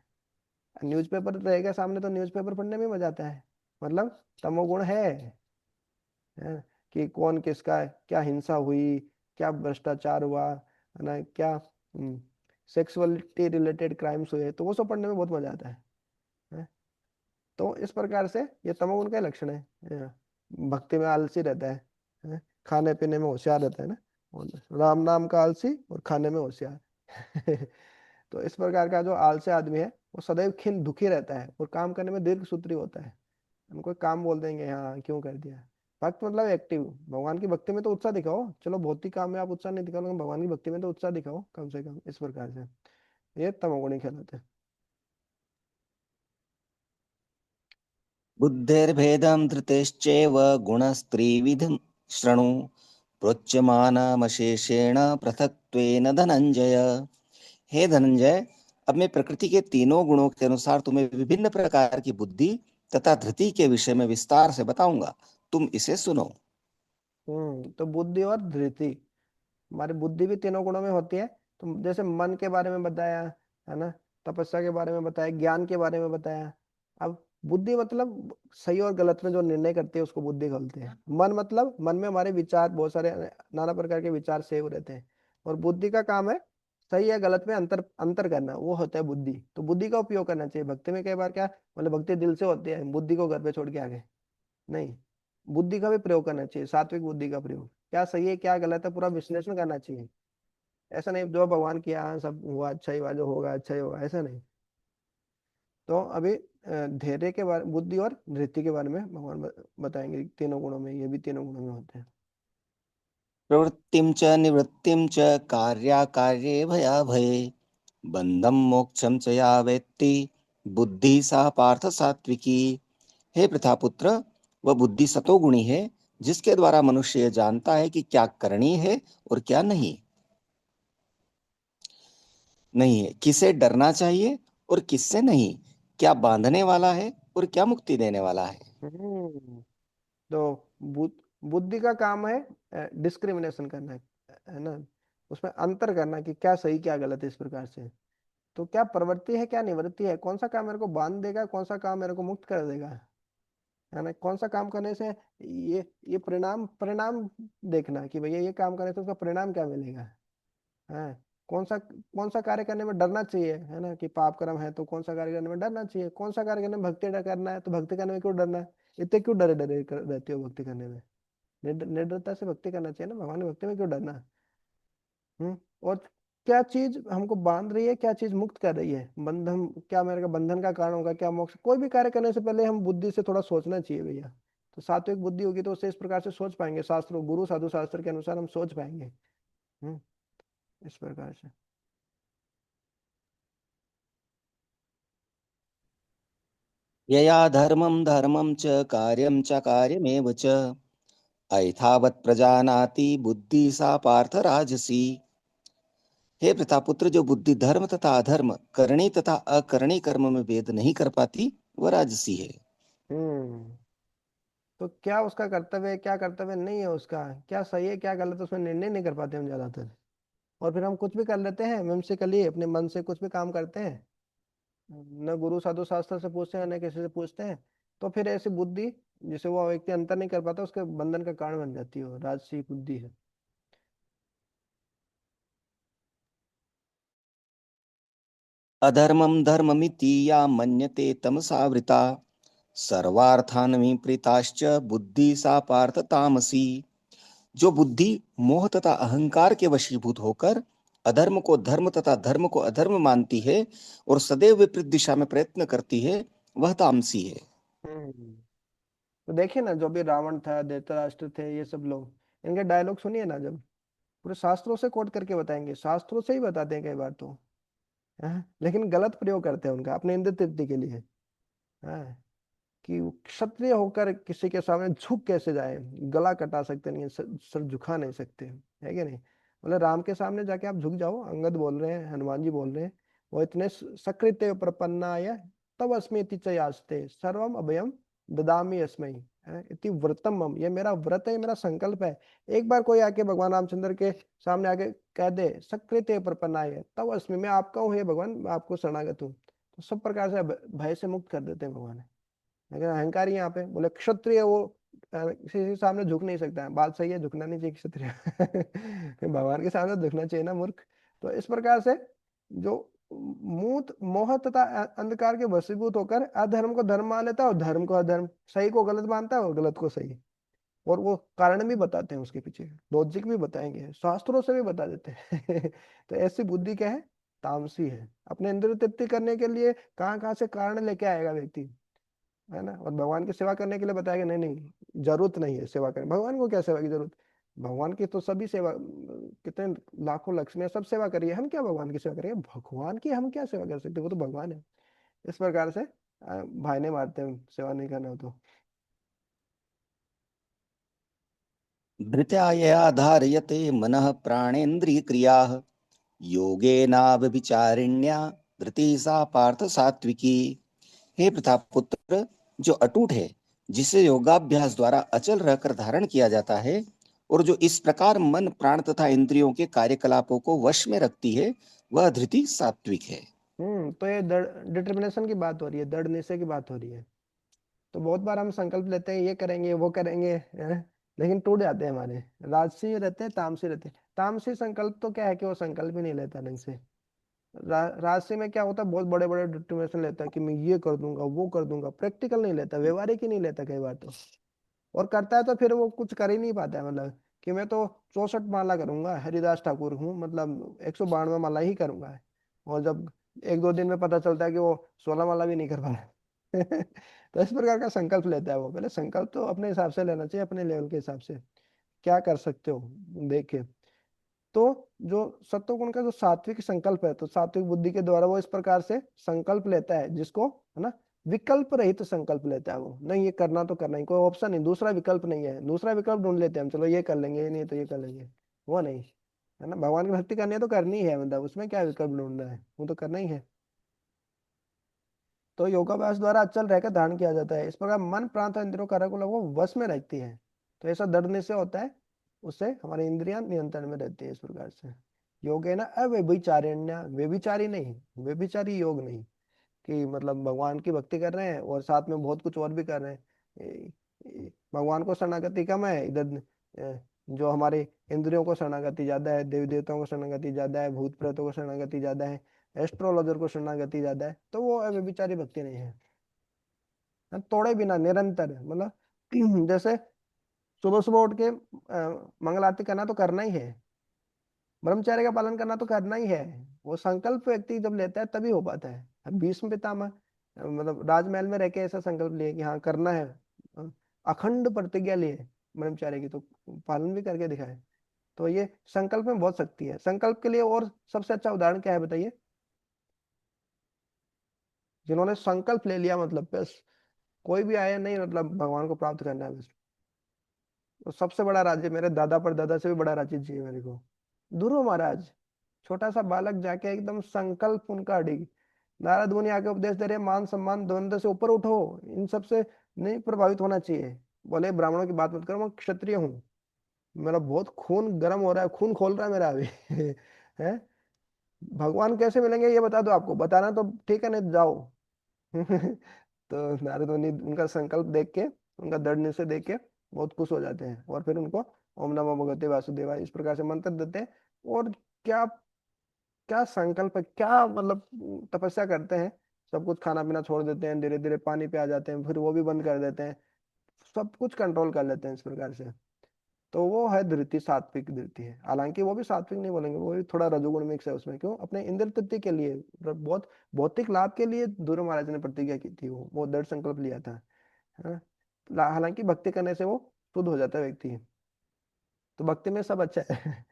न्यूज़पेपर रहेगा सामने तो न्यूज़पेपर पढ़ने में मजा आता है, मतलब तमोगुण है कि कौन किसका क्या हिंसा हुई, क्या भ्रष्टाचार हुआ, है ना, क्या सेक्सुअलिटी रिलेटेड क्राइम्स हुए, तो वो सब पढ़ने में बहुत मजा आता है? तो इस प्रकार से ये तमोगुण का लक्षण है। भक्ति में आलसी रहता है? खाने पीने में होशियार रहता है ना, और राम नाम का आलसी और खाने में होशियार। तो इस प्रकार का जो आलसी आदमी है, वो सदैव खिन्न दुखी रहता है, और काम करने में दीर्घ सूत्री होता है। हम कोई काम बोल देंगे, हाँ क्यों कर दिया। भक्त मतलब एक्टिव, भगवान की भक्ति में तो उत्साह दिखाओ, चलो भौतिक काम में आप उत्साह नहीं दिखाओ, लेकिन भगवान की भक्ति में तो उत्साह दिखाओ कम से कम। इस प्रकार से ये तमोगुणी कहलाते हैं। बुद्धेर्भेदं धृतेश्चैव गुणस्त्रिविधं शृणु प्रोच्यमानमशेषेण पृथक्त्वेन धनंजय। हे धनंजय, अब मैं प्रकृति के तीनों गुणों के अनुसार तुम्हें विभिन्न प्रकार की बुद्धि तथा धृति के विषय में विस्तार से बताऊंगा, तुम इसे सुनो। तो बुद्धि और धृति, हमारी बुद्धि भी तीनों गुणों में होती है। तो जैसे मन के बारे में बताया, है ना, तपस्या के बारे में बताया, ज्ञान के बारे में बताया। अब बुद्धि मतलब सही और गलत में जो निर्णय करती है उसको बुद्धि बोलते हैं। मन मतलब मन में हमारे विचार, बहुत सारे नाना प्रकार के विचार सेव रहते हैं। और बुद्धि का काम है सही है गलत में अंतर अंतर करना, वो होता है बुद्धि। तो बुद्धि का उपयोग करना चाहिए भक्ति में। कई बार क्या मतलब भक्ति दिल से होती है, बुद्धि को घर पे छोड़ के आ गए, नहीं, बुद्धि का भी प्रयोग करना चाहिए, सात्विक बुद्धि का प्रयोग, क्या सही है क्या गलत है पूरा विश्लेषण करना चाहिए। ऐसा नहीं जो भगवान किया हाँ, सब हुआ अच्छा ही हुआ, जो होगा अच्छा ही होगा, ऐसा नहीं। तो अभी धैर्य के बारे, बुद्धि और धृति के बारे में भगवान बताएंगे, तीनों गुणों में, ये भी तीनों गुणों में होते हैं। प्रवृत्तिं च निवृत्तिं च कार्याकार्ये भयाभये बंधम मोक्षम च या वेत्ति बुद्धि सा पार्थ सात्विकी। हे प्रथापुत्र, वह बुद्धि सतोगुणी है जिसके द्वारा मनुष्य यह जानता है कि क्या करणीय है और क्या नहीं। नहीं है किसे डरना चाहिए और किससे नहीं, क्या बांधने वाला है और क्या मुक्ति देने वाला है। हम्म। तो बुद्धि का काम है डिस्क्रिमिनेशन करना, है ना, उसमें अंतर करना कि क्या सही क्या गलत है, इस प्रकार से। तो क्या प्रवृत्ति है क्या निवृत्ति है, कौन सा काम मेरे को बांध देगा, कौन सा काम मेरे को मुक्त कर देगा, है ना, कौन सा काम करने से ये परिणाम परिणाम देखना कि भैया ये काम करने से उसका परिणाम क्या मिलेगा, है, कौन सा कार्य करने में डरना चाहिए, है ना, कि पाप कर्म है तो कौन सा कार्य करने में डरना चाहिए, कौन सा कार्य करने में भक्ति करना है तो भक्ति करने में क्यों डरना है, इतने क्यों डरे डरे रहते हो भक्ति करने में। निर्डरता से भक्ति करना चाहिए ना, भगवान की भक्ति में क्यों डरना है। और क्या चीज हमको बांध रही है, क्या चीज मुक्त कर रही है, बंधन क्या मेरे का बंधन का कारण होगा, क्या मोक्ष। कोई भी कार्य करने से पहले हम बुद्धि से थोड़ा सोचना चाहिए भैया। तो सात्विक बुद्धि होगी तो उससे इस प्रकार से सोच पाएंगे, शास्त्रों गुरु साधु शास्त्र के अनुसार हम सोच पाएंगे। हम्म, इस प्रकार से। यया धर्मं धर्मं च कार्यं च कार्यमेव च ऐथावत् प्रजानाति बुद्धि सा पार्थ राजसी। हे प्रतापुत्र, जो बुद्धि धर्म तथा अधर्म, करणी तथा अकरणी कर्म में भेद नहीं कर पाती, वह राजसी है। हम्म। तो क्या उसका कर्तव्य है क्या कर्तव्य नहीं है उसका, क्या सही है क्या गलत है, उसमें निर्णय नहीं कर पाते हम ज्यादातर। और फिर हम कुछ भी कर लेते हैं whimsically अपने मन से कुछ भी काम करते हैं, न गुरु साधु शास्त्र से पूछते हैं न किसी से पूछते हैं। तो फिर ऐसी बुद्धि जिसे वो व्यक्ति अंतर नहीं कर पाता, उसके बंधन का कारण बन जाती है, वो राजसी बुद्धि है। अधर्मं धर्ममिति या मन्यते तमसावृता सर्वार्थान विपरीताश्च बुद्धि सा पार्थ तामसी। जो बुद्धि मोह तथा अहंकार के वशीभूत होकर अधर्म को धर्म तथा धर्म को अधर्म मानती है और सदैव विपरीत दिशा में प्रयत्न करती है, वह तामसी है। हम्म। तो देखिए ना, जो भी रावण था, धृतराष्ट्र थे, ये सब लोग, इनके डायलॉग सुनिए ना, जब पूरे शास्त्रों से कोट करके बताएंगे, शास्त्रों से ही बताते हैं कई बार तो, हाँ, लेकिन गलत प्रयोग करते हैं उनका अपने इंद्र तृप्ति के लिए। हाँ, कि वो क्षत्रिय होकर किसी के सामने झुक कैसे जाए, गला कटा सकते नहीं है, सर झुका नहीं सकते, है कि नहीं। बोले राम के सामने जाके आप झुक जाओ, अंगद बोल रहे हैं, हनुमान जी बोल रहे हैं, वो इतने सकृत्य प्रपन्नाय तव अस्मि इति च यास्ते सर्वम अभयम ददामि अस्मै, इति व्रतम मम, ये मेरा व्रत है, ये मेरा संकल्प है। एक बार कोई आके भगवान रामचंद्र के सामने आके कह दे सकृत्य प्रपन्नाय तव अस्मि, मैं आपका हूँ हे भगवान, मैं आपको शरणागत हूँ, तो सब प्रकार से भय से मुक्त कर देते हैं भगवान। लेकिन अहंकारी यहाँ पे बोले क्षत्रिय, वो किसी के सामने झुक नहीं सकता है, बात सही है, झुकना नहीं चाहिए क्षत्रिय भगवान के सामने झुकना चाहिए ना मूर्ख। तो इस प्रकार से जो मूत मोह तथा अंधकार के वशीभूत होकर अधर्म को धर्म मान लेता है और धर्म को अधर्म, सही को गलत मानता है और गलत को सही। और वो कारण भी बताते हैं उसके पीछे, लॉजिक भी बताएंगे, शास्त्रों से भी बता देते हैं तो ऐसी बुद्धि क्या है, तामसी है। अपने इंद्रिय तृप्ति करने के लिए कहाँ कहाँ से कारण लेके आएगा व्यक्ति, है ना। और भगवान की सेवा करने के लिए बताया कि नहीं नहीं जरूरत नहीं है सेवा करने, भगवान को क्या सेवा की जरूरत, भगवान की तो सभी सेवा, कितने लाखों लक्ष्मी सब सेवा करिए, हम क्या भगवान की सेवा करेंगे, भगवान की हम क्या सेवा कर सकते हैं, वो तो भगवान है। इस प्रकार से भाई ने मारते हैं सेवा नहीं करना हो तो। धृत्या यया धार्यते मनः प्राणेन्द्रिय क्रिया योगेनाव्यभिचारिण्या धृति सा पार्थ सात्विकी। हे प्रतापपुत्र, जो अटूट है, जिसे योगाभ्यास द्वारा अचल रहकर धारण किया जाता है और जो इस प्रकार मन प्राण तथा इंद्रियों के कार्यकलापों को वश में रखती है, वह धृति सात्विक है। तो ये डिटर्मिनेशन की बात हो रही है, दृढ़ निश्चय की बात हो रही है। तो बहुत बार हम संकल्प लेते हैं ये करेंगे वो करेंगे, है? लेकिन टूट जाते हैं हमारे। राजसी रहते हैं, तामसी रहते हैं। तामसी संकल्प तो क्या है कि वो संकल्प ही नहीं लेता ढंग से। राजसी में क्या होता है, बहुत बड़े बड़े डिटर्मिनेशन लेता है कि मैं ये कर दूंगा वो कर दूंगा, प्रैक्टिकल नहीं लेता, व्यवहारिक ही नहीं लेता कई बार तो। और करता है तो फिर वो कुछ कर ही नहीं पाता है, मतलब कि मैं तो 64 माला करूंगा, हरिदास ठाकुर हूँ, मतलब 192 माला ही करूंगा। और जब एक दो दिन में पता चलता है कि वो 16 माला भी नहीं कर पा रहा है। तो इस प्रकार का संकल्प लेता है वो। पहले संकल्प तो अपने हिसाब से लेना चाहिए, अपने लेवल के हिसाब से क्या कर सकते हो देखे। तो जो सत्वगुण का जो सात्विक संकल्प है, तो सात्विक बुद्धि के द्वारा वो इस प्रकार से संकल्प लेता है, जिसको है ना विकल्प रहित संकल्प लेता है वो। नहीं ये करना तो करना ही, कोई ऑप्शन नहीं, दूसरा विकल्प नहीं है। दूसरा विकल्प ढूंढ लेते हैं हम, चलो ये कर लेंगे, ये नहीं तो ये कर लेंगे, वो नहीं। है ना, भगवान की भक्ति करनी है तो करनी है, मतलब उसमें क्या विकल्प ढूंढना है, वो तो करना ही है। तो योगाभ्यास द्वारा अचल रहकर धारण किया जाता है। इस प्रकार मन प्रांत और इंद्रियों कारक वो वश में रहती है। तो ऐसा दृढ़ से होता है, उससे हमारी इंद्रियां नियंत्रण में रहती है इस प्रकार से। योगेन अव्यभिचारिण्य, व्यभिचारी नहीं, व्यभिचारी योग नहीं कि मतलब भगवान की भक्ति कर रहे हैं और साथ में बहुत कुछ और भी कर रहे हैं। भगवान को शरणागति कम है इधर, जो हमारे इंद्रियों को शरणागति ज्यादा है, देवी देवताओं को शरणागति ज्यादा है, भूत प्रेतों को शरणागति ज्यादा है, एस्ट्रोलॉजर को शरणागति ज्यादा है, तो वो व्यभिचारी भक्ति नहीं है। हाँ, तोड़े बिना निरंतर, मतलब जैसे सुबह सुबह उठ के मंगल आरती करना तो करना ही है, ब्रह्मचर्य का पालन करना तो करना ही है। वो संकल्प व्यक्ति जब लेता है तभी हो पाता है। अब भीष्म पितामह मतलब राजमहल में रह के ऐसा संकल्प लिए कि हाँ करना है, अ, अखंड प्रतिज्ञा लिए ब्रह्मचर्य की, तो पालन भी करके दिखाए। तो ये संकल्प में बहुत शक्ति है। संकल्प के लिए और सबसे अच्छा उदाहरण क्या है बताइए, जिन्होंने संकल्प ले लिया, मतलब बस कोई भी आया नहीं, मतलब भगवान को प्राप्त करना है बस। तो सबसे बड़ा राज्य मेरे दादा पर दादा से भी बड़ा राज्य चाहिए मेरे को, ध्रुव महाराज। छोटा सा बालक जाके एकदम संकल्प उनका अडिग। नारद मुनि आके उपदेश दे रहे, मान सम्मान द्वंद्व से ऊपर उठो, इन सब से नहीं प्रभावित होना चाहिए। बोले ब्राह्मणों की बात मत करो, मैं क्षत्रिय हूँ, मेरा बहुत खून गर्म हो रहा है, खून खोल रहा है मेरा अभी। है, भगवान कैसे मिलेंगे ये बता दो, आपको बताना तो ठीक है, नहीं तो जाओ। तो नारद मुनि उनका संकल्प देख के, उनका दृढ़ निश्चय देख के बहुत खुश हो जाते हैं, और फिर उनको ओम नमो भगवते वासुदेवाय इस प्रकार से मंत्र देते हैं। और क्या, क्या संकल्प है, क्या मतलब तपस्या करते हैं। सब कुछ खाना पीना छोड़ देते हैं, धीरे धीरे पानी पे आ जाते हैं, फिर वो भी बंद कर देते हैं, सब कुछ कंट्रोल कर लेते हैं इस प्रकार से। तो वो है धृति, सात्विक धृति है। हालांकि वो भी सात्विक नहीं बोलेंगे, वो भी थोड़ा रजोगुण मिक्स है उसमें। क्यों, अपने इंद्र तृप्ति के लिए, मतलब बहुत भौतिक लाभ के लिए ध्रुव महाराज ने प्रतिज्ञा की थी, वो दृढ़ संकल्प लिया था। है ना? हालांकि भक्ति करने से वो शुद्ध हो जाता है व्यक्ति। तो भक्ति में सब अच्छा है।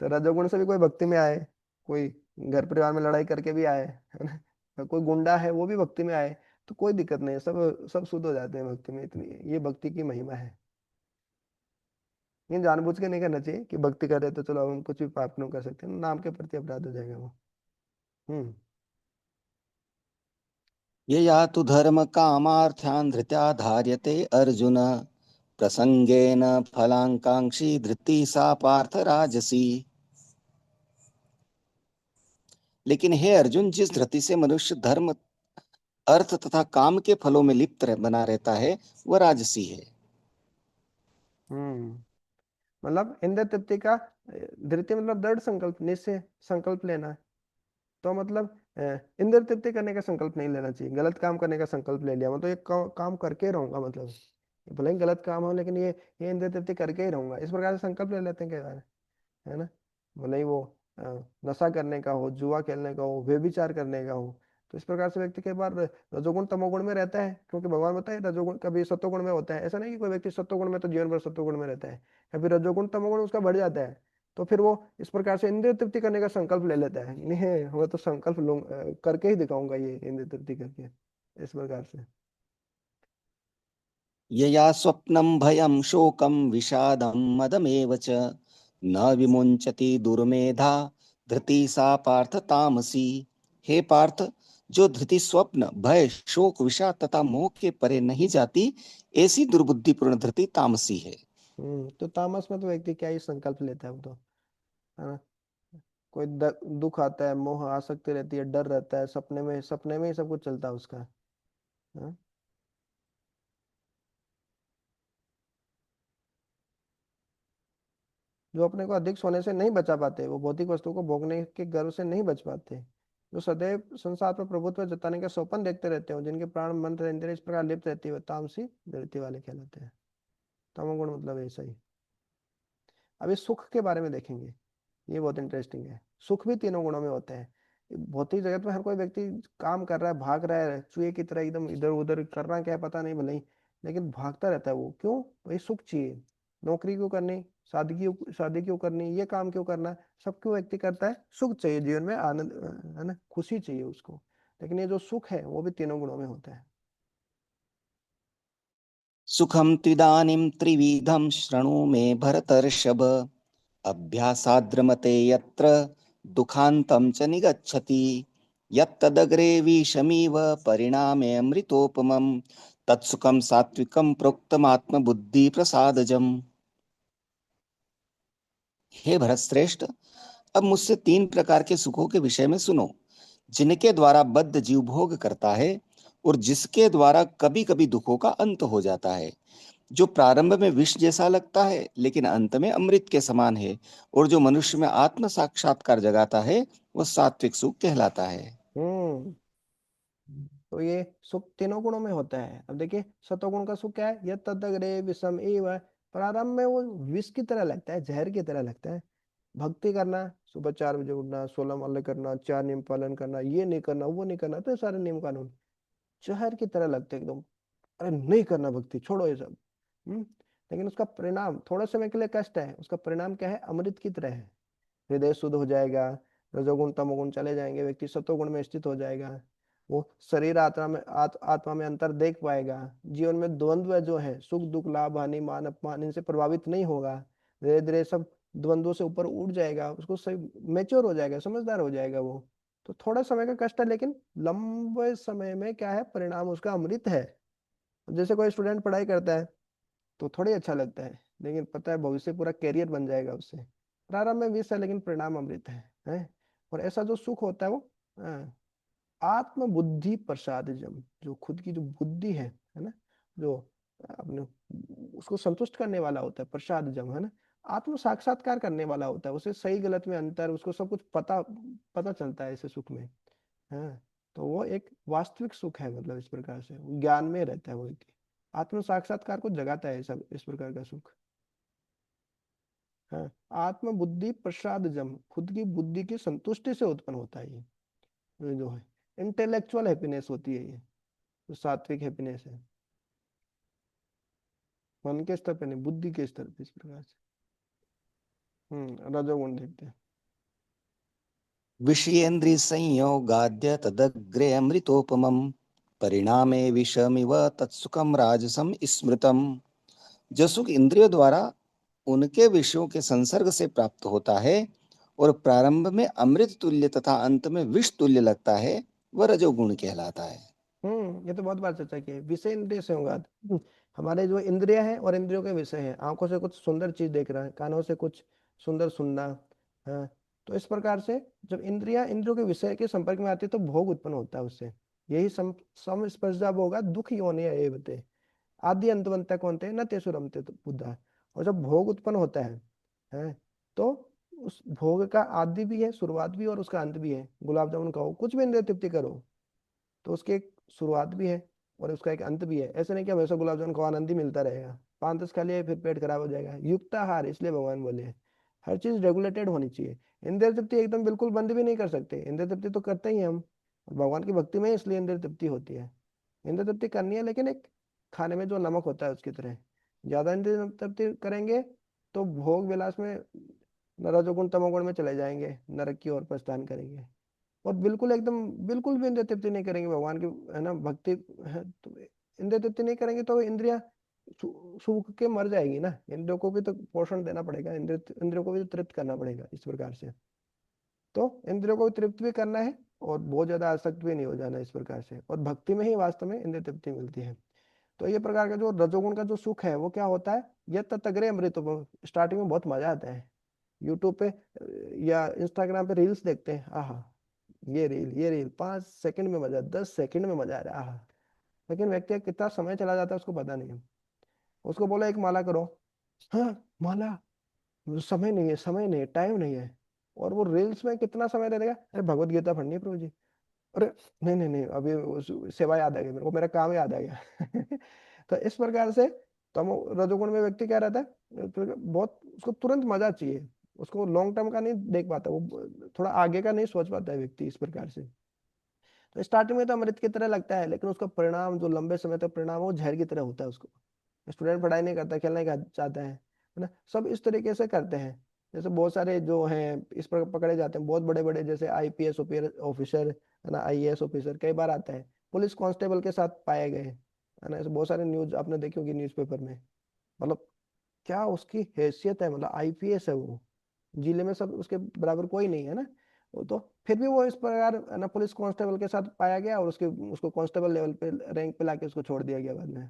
तो रजोगुण से भी कोई भक्ति में आए, कोई घर परिवार में लड़ाई करके भी आए, है ना, और कोई गुंडा है वो भी भक्ति में आए, तो कोई दिक्कत नहीं है, सब सब शुद्ध हो जाते हैं भक्ति में। इतनी ये भक्ति की महिमा है। ये जानबूझ के नहीं करना चाहिए कि भक्ति कर रहे तो चलो अब हम कुछ भी पाप नहीं कर सकते, नाम के प्रति अपराध हो जाएगा वो। हम्म। यया तु धर्म कामार्थान् धृत्या धार्यते अर्जुन प्रसंगेन फलाकांक्षी धृति सा पार्थ राजसी। लेकिन हे अर्जुन, जिस धृति से मनुष्य धर्म अर्थ तथा काम के फलों में लिप्त बना रहता है, वह राजसी है। हम्म। मतलब इंद्र तृप्ति का धृति मतलब दृढ़ संकल्प, निश्चय संकल्प लेना है। तो मतलब इंद्र तृप्ति करने का संकल्प नहीं लेना चाहिए, गलत काम करने का संकल्प ले लिया मतलब ये काम करके ही रहूंगा, मतलब भले ही गलत काम हो लेकिन ये इंद्र तृप्ति करके ही रहूंगा, इस प्रकार से संकल्प ले लेते हैं कई बार। है ना, भले ही वो नशा करने का हो, जुआ खेलने का हो, व्यभिचार करने का हो। तो इस प्रकार से व्यक्ति कई बार रजोगुण तमोगुण में रहता है, क्योंकि भगवान बताए रजोगुण कभी सत्वगुण में होता है। ऐसा नहीं कि कोई व्यक्ति सत्वगुण में तो जीवन भर सत्वगुण में रहता है, कभी रजोगुण तमोगुण उसका बढ़ जाता है। तो फिर वो इस प्रकार से इंद्रिय तृप्ति करने का संकल्प ले लेता है, नहीं मैं तो संकल्प लूंगा, करके ही दिखाऊंगा ये इंद्रिय तृप्ति करके, इस प्रकार से। यया स्वप्नं भयं शोकं विषादं मदमेव च न विमुञ्चति दुर्मेधा धृति सा पार्थ तामसी। हे पार्थ, जो धृति स्वप्न भय शोक विषाद तथा मोह के परे नहीं जाती, ऐसी दुर्बुद्धिपूर्ण धृति तामसी है। तो तामस में तो व्यक्ति क्या ही संकल्प लेता है वो तो। है ना, कोई दुख आता है, मोह आसक्ति रहती है, डर रहता है, सपने में ही सब कुछ चलता है उसका। हाँ? जो अपने को अधिक सोने से नहीं बचा पाते, वो भौतिक वस्तु को भोगने के गर्व से नहीं बच पाते, जो सदैव संसार पर प्रभुत्व जताने के स्वप्न देखते रहते हो, जिनके प्राण मंत्र इंद्रिय इस प्रकार लिप्त रहती है, तामसी वृत्ति वाले कहलाते हैं। तमोगुण मतलब ऐसा ही। अभी सुख के बारे में देखेंगे, ये बहुत इंटरेस्टिंग है। सुख भी तीनों गुणों में होते हैं। भौतिक जगत में हर कोई व्यक्ति काम कर रहा है, भाग रहा है चूहे की तरह, एकदम इधर उधर कर रहा है, क्या है पता नहीं भले ही, लेकिन भागता रहता है वो, क्यों? भाई सुख चाहिए। नौकरी क्यों करनी, शादी क्यों करनी, ये काम क्यों करना, सब क्यों व्यक्ति करता है? सुख चाहिए जीवन में, आनंद, है ना, खुशी चाहिए उसको। लेकिन ये जो सुख है वो भी तीनों गुणों में होता है। सुखम त्विदानीं त्रिविधं शृणु मे भरतर्षभ। अभ्यासाद्रमते यत्र दुखान्तं च निगच्छति। यत्तदग्रे विषमिव परिणामे अमृतोपमम्। तत्सुखं सात्विकं प्रोक्तमात्मबुद्धि प्रसादजम्। हे भरतश्रेष्ठ, अब मुझसे तीन प्रकार के सुखों के विषय में सुनो, जिनके द्वारा बद्ध जीव भोग करता है और जिसके द्वारा कभी कभी दुखों का अंत हो जाता है। जो प्रारंभ में विष जैसा लगता है लेकिन अंत में अमृत के समान है, और जो मनुष्य में आत्म साक्षात्कार जगाता है, वह सात्विक सुख कहलाता है। हम्म। तो ये सुख तीनों गुणों में होता है। अब देखिए, सतोगुण का सुख क्या है? यह तदग्रे विषम एव। प्रारंभ में वो विष की तरह लगता है, जहर की तरह लगता है। भक्ति करना, सुबह 4 बजे उठना, 16 माले करना, 4 नियम पालन करना, ये नहीं करना, वो नहीं करना, तो ये सारे नियम कानून जहर की तरह लगते हैं एकदम। अरे नहीं करना भक्ति, छोड़ो ये सब। लेकिन उसका परिणाम थोड़े समय के लिए कष्ट है, उसका परिणाम क्या है? अमृत की तरह है। हृदय शुद्ध हो जाएगा, रजोगुण तमोगुण चले जाएंगे, व्यक्ति सतोगुण में स्थित हो जाएगा। वो शरीर आत्मा में अंतर देख पाएगा। जीवन में द्वंद्व जो है, सुख दुख लाभ हानि मान अपमान, इनसे प्रभावित नहीं होगा। धीरे धीरे सब द्वंद्वों से ऊपर उठ जाएगा, उसको सही मेच्योर हो जाएगा, समझदार हो जाएगा वो। तो थोड़ा समय का कष्ट है, लेकिन लंबे समय में क्या है? परिणाम उसका अमृत है। जैसे कोई स्टूडेंट पढ़ाई करता है तो थोड़ी अच्छा लगता है, लेकिन पता है भविष्य पूरा कैरियर बन जाएगा उससे। प्रारंभ में विष है लेकिन परिणाम अमृत है। और ऐसा जो सुख होता है वो आत्म बुद्धि प्रसादजम, जो खुद की जो बुद्धि है ना, जो अपने उसको संतुष्ट करने वाला होता है, प्रसादजम, है ना, आत्म साक्षात्कार करने वाला होता है, उसे सही गलत में अंतर, उसको सब कुछ पता पता चलता है ऐसे सुख में। है, तो वो एक वास्तविक सुख है, मतलब इस प्रकार से वो ज्ञान में रहता है वो व्यक्ति। आत्म साक्षात्कार को जगाता है सब इस प्रकार का सुख। हाँ, आत्म बुद्धि प्रसादजम, खुद की बुद्धि की संतुष्टि से उत्पन्न होता है ये जो है इंटेलेक्चुअल हैप्पीनेस होती है ये, जो सात्विक हैप्पीनेस है। मन के स्तर पे नहीं, बुद्धि के स्तर पे, इस प्रकार से। रजोगुण देखते हैं। विषयेन्द्रिय संयोगाद्य तदग्रे अमृतोपमम्। परिणामे विषमिव तत्सुखम राजसम स्मृतम। जो सुख इंद्रियों द्वारा उनके विषयों के संसर्ग से प्राप्त होता है और प्रारंभ में अमृत तुल्य तथा अंत में विष तुल्य लगता है, वह रजोगुण कहलाता है। ये तो बहुत बार चर्चा की है, विषय इंद्रिय से होगा। हमारे जो इंद्रिय है और इंद्रियों के विषय है, आंखों से कुछ सुंदर चीज देख रहा है, कानों से कुछ सुंदर सुनना है। तो इस प्रकार से जब इंद्रिया इंद्रियों के विषय के संपर्क में आती है तो भोग उत्पन्न होता है उससे। यही सम स्पर्शा होगा दुख योनि एवते। आदि अंतवंत कौन थे न तेसु रमते बुद्धा। और जब भोग उत्पन्न होता है तो उस भोग का आदि भी है, शुरुआत भी, और उसका अंत भी है। गुलाब जामुन खाओ, कुछ भी इंद्रिय तृप्ति करो, तो उसकी एक शुरुआत भी है और उसका एक अंत भी है। ऐसे नहीं कि हमेशा गुलाब जामुन को आनंद ही मिलता रहेगा, 5-10 खा लिया फिर पेट खराब हो जाएगा। युक्ताहार, इसलिए भगवान बोले हैं, हर चीज रेगुलेटेड होनी चाहिए। इंद्रिय तृप्ति एकदम बिल्कुल बंद भी नहीं कर सकते, इंद्रिय तृप्ति तो करते ही हैं हम भगवान की भक्ति में, इसलिए इंद्रिय तृप्ति होती है। इंद्रिय तृप्ति करनी है, लेकिन एक खाने में जो नमक होता है उसकी तरह। ज्यादा इंद्रिय तृप्ति करेंगे तो भोग विलास में रजोगुण तमोगुण में चले जाएंगे, नरक की ओर प्रस्थान करेंगे। और बिल्कुल एकदम बिल्कुल भी इंद्रिय तृप्ति नहीं करेंगे भगवान की, है ना, भक्ति है तो इंद्रिय तृप्ति नहीं करेंगे तो इंद्रिया सूख के मर जाएगी ना। इंद्रियों को भी तो पोषण देना पड़ेगा, इंद्रियों को भी तो तृप्त करना पड़ेगा इस प्रकार से। तो इंद्रियों को भी तृप्त भी करना है और बहुत ज्यादा आसक्त भी नहीं हो जाना इस प्रकार से, और भक्ति में ही वास्तव में इंद्रिय तृप्ति मिलती है। तो ये प्रकार का जो रजोगुण का जो सुख है वो क्या होता है? यह ततगरे अमृत। स्टार्टिंग में बहुत मजा आता है, यूट्यूब पे या इंस्टाग्राम पे रील्स देखते हैं, आहा, ये रील 5 सेकंड में मजा, 10 सेकंड में मजा आ रहा है, आहा। लेकिन व्यक्ति का कितना समय चला जाता है उसको पता नहीं है। उसको बोला एक माला करो, हाँ माला, समय नहीं है, समय नहीं है, टाइम नहीं है। और वो रील्स में कितना समय दे देगा, अरे भगवत गीता पढ़नी है प्रभु जी, अरे नहीं नहीं नहीं अभी सेवा याद आ गई मेरे को, मेरा काम याद आ गया। तो इस प्रकार से तमो रजोगुण में व्यक्ति क्या रहता है, तो बहुत उसको तुरंत मजा चाहिए, उसको लॉन्ग टर्म का नहीं देख पाता, वो थोड़ा आगे का नहीं सोच पाता है व्यक्ति इस प्रकार से। तो स्टार्टिंग में तो अमृत की तरह लगता है, लेकिन उसका परिणाम जो लंबे समय तक परिणाम है, वो जहर की तरह होता है उसको। स्टूडेंट पढ़ाई नहीं करता, खेलने का चाहता है ना, सब इस तरीके से करते हैं। जैसे बहुत सारे जो हैं इस पर पकड़े जाते हैं, बहुत बड़े बड़े जैसे आईपीएस ऑफिसर है ना, आईएएस ऑफिसर कई बार आता है, पुलिस कांस्टेबल के साथ पाए गए है ना, ऐसे बहुत सारे न्यूज आपने देखी होगी न्यूज़पेपर में। मतलब क्या उसकी हैसियत है, मतलब आईपीएस है वो, जिले में सब उसके बराबर कोई नहीं है ना। वो तो फिर भी वो इस प्रकार है ना पुलिस कांस्टेबल के साथ पाया गया, और उसके उसको कांस्टेबल लेवल पे रैंक पे लाके उसको छोड़ दिया गया बाद में।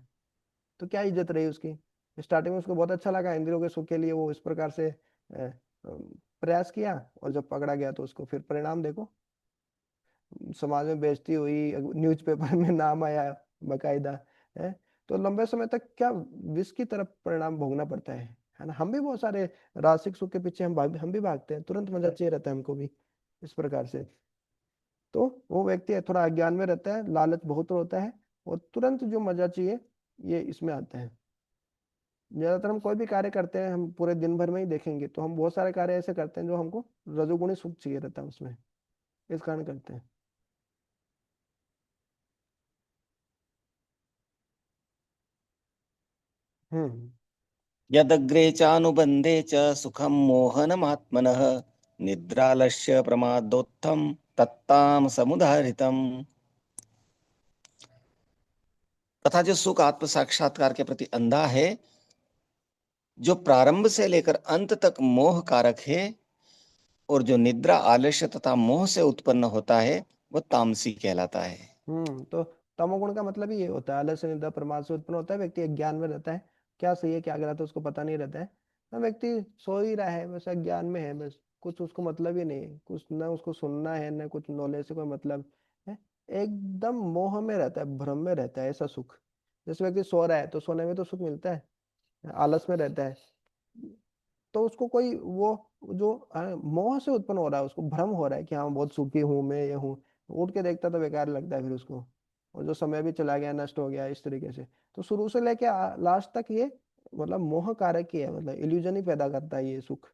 तो क्या इज्जत रही उसकी। स्टार्टिंग में उसको बहुत अच्छा लगा, इंद्रियों के सुख के लिए वो इस प्रकार से प्रयास किया, और जब पकड़ा गया तो उसको फिर परिणाम देखो, समाज में बेइज्जती हुई, न्यूज़पेपर में नाम आया बकायदा है। तो लंबे समय तक क्या विष की तरफ परिणाम भोगना पड़ता है ना। हम भी बहुत सारे रासिक सुख के पीछे हम भी भागते हैं, तुरंत मजा चाहिए रहता है हमको भी इस प्रकार से। तो वो व्यक्ति थोड़ा अज्ञान में रहता है, लालच बहुत होता है, और तुरंत जो मजा चाहिए ये इसमें आता है। ज्यादातर हम कोई भी कार्य करते हैं, हम पूरे दिन भर में ही देखेंगे तो हम बहुत सारे कार्य ऐसे करते हैं जो हमको रजोगुणी सुख चाहिए रहता है उसमें, इस कारण करते हैं। हम्म। यदग्रे चानुबंधे च सुखम मोहनमात्मनः निद्रालस्य प्रमादोत्थम तत्ताम समुदाहरितम। तथा जो सुख आत्म साक्षात्कार के प्रति अंधा है, जो प्रारंभ से लेकर अंत तक मोह कारक है, और जो निद्रा आलस्य तथा मोह से उत्पन्न होता है, वह तामसी कहलाता है। तो तमोगुण का मतलब ही ये होता है, आलस्य निद्रा प्रमाद से उत्पन्न होता है, व्यक्ति अज्ञान में रहता है, क्या सही है क्या गलत है उसको पता नहीं रहता है ना। व्यक्ति सो ही रहा है बस, अज्ञान में है बस, कुछ उसको मतलब ही नहीं है, कुछ ना उसको सुनना है ना कुछ नॉलेज से कोई मतलब है, एकदम मोह में रहता है, भ्रम में रहता है, ऐसा सुख। जैसे व्यक्ति सो रहा है तो सोने में तो सुख मिलता है, आलस में रहता है तो उसको कोई वो जो मोह से उत्पन्न हो रहा है, उसको भ्रम हो रहा है कि हाँ बहुत सुखी हूँ मैं ये हूँ, उठ के देखता तो बेकार लगता है फिर उसको, और जो समय भी चला गया नष्ट हो गया इस तरीके से। तो शुरू से लेके लास्ट तक ये मतलब मोह कारक ही है, मतलब इल्यूजन ही पैदा करता है ये सुख।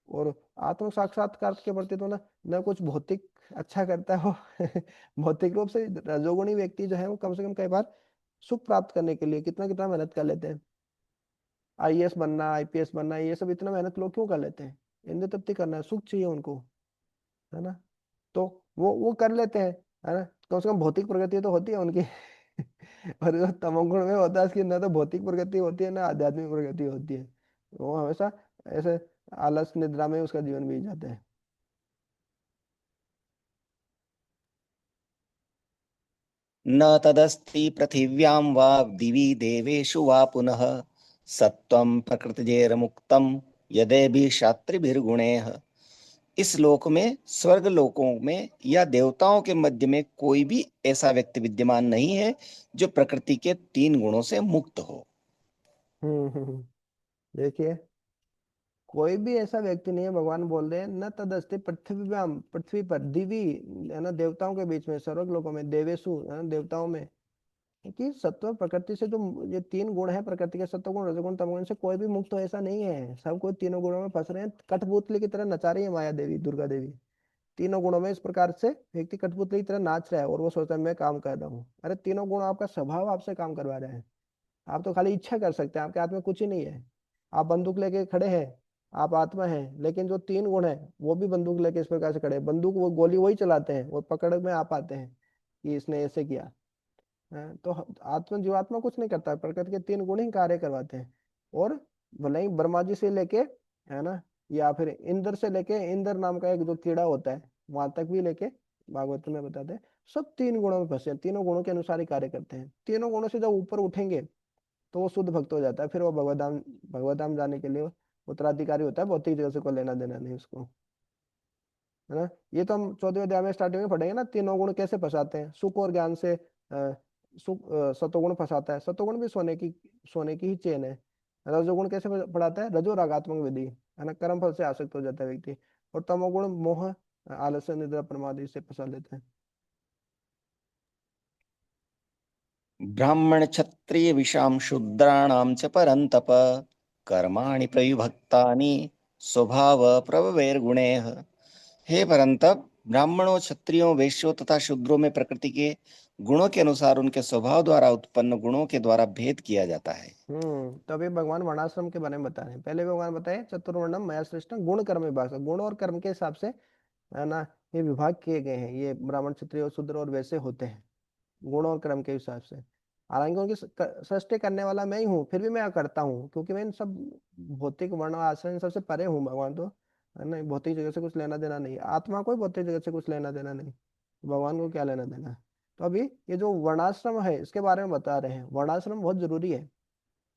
और आत्म साक्षात्कार के प्रति तो ना न कुछ भौतिक अच्छा करता है वो। भौतिक रूप से रजोगुणी व्यक्ति जो है वो कम से कम कई बार सुख प्राप्त करने के लिए कितना कितना मेहनत कर लेते हैं। आईएएस बनना, आईपीएस बनना, ये सब इतना मेहनत लोग क्यों कर लेते हैं, इंद्र तृप्ति करना है, सुख चाहिए उनको, है ना। तो वो कर लेते हैं, है ना, कम से कम भौतिक प्रगति तो होती है उनकी। और जो तमोगुण में होता है उसकी ना तो भौतिक प्रगति होती है ना आध्यात्मिक प्रगति होती है, वो हमेशा ऐसे आलस निद्रा में उसका जीवन बीत जाता है। न तदस्ति पृथिव्यां वा दिवि देवेषु वा पुनः सत्वं प्रकृतिजेरमुक्तं यदेभिः शास्त्रिभिर्गुणैः। इस लोक में, स्वर्ग लोकों में या देवताओं के मध्य में कोई भी ऐसा व्यक्ति विद्यमान नहीं है जो प्रकृति के तीन गुणों से मुक्त हो। देखिए कोई भी ऐसा व्यक्ति नहीं है, भगवान बोल रहे हैं न तदस्ति पृथ्वी पृथ्वी पर दिवी, है ना, देवताओं के बीच में, स्वर्ग लोकों में, देवेशु है ना, देवताओं में, कि सत्व प्रकृति से जो ये तीन गुण है प्रकृति के, सत्व गुण रजोगुण तमोगुण से कोई भी मुक्त तो ऐसा नहीं है, सब कोई तीनों गुणों में फंस रहे हैं, कठपुतली की तरह नचा रही है माया देवी दुर्गा देवी। तीनों गुणों में इस प्रकार से व्यक्ति कठपुतली की तरह नाच रहा है, और वो सोचता है मैं काम कर रहा हूँ, अरे तीनों गुण आपका स्वभाव आपसे काम करवा रहे हैं, आप तो खाली इच्छा कर सकते हैं, आपके हाथ में कुछ ही नहीं है। आप बंदूक लेके खड़े हैं, आप आत्मा है, लेकिन जो तीन गुण है वो भी बंदूक लेके इस प्रकार से खड़े हैं, बंदूक वो गोली वही चलाते हैं, वो पकड़ में आप आते हैं कि इसने ऐसे किया। तो आत्मा जीवात्मा कुछ नहीं करता, प्रकृति के तीन गुण ही कार्य करवाते हैं। और भले ही ब्रह्मा जी से लेके, है ना, या फिर इंद्र से लेके, इंद्र नाम का एक जो कीड़ा होता है वहां तक भी लेके, भागवत में बताते हैं, सब तीन गुणों में फंसे हैं, तीनों गुणों के अनुसार ही कार्य करते हैं। तीनों गुणों से जब ऊपर उठेंगे तो वो शुद्ध भक्त हो जाता है, फिर वो भगवत धाम जाने के लिए उत्तराधिकारी होता है, भौतिक जगत से कोई लेना देना नहीं उसको, है ना। ये तो हम 14वें अध्याय में स्टार्टिंग में पढ़ेंगे ना, तीनों गुण कैसे फंसाते हैं, सुख और ज्ञान से सतोगुण फंसाता है, सतोगुण भी सोने की ही चेन है। रजोगुण कैसे पढ़ाता है, रजो रागात्मक विधि, है ना, कर्म फल से आसक्त हो जाता है व्यक्ति। और तमोगुण मोह, आलस्य, निद्रा, प्रमाद इससे फंसा लेते हैं। ब्राह्मण क्षत्रिय विशाम शूद्राणाम च परंतप कर्माणि प्रयुभक्तानि स्वभाव प्रभवैर्गुणैः। हे परंतप, ब्राह्मणों, क्षत्रियों, वैश्यों तथा शूद्रों में प्रकृति के गुणों के अनुसार उनके स्वभाव द्वारा उत्पन्न गुणों के द्वारा भेद किया जाता है। तो अभी भगवान वर्णाश्रम के बारे में बता रहे हैं। पहले भगवान बताए चतुर्वर्णम मया सृष्टम, गुण कर्म विभाग से, गुण और कर्म के हिसाब से, है ना, ये विभाग किए गए हैं। ये ब्राह्मण क्षत्रिय और शूद्र और वैसे होते हैं गुण और कर्म के हिसाब से। हालांकि उनकी सृष्टि करने वाला मैं ही हूँ, फिर भी मैं करता हूँ, क्योंकि मैं इन सब भौतिक वर्ण और आश्रम इन सबसे परे हूँ। भगवान तो, है ना, भौतिक जगत से कुछ लेना देना नहीं, आत्मा को ही भौतिक जगत से कुछ लेना देना नहीं, भगवान को क्या लेना देना है। तो अभी ये जो वर्णाश्रम है इसके बारे में बता रहे हैं। वर्णाश्रम बहुत जरूरी है।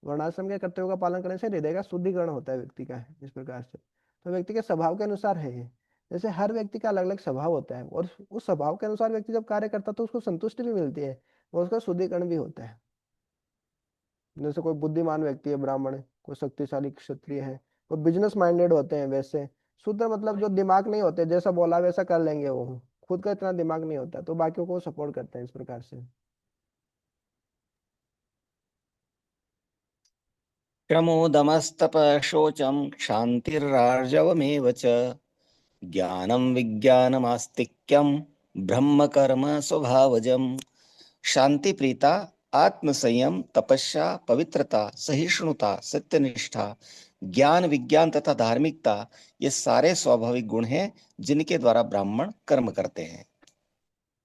वर्णाश्रम के कर्तव्यों का पालन करने से हृदय का शुद्धिकरण होता है व्यक्ति का, इस प्रकार से। तो व्यक्ति के स्वभाव के अनुसार है ये। जैसे हर व्यक्ति का अलग अलग स्वभाव होता है, और उस स्वभाव के अनुसार व्यक्ति जब कार्य करता है तो उसको संतुष्टि भी मिलती है, और उसका शुद्धिकरण भी होता है। जैसे कोई बुद्धिमान व्यक्ति है ब्राह्मण, कोई शक्तिशाली क्षत्रिय है, कोई बिजनेस माइंडेड होते हैं वैसे। शूद्र मतलब जो दिमाग नहीं होते, जैसा बोला वैसा कर लेंगे, वो खुद का इतना दिमाग नहीं होता, तो बाकियों को सपोर्ट करते हैं इस प्रकार से। प्रमोदमस्तप शोचम क्षान्तिरार्जवमेव च ज्ञानं विज्ञानमास्तिक्यं ब्रह्म कर्म स्वभावजम। शांति प्रीता, आत्मसंयम, तपस्या, पवित्रता, सहिष्णुता, सत्यनिष्ठा, ज्ञान, विज्ञान तथा धार्मिकता, ये सारे स्वाभाविक गुण हैं जिनके द्वारा ब्राह्मण कर्म करते हैं।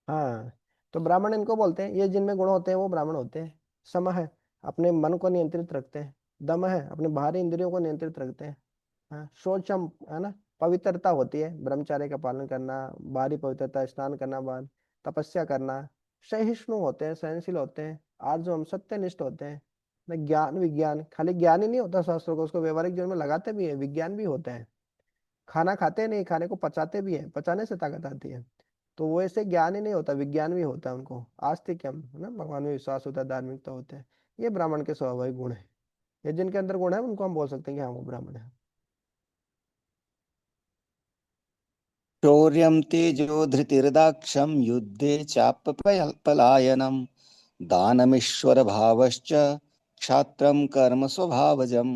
हाँ, तो ब्राह्मण इनको बोलते हैं, ये जिनमें गुण होते हैं वो ब्राह्मण होते हैं। सम है, अपने मन को नियंत्रित रखते हैं। दम है, अपने बाहरी इंद्रियों को नियंत्रित रखते हैं। हाँ, शौचम, है ना, पवित्रता होती है, ब्रह्मचर्य का पालन करना, बाहरी पवित्रता, स्नान करना बाद, तपस्या करना। सहिष्णु होते हैं, सहनशील होते हैं। आर्जवम, सत्यनिष्ठ होते हैं। न ज्ञान विज्ञान, खाली ज्ञान ही नहीं होता शास्त्रों को, उसको व्यवहारिक जीवन में लगाते भी है, विज्ञान भी होता है। खाना खाते नहीं, खाने को पचाते भी है, पचाने से ताकत आती है। तो वो ऐसे ज्ञान ही नहीं होता, विज्ञान भी होता है उनको। आस्तिक्यम, है ना, भगवान में विश्वास होता है, धार्मिकता होता है। ये ब्राह्मण के स्वाभाविक गुण है। ये जिनके अंदर गुण है उनको हम बोल सकते हैं कि हाँ वो ब्राह्मण है। शौर्यं तेजो धृतिर्दाक्षं युद्धे चाप्यपलायनं दानमीश्वर भावश्च क्षात्रं कर्म स्वभावजम्।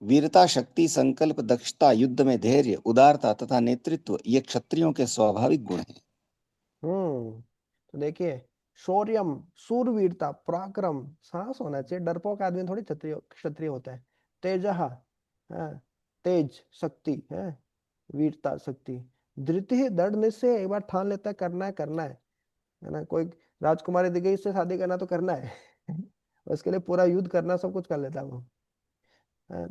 वीरता, शक्ति, संकल्प, दक्षता, युद्ध में धैर्य, उदारता तथा नेतृत्व ये क्षत्रियों के स्वाभाविक गुण हैं। तो देखिए, शौर्यम, सूरवीरता, पराक्रम, साहस होना चाहिए। डरपोक आदमी थोड़ी क्षत्रिय क्षत्रिय होता है। तेजः, हाँ, तेज, शक्ति है, वीरता, शक्ति। धृति, दृढ़ निश्चय, एक बार ठान लेता है करना है, करना है ना। कोई राजकुमारी दिख गई, इससे शादी करना तो करना है उसके लिए पूरा युद्ध करना, सब कुछ कर लेता है वो। हाँ,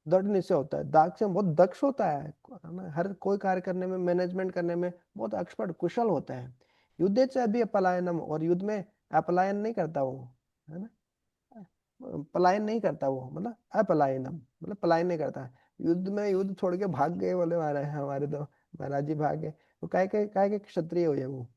दृढ़ निश्चय होता है। दाक्ष्यम, बहुत दक्ष होता है ना, हर कोई कार्य करने में, मैनेजमेंट करने में बहुत एक्सपर्ट, कुशल होता है। युद्ध से अभी अपलायनम, और युद्ध में अपलायन नहीं करता वो, है ना, पलायन नहीं करता वो, मतलब अपलायनम, मतलब पलायन नहीं करता। युद्ध में युद्ध छोड़ के भाग गए बोले महाराज, हमारे तो महाराज जी भाग गए, तो काय के क्षत्रिय हो जाए वो।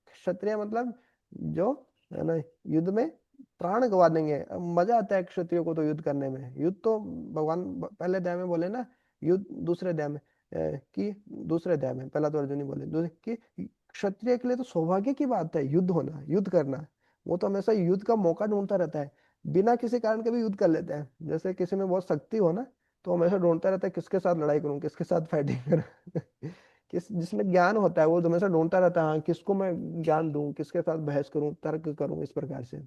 क्षत्रिय मतलब जो, है ना, युद्ध में प्राण गवा देंगे। अब मजा आता है क्षत्रियो को तो युद्ध करने में। युद्ध तो भगवान पहले अध्याय में बोले ना, युद्ध दूसरे अध्याय में, कि दूसरे अध्याय में, पहला तो अर्जुन ही बोले कि क्षत्रिय के लिए तो सौभाग्य की बात है युद्ध होना, युद्ध करना। वो तो हमेशा युद्ध का मौका ढूंढता रहता है, बिना किसी कारण के भी युद्ध कर लेते हैं। जैसे किसी में बहुत शक्ति हो ना, तो हमेशा ढूंढता रहता है किसके साथ लड़ाई करूं, किसके साथ फाइटिंग करूं किस जिसमें ज्ञान होता है वो तो हमेशा ढूंढता रहता है, हाँ किसको मैं ज्ञान दूं, किसके साथ बहस करूं, तर्क करूं, इस प्रकार से।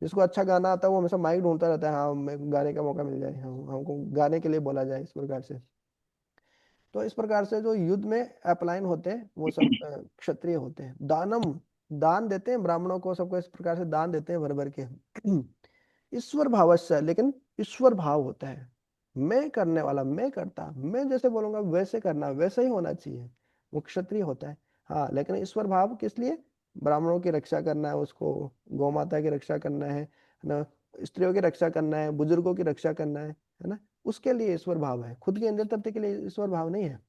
जिसको अच्छा गाना आता है वो हमेशा माइक ढूंढता रहता है, हाँ मैं गाने का मौका मिल जाए, हम हमको गाने के लिए बोला जाए, इस प्रकार से। तो इस प्रकार से जो युद्ध में अपलायन होते हैं वो सब क्षत्रिय होते हैं। दानम, दान देते हैं ब्राह्मणों को, सबको इस प्रकार से दान देते हैं भर भर के ईश्वर भावस्य, लेकिन ईश्वर भाव होता है। मैं करने वाला, मैं करता, मैं जैसे बोलूंगा वैसे करना, वैसे ही होना चाहिए, वो क्षत्रिय होता है। हाँ, लेकिन ईश्वर भाव किस लिए? ब्राह्मणों की रक्षा करना है उसको, गौ माता की रक्षा करना है ना, स्त्रियों की रक्षा करना है, बुजुर्गों की रक्षा करना है ना, उसके लिए ईश्वर भाव है। खुद की इंद्रिय तृप्ति के लिए ईश्वर भाव नहीं है।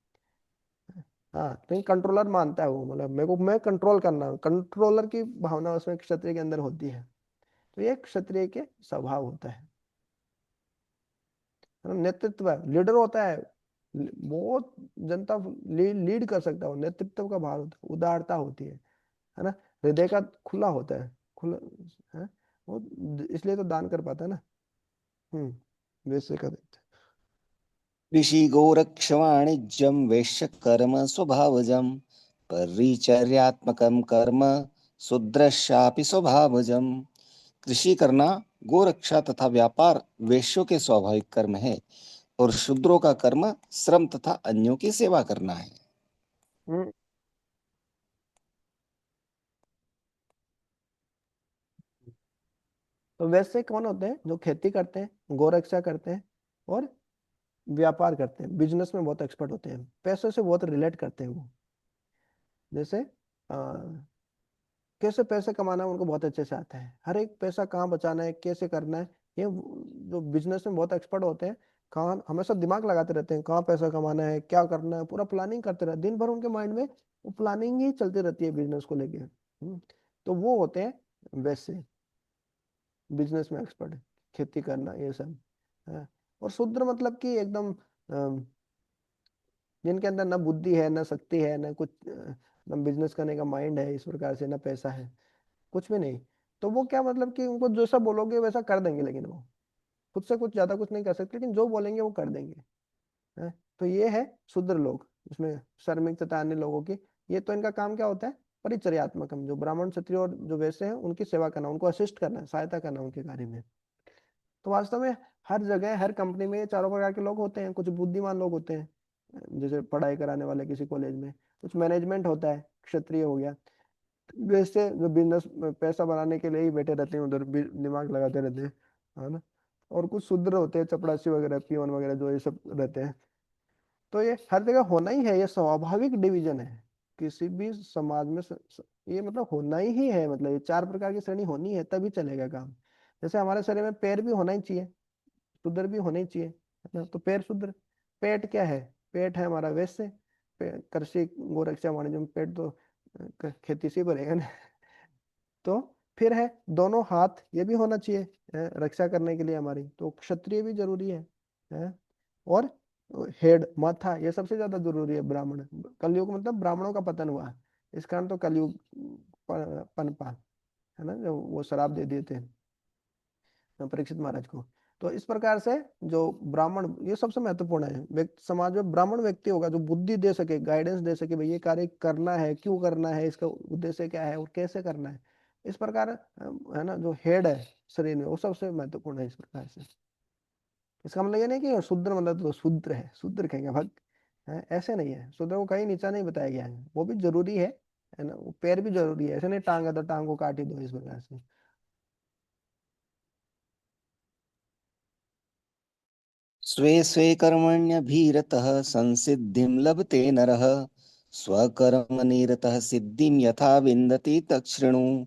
हाँ, तो कंट्रोलर मानता है वो, मतलब मेरे को मैं कंट्रोल करना, कंट्रोलर की भावना उसमें क्षत्रिय के अंदर होती है। तो ये क्षत्रिय के स्वभाव होता है। है ना, नेतृत्व है, लीडर होता है, बहुत जनता लीड कर सकता है, वो नेतृत्व का भाव होता है, उदारता होती है ना, हृदय का खुला होता है, खुला है वो, इसलिए तो दान कर पाता है ना। वैसे कर देते ऋषि गोरक्ष वाणिज्यम वैश्य कर्म स्वभावजम परिचर्यात्मकम कर्म शूद्रस्यापि स्वभावजम। कृषि करना, गोरक्षा तथा व्यापार वैश्यों के स्वाभाविक कर्म है, और शूद्रों का कर्म श्रम तथा अन्यों की सेवा करना है। हम्म, तो वैसे कौन होते हैं, जो खेती करते हैं, गोरक्षा करते हैं, और व्यापार करते हैं, बिजनेस में बहुत एक्सपर्ट होते हैं, पैसों से बहुत रिलेट करते हैं वो। जैसे कैसे पैसे कमाना उनको बहुत अच्छे से आता है, हर एक पैसा कहाँ बचाना है, कैसे करना है, ये जो बिजनेस में बहुत एक्सपर्ट होते हैं, कहाँ हमेशा दिमाग लगाते रहते हैं, कहाँ पैसा कमाना है, क्या करना है, पूरा प्लानिंग करते रहते हैं, दिन भर उनके माइंड में वो प्लानिंग ही चलती रहती है बिजनेस को लेके। तो वो होते हैं वैसे बिजनेस में एक्सपर्ट, खेती करना ये सब है। और शूद्र मतलब कि एकदम जिनके अंदर ना बुद्धि है, ना शक्ति है, ना कुछ ना बिजनेस करने का माइंड है इस प्रकार से, ना पैसा है, कुछ भी नहीं। तो वो क्या मतलब कि उनको जैसा बोलोगे वैसा कर देंगे, लेकिन वो खुद से कुछ ज्यादा कुछ नहीं कर सकते, लेकिन जो बोलेंगे वो कर देंगे। है? तो ये है शूद्र लोग, इसमें श्रमिक तथा अन्य लोगों की। ये तो इनका काम क्या होता है, परिचर्यात्मक, हम जो ब्राह्मण क्षत्रिय और जो वैसे हैं उनकी सेवा करना, उनको असिस्ट करना, सहायता करना उनके कार्य में। तो वास्तव में हर जगह हर कंपनी में ये चारों प्रकार के लोग होते हैं, कुछ बुद्धिमान लोग होते हैं, जैसे पढ़ाई कराने वाले किसी कॉलेज में, कुछ मैनेजमेंट होता है, क्षत्रिय हो गया, वैसे जो बिजनेस पैसा बनाने के लिए ही बैठे रहते हैं उधर, दिमाग लगाते रहते हैं, है ना। और कुछ शूद्र होते हैं, चपड़ासी वगैरह, पियोन वगैरह, जो ये सब रहते हैं। तो ये हर जगह होना ही है, ये स्वाभाविक डिवीजन है किसी भी समाज में, ये मतलब होना ही है, मतलब ये चार प्रकार की श्रेणी होनी है तभी चलेगा काम। जैसे हमारे शरीर में पैर भी होना ही चाहिए, शूद्र भी होने ही चाहिए, है ना, तो पैर शूद्र। पेट क्या है, पेट है हमारा वैश्य, कृषि गोरक्षा वाणिज्य में पेट तो खेती से ही भरेगा ना। तो फिर है दोनों हाथ, ये भी होना चाहिए, रक्षा करने के लिए हमारी, तो क्षत्रिय भी जरूरी है? और हेड, माथा, ये सबसे ज्यादा जरूरी है ब्राह्मण। कलयुग मतलब ब्राह्मणों का पतन हुआ, इस कारण तो कलयुग पनपा, है ना, जो वो शराब दे दिए थे परीक्षित महाराज को। तो इस प्रकार से जो ब्राह्मण, ये सबसे महत्वपूर्ण है, व्यक्ति समाज में ब्राह्मण व्यक्ति होगा जो बुद्धि दे सके, गाइडेंस दे सके, भाई ये कार्य करना है, क्यों करना है, इसका उद्देश्य क्या है और कैसे करना है। इस प्रकार है ना, जो हेड है शरीर में, वो सबसे महत्वपूर्ण है इस प्रकार से। इसका मतलब ये नहीं कि शूद्र मतलब तो शूद्र है, शूद्र कहेंगे भक्त है, ऐसे नहीं है, शूद्र को कहीं नीचा नहीं बताया गया है, वो भी जरूरी है ना, वो पैर भी जरूरी है, ऐसे नहीं टांग है तो टांग को काट ही दो, इस प्रकार से। स्वे स्वे कर्मण्यभिरतः संसिद्धिं लभते नरः, स्वकर्मनिरतः सिद्धिं यथा विन्दति तच्छृणु।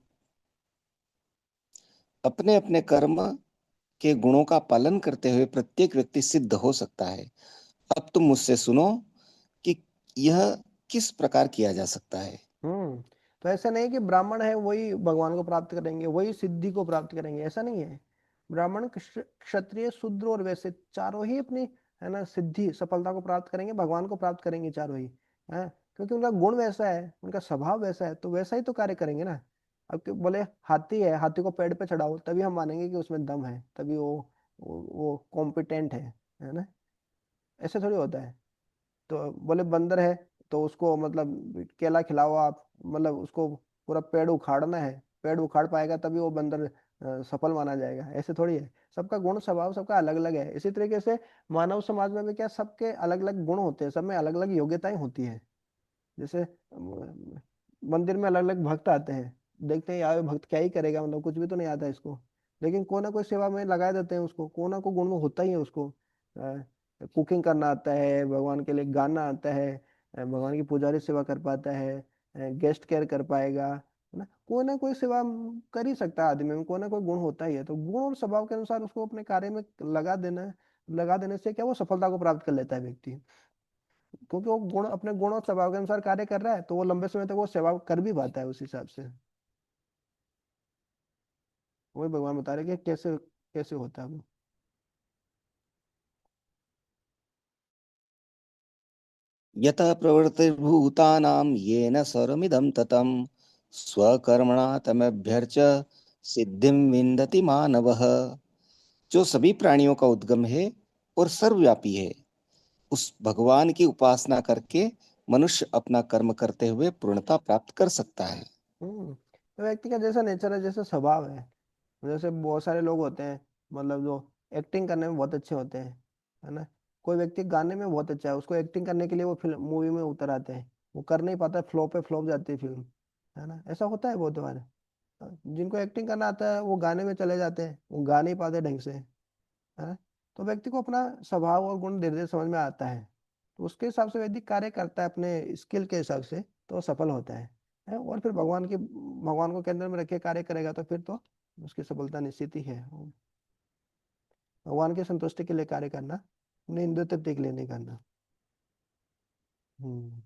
अपने अपने कर्म के गुणों का पालन करते हुए प्रत्येक व्यक्ति सिद्ध हो सकता है। अब तुम मुझसे सुनो कि यह किस प्रकार किया जा सकता है। तो ऐसा नहीं कि ब्राह्मण है वही भगवान को प्राप्त करेंगे, वही सिद्धि को प्राप्त करेंगे, ऐसा नहीं है। ब्राह्मण, क्षत्रिय, शूद्र और वैश्य चारों ही अपनी, है ना, सिद्धि सफलता को प्राप्त करेंगे, भगवान को प्राप्त करेंगे चारों ही, है, क्योंकि उनका गुण वैसा है, उनका स्वभाव वैसा है, तो वैसा ही तो कार्य करेंगे ना। अब बोले हाथी है, हाथी को पेड़ पे चढ़ाओ तभी हम मानेंगे कि उसमें दम है, तभी वो कॉम्पिटेंट है ना, ऐसे थोड़ी होता है। तो बोले बंदर है, तो उसको मतलब केला खिलाओ आप, मतलब उसको पूरा पेड़ उखाड़ना है, पेड़ उखाड़ पाएगा तभी वो बंदर सफल माना जाएगा, ऐसे थोड़ी है। सबका गुण स्वभाव सबका अलग अलग है, इसी तरीके से मानव समाज में भी क्या, सबके अलग अलग गुण होते हैं, सब में अलग अलग योग्यताएं होती है। जैसे मंदिर में अलग अलग भक्त आते हैं, देखते हैं यार भक्त क्या ही करेगा, मतलब कुछ भी तो नहीं आता इसको, लेकिन कोई ना कोई सेवा में लगा देते हैं उसको, कोई ना कोई गुण में होता ही है उसको। कुकिंग करना आता है, भगवान के लिए गाना आता है, भगवान की पुजारी सेवा कर पाता है, गेस्ट केयर कर पाएगा, है ना, कोई ना कोई सेवा कर ही सकता है, आदमी में कोई ना कोई गुण होता ही है। तो गुण और स्वभाव के अनुसार उसको अपने कार्य में लगा देने से क्या, वो सफलता को प्राप्त कर लेता है व्यक्ति, क्योंकि वो गुण, अपने गुण और स्वभाव के अनुसार कार्य कर रहा है, तो वो लंबे समय तक वो सेवा कर भी पाता है उस हिसाब से। वही भगवान बता रहे कि कैसे कैसे होता है वो। यतः प्रवृत्तिर्भूतानां येन सर्वमिदं ततं स्वकर्मणा तमभ्यर्च्य सिद्धिं विन्दति मानवः। जो सभी प्राणियों का उद्गम है और सर्वव्यापी है, उस भगवान की उपासना करके मनुष्य अपना कर्म करते हुए पूर्णता प्राप्त कर सकता है। तो व्यक्ति का जैसा नेचर है, जैसा स्वभाव है, जैसे बहुत सारे लोग होते हैं, मतलब जो एक्टिंग करने में बहुत अच्छे होते हैं, है ना। कोई व्यक्ति गाने में बहुत अच्छा है, उसको एक्टिंग करने के लिए वो फिल्म मूवी में उतर आते हैं, वो कर नहीं पाता, फ्लॉप पे फ्लॉप जाती है फिल्म, है ना। ऐसा होता है बहुत बार। जिनको एक्टिंग करना आता है वो गाने में चले जाते हैं, वो गा नहीं पाते ढंग से, है। तो व्यक्ति को अपना स्वभाव और गुण धीरे धीरे समझ में आता है, तो उसके हिसाब से व्यक्ति कार्य करता है अपने स्किल के हिसाब से, तो वो सफल होता है। और फिर भगवान को केंद्र में रखे कार्य करेगा तो फिर तो उसकी सफलता निश्चित ही है। भगवान की संतुष्टि के लिए कार्य करना, अपने इंद्रिय तृप्ति के लिए नहीं करना। हम्म।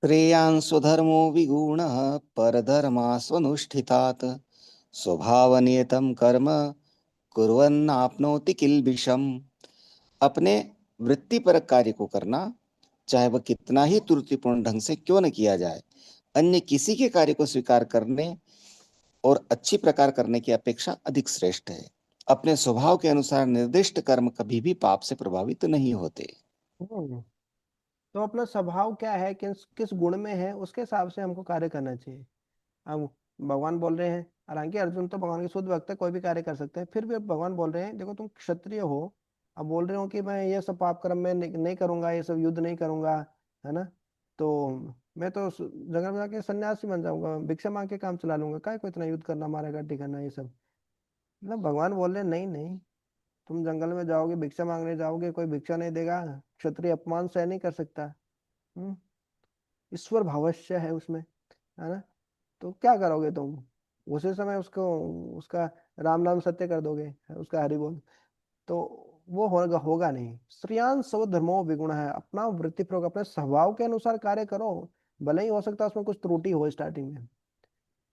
श्रेयान् स्वधर्मो विगुणः परधर्मास्वनुष्ठितात् स्वभावनियतं कर्म कुर्वन्नाप्नोति किल्बिषम्। अपने वृत्तिपरक कार्य को करना, चाहे वह कितना ही त्रुटिपूर्ण ढंग से क्यों न किया जाए, अन्य किसी के कार्य को स्वीकार करने और अच्छी प्रकार करने की अपेक्षा अधिक श्रेष्ठ है। अपने स्वभाव के अनुसार निर्दिष्ट कर्म कभी भी पाप से प्रभावित नहीं होते। हम्म। तो अपना स्वभाव क्या है, किस किस गुण में है, उसके हिसाब से हमको कार्य करना चाहिए। अब भगवान बोल रहे हैं, हालांकि अर्जुन तो भगवान के शुद्ध भक्त है, कोई भी कार्य कर सकता है, फिर भी अब भगवान बोल रहे हैं देखो तुम क्षत्रिय हो, अब बोल रहे हो कि मैं ये सब पाप कर्म में नहीं करूंगा, ये सब युद्ध नहीं करूंगा, है ना। तो मैं तो जंगल में जाके सन्यासी बन जाऊंगा, भिक्षा मांग के काम चला लूंगा, काय को इतना युद्ध करना, मारा काटी करना, ये सब। मतलब भगवान बोल रहे हैं नहीं नहीं, तुम जंगल में जाओगे, भिक्षा मांगने जाओगे, कोई भिक्षा नहीं देगा, क्षत्रिय अपमान सह नहीं कर सकता। हम्म। ईश्वर भावस्य है उसमें, है ना। तो क्या करोगे तुम, उसी समय उसको, उसका राम नाम सत्य कर दोगे, उसका हरि बोल, तो वो होगा नहीं। श्रेयान स्व धर्मो विगुण है, अपना वृत्ति प्रयोग अपने स्वभाव के अनुसार कार्य करो, भले ही हो सकता है उसमें कुछ त्रुटि हो स्टार्टिंग में।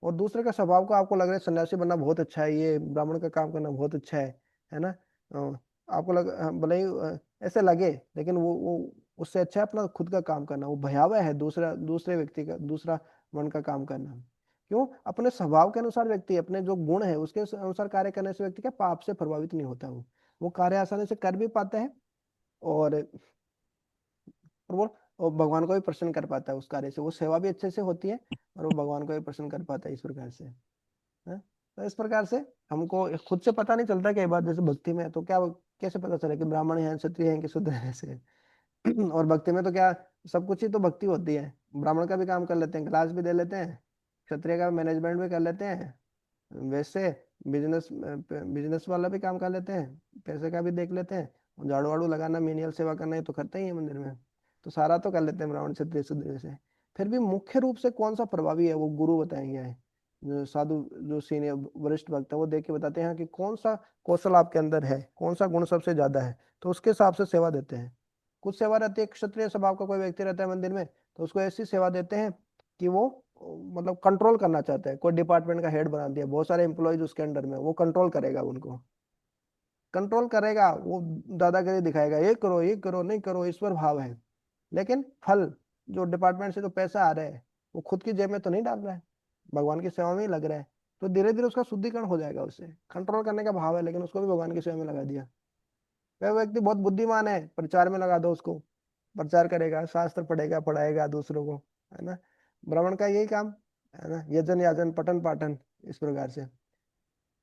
और दूसरे का स्वभाव का आपको लग रहा है सन्यासी बनना बहुत अच्छा है, ये ब्राह्मण का काम करना बहुत अच्छा है ना। आपको भले ही ऐसे लगे, लेकिन वो उससे अच्छा है अपना खुद का काम करना, वो भयावह है दूसरा दूसरे व्यक्ति का, दूसरा मन का काम करना। क्यों, अपने स्वभाव के अनुसार व्यक्ति अपने जो गुण है उसके अनुसार कार्य करने से व्यक्ति क्या पाप से प्रभावित नहीं होता, वो कार्य आसानी से कर भी पाता है, और और भगवान को भी प्रसन्न कर पाता है उस कार्य से, वो सेवा भी अच्छे से होती है, और वो भगवान को भी प्रसन्न कर पाता है इस प्रकार से, है। तो इस प्रकार से हमको खुद से पता नहीं चलता कई बार, जैसे भक्ति में तो क्या, कैसे पता चले कि ब्राह्मण है, क्षत्रिय है कि शूद्र है, ऐसे। और भक्ति में तो क्या, सब कुछ ही तो भक्ति होती है, ब्राह्मण का भी काम कर लेते हैं, क्लास भी दे लेते हैं, क्षत्रिय का मैनेजमेंट भी कर लेते हैं, वैसे बिजनेस बिजनेस वाला भी काम कर लेते हैं, पैसे का भी देख लेते हैं, झाड़ू वाड़ू लगाना, मेनियल सेवा करना, ये तो करते ही है मंदिर में। तो सारा तो कर लेते हैं ब्राह्मण क्षत्रिय शूद्र से। फिर भी मुख्य रूप से कौन सा प्रभावी है वो गुरु बताएंगे, है जो साधु, जो सीनियर वरिष्ठ भक्त है वो देख के बताते हैं कि कौन सा कौशल आपके अंदर है, कौन सा गुण सबसे ज्यादा है, तो उसके हिसाब से सेवा देते हैं। कुछ सेवा रहती है, क्षत्रिय स्वभाव का कोई व्यक्ति रहता है मंदिर में, तो उसको ऐसी सेवा देते हैं कि वो मतलब कंट्रोल करना चाहता है, कोई डिपार्टमेंट का हेड बना दिया, बहुत सारे एम्प्लॉयज उसके अंडर में, वो कंट्रोल करेगा उनको, कंट्रोल करेगा, वो दादागिरी दिखाएगा, ये करो ये करो, नहीं करो, ईश्वर भाव है। लेकिन फल, जो डिपार्टमेंट से जो पैसा आ रहा है, वो खुद की जेब में तो नहीं डाल रहा है, भगवान की सेवा में ही लग रहा है, तो धीरे धीरे उसका शुद्धिकरण हो जाएगा, उससे कंट्रोल करने का भाव है, लेकिन उसको भी भगवान की सेवा में लगा दिया। वह व्यक्ति बहुत बुद्धिमान है, प्रचार में लगा दो उसको, प्रचार करेगा, शास्त्र पढ़ेगा, पढ़ाएगा दूसरों को, है ना। ब्राह्मण का यही काम, है ना, यजन याजन पठन पाठन, इस प्रकार से।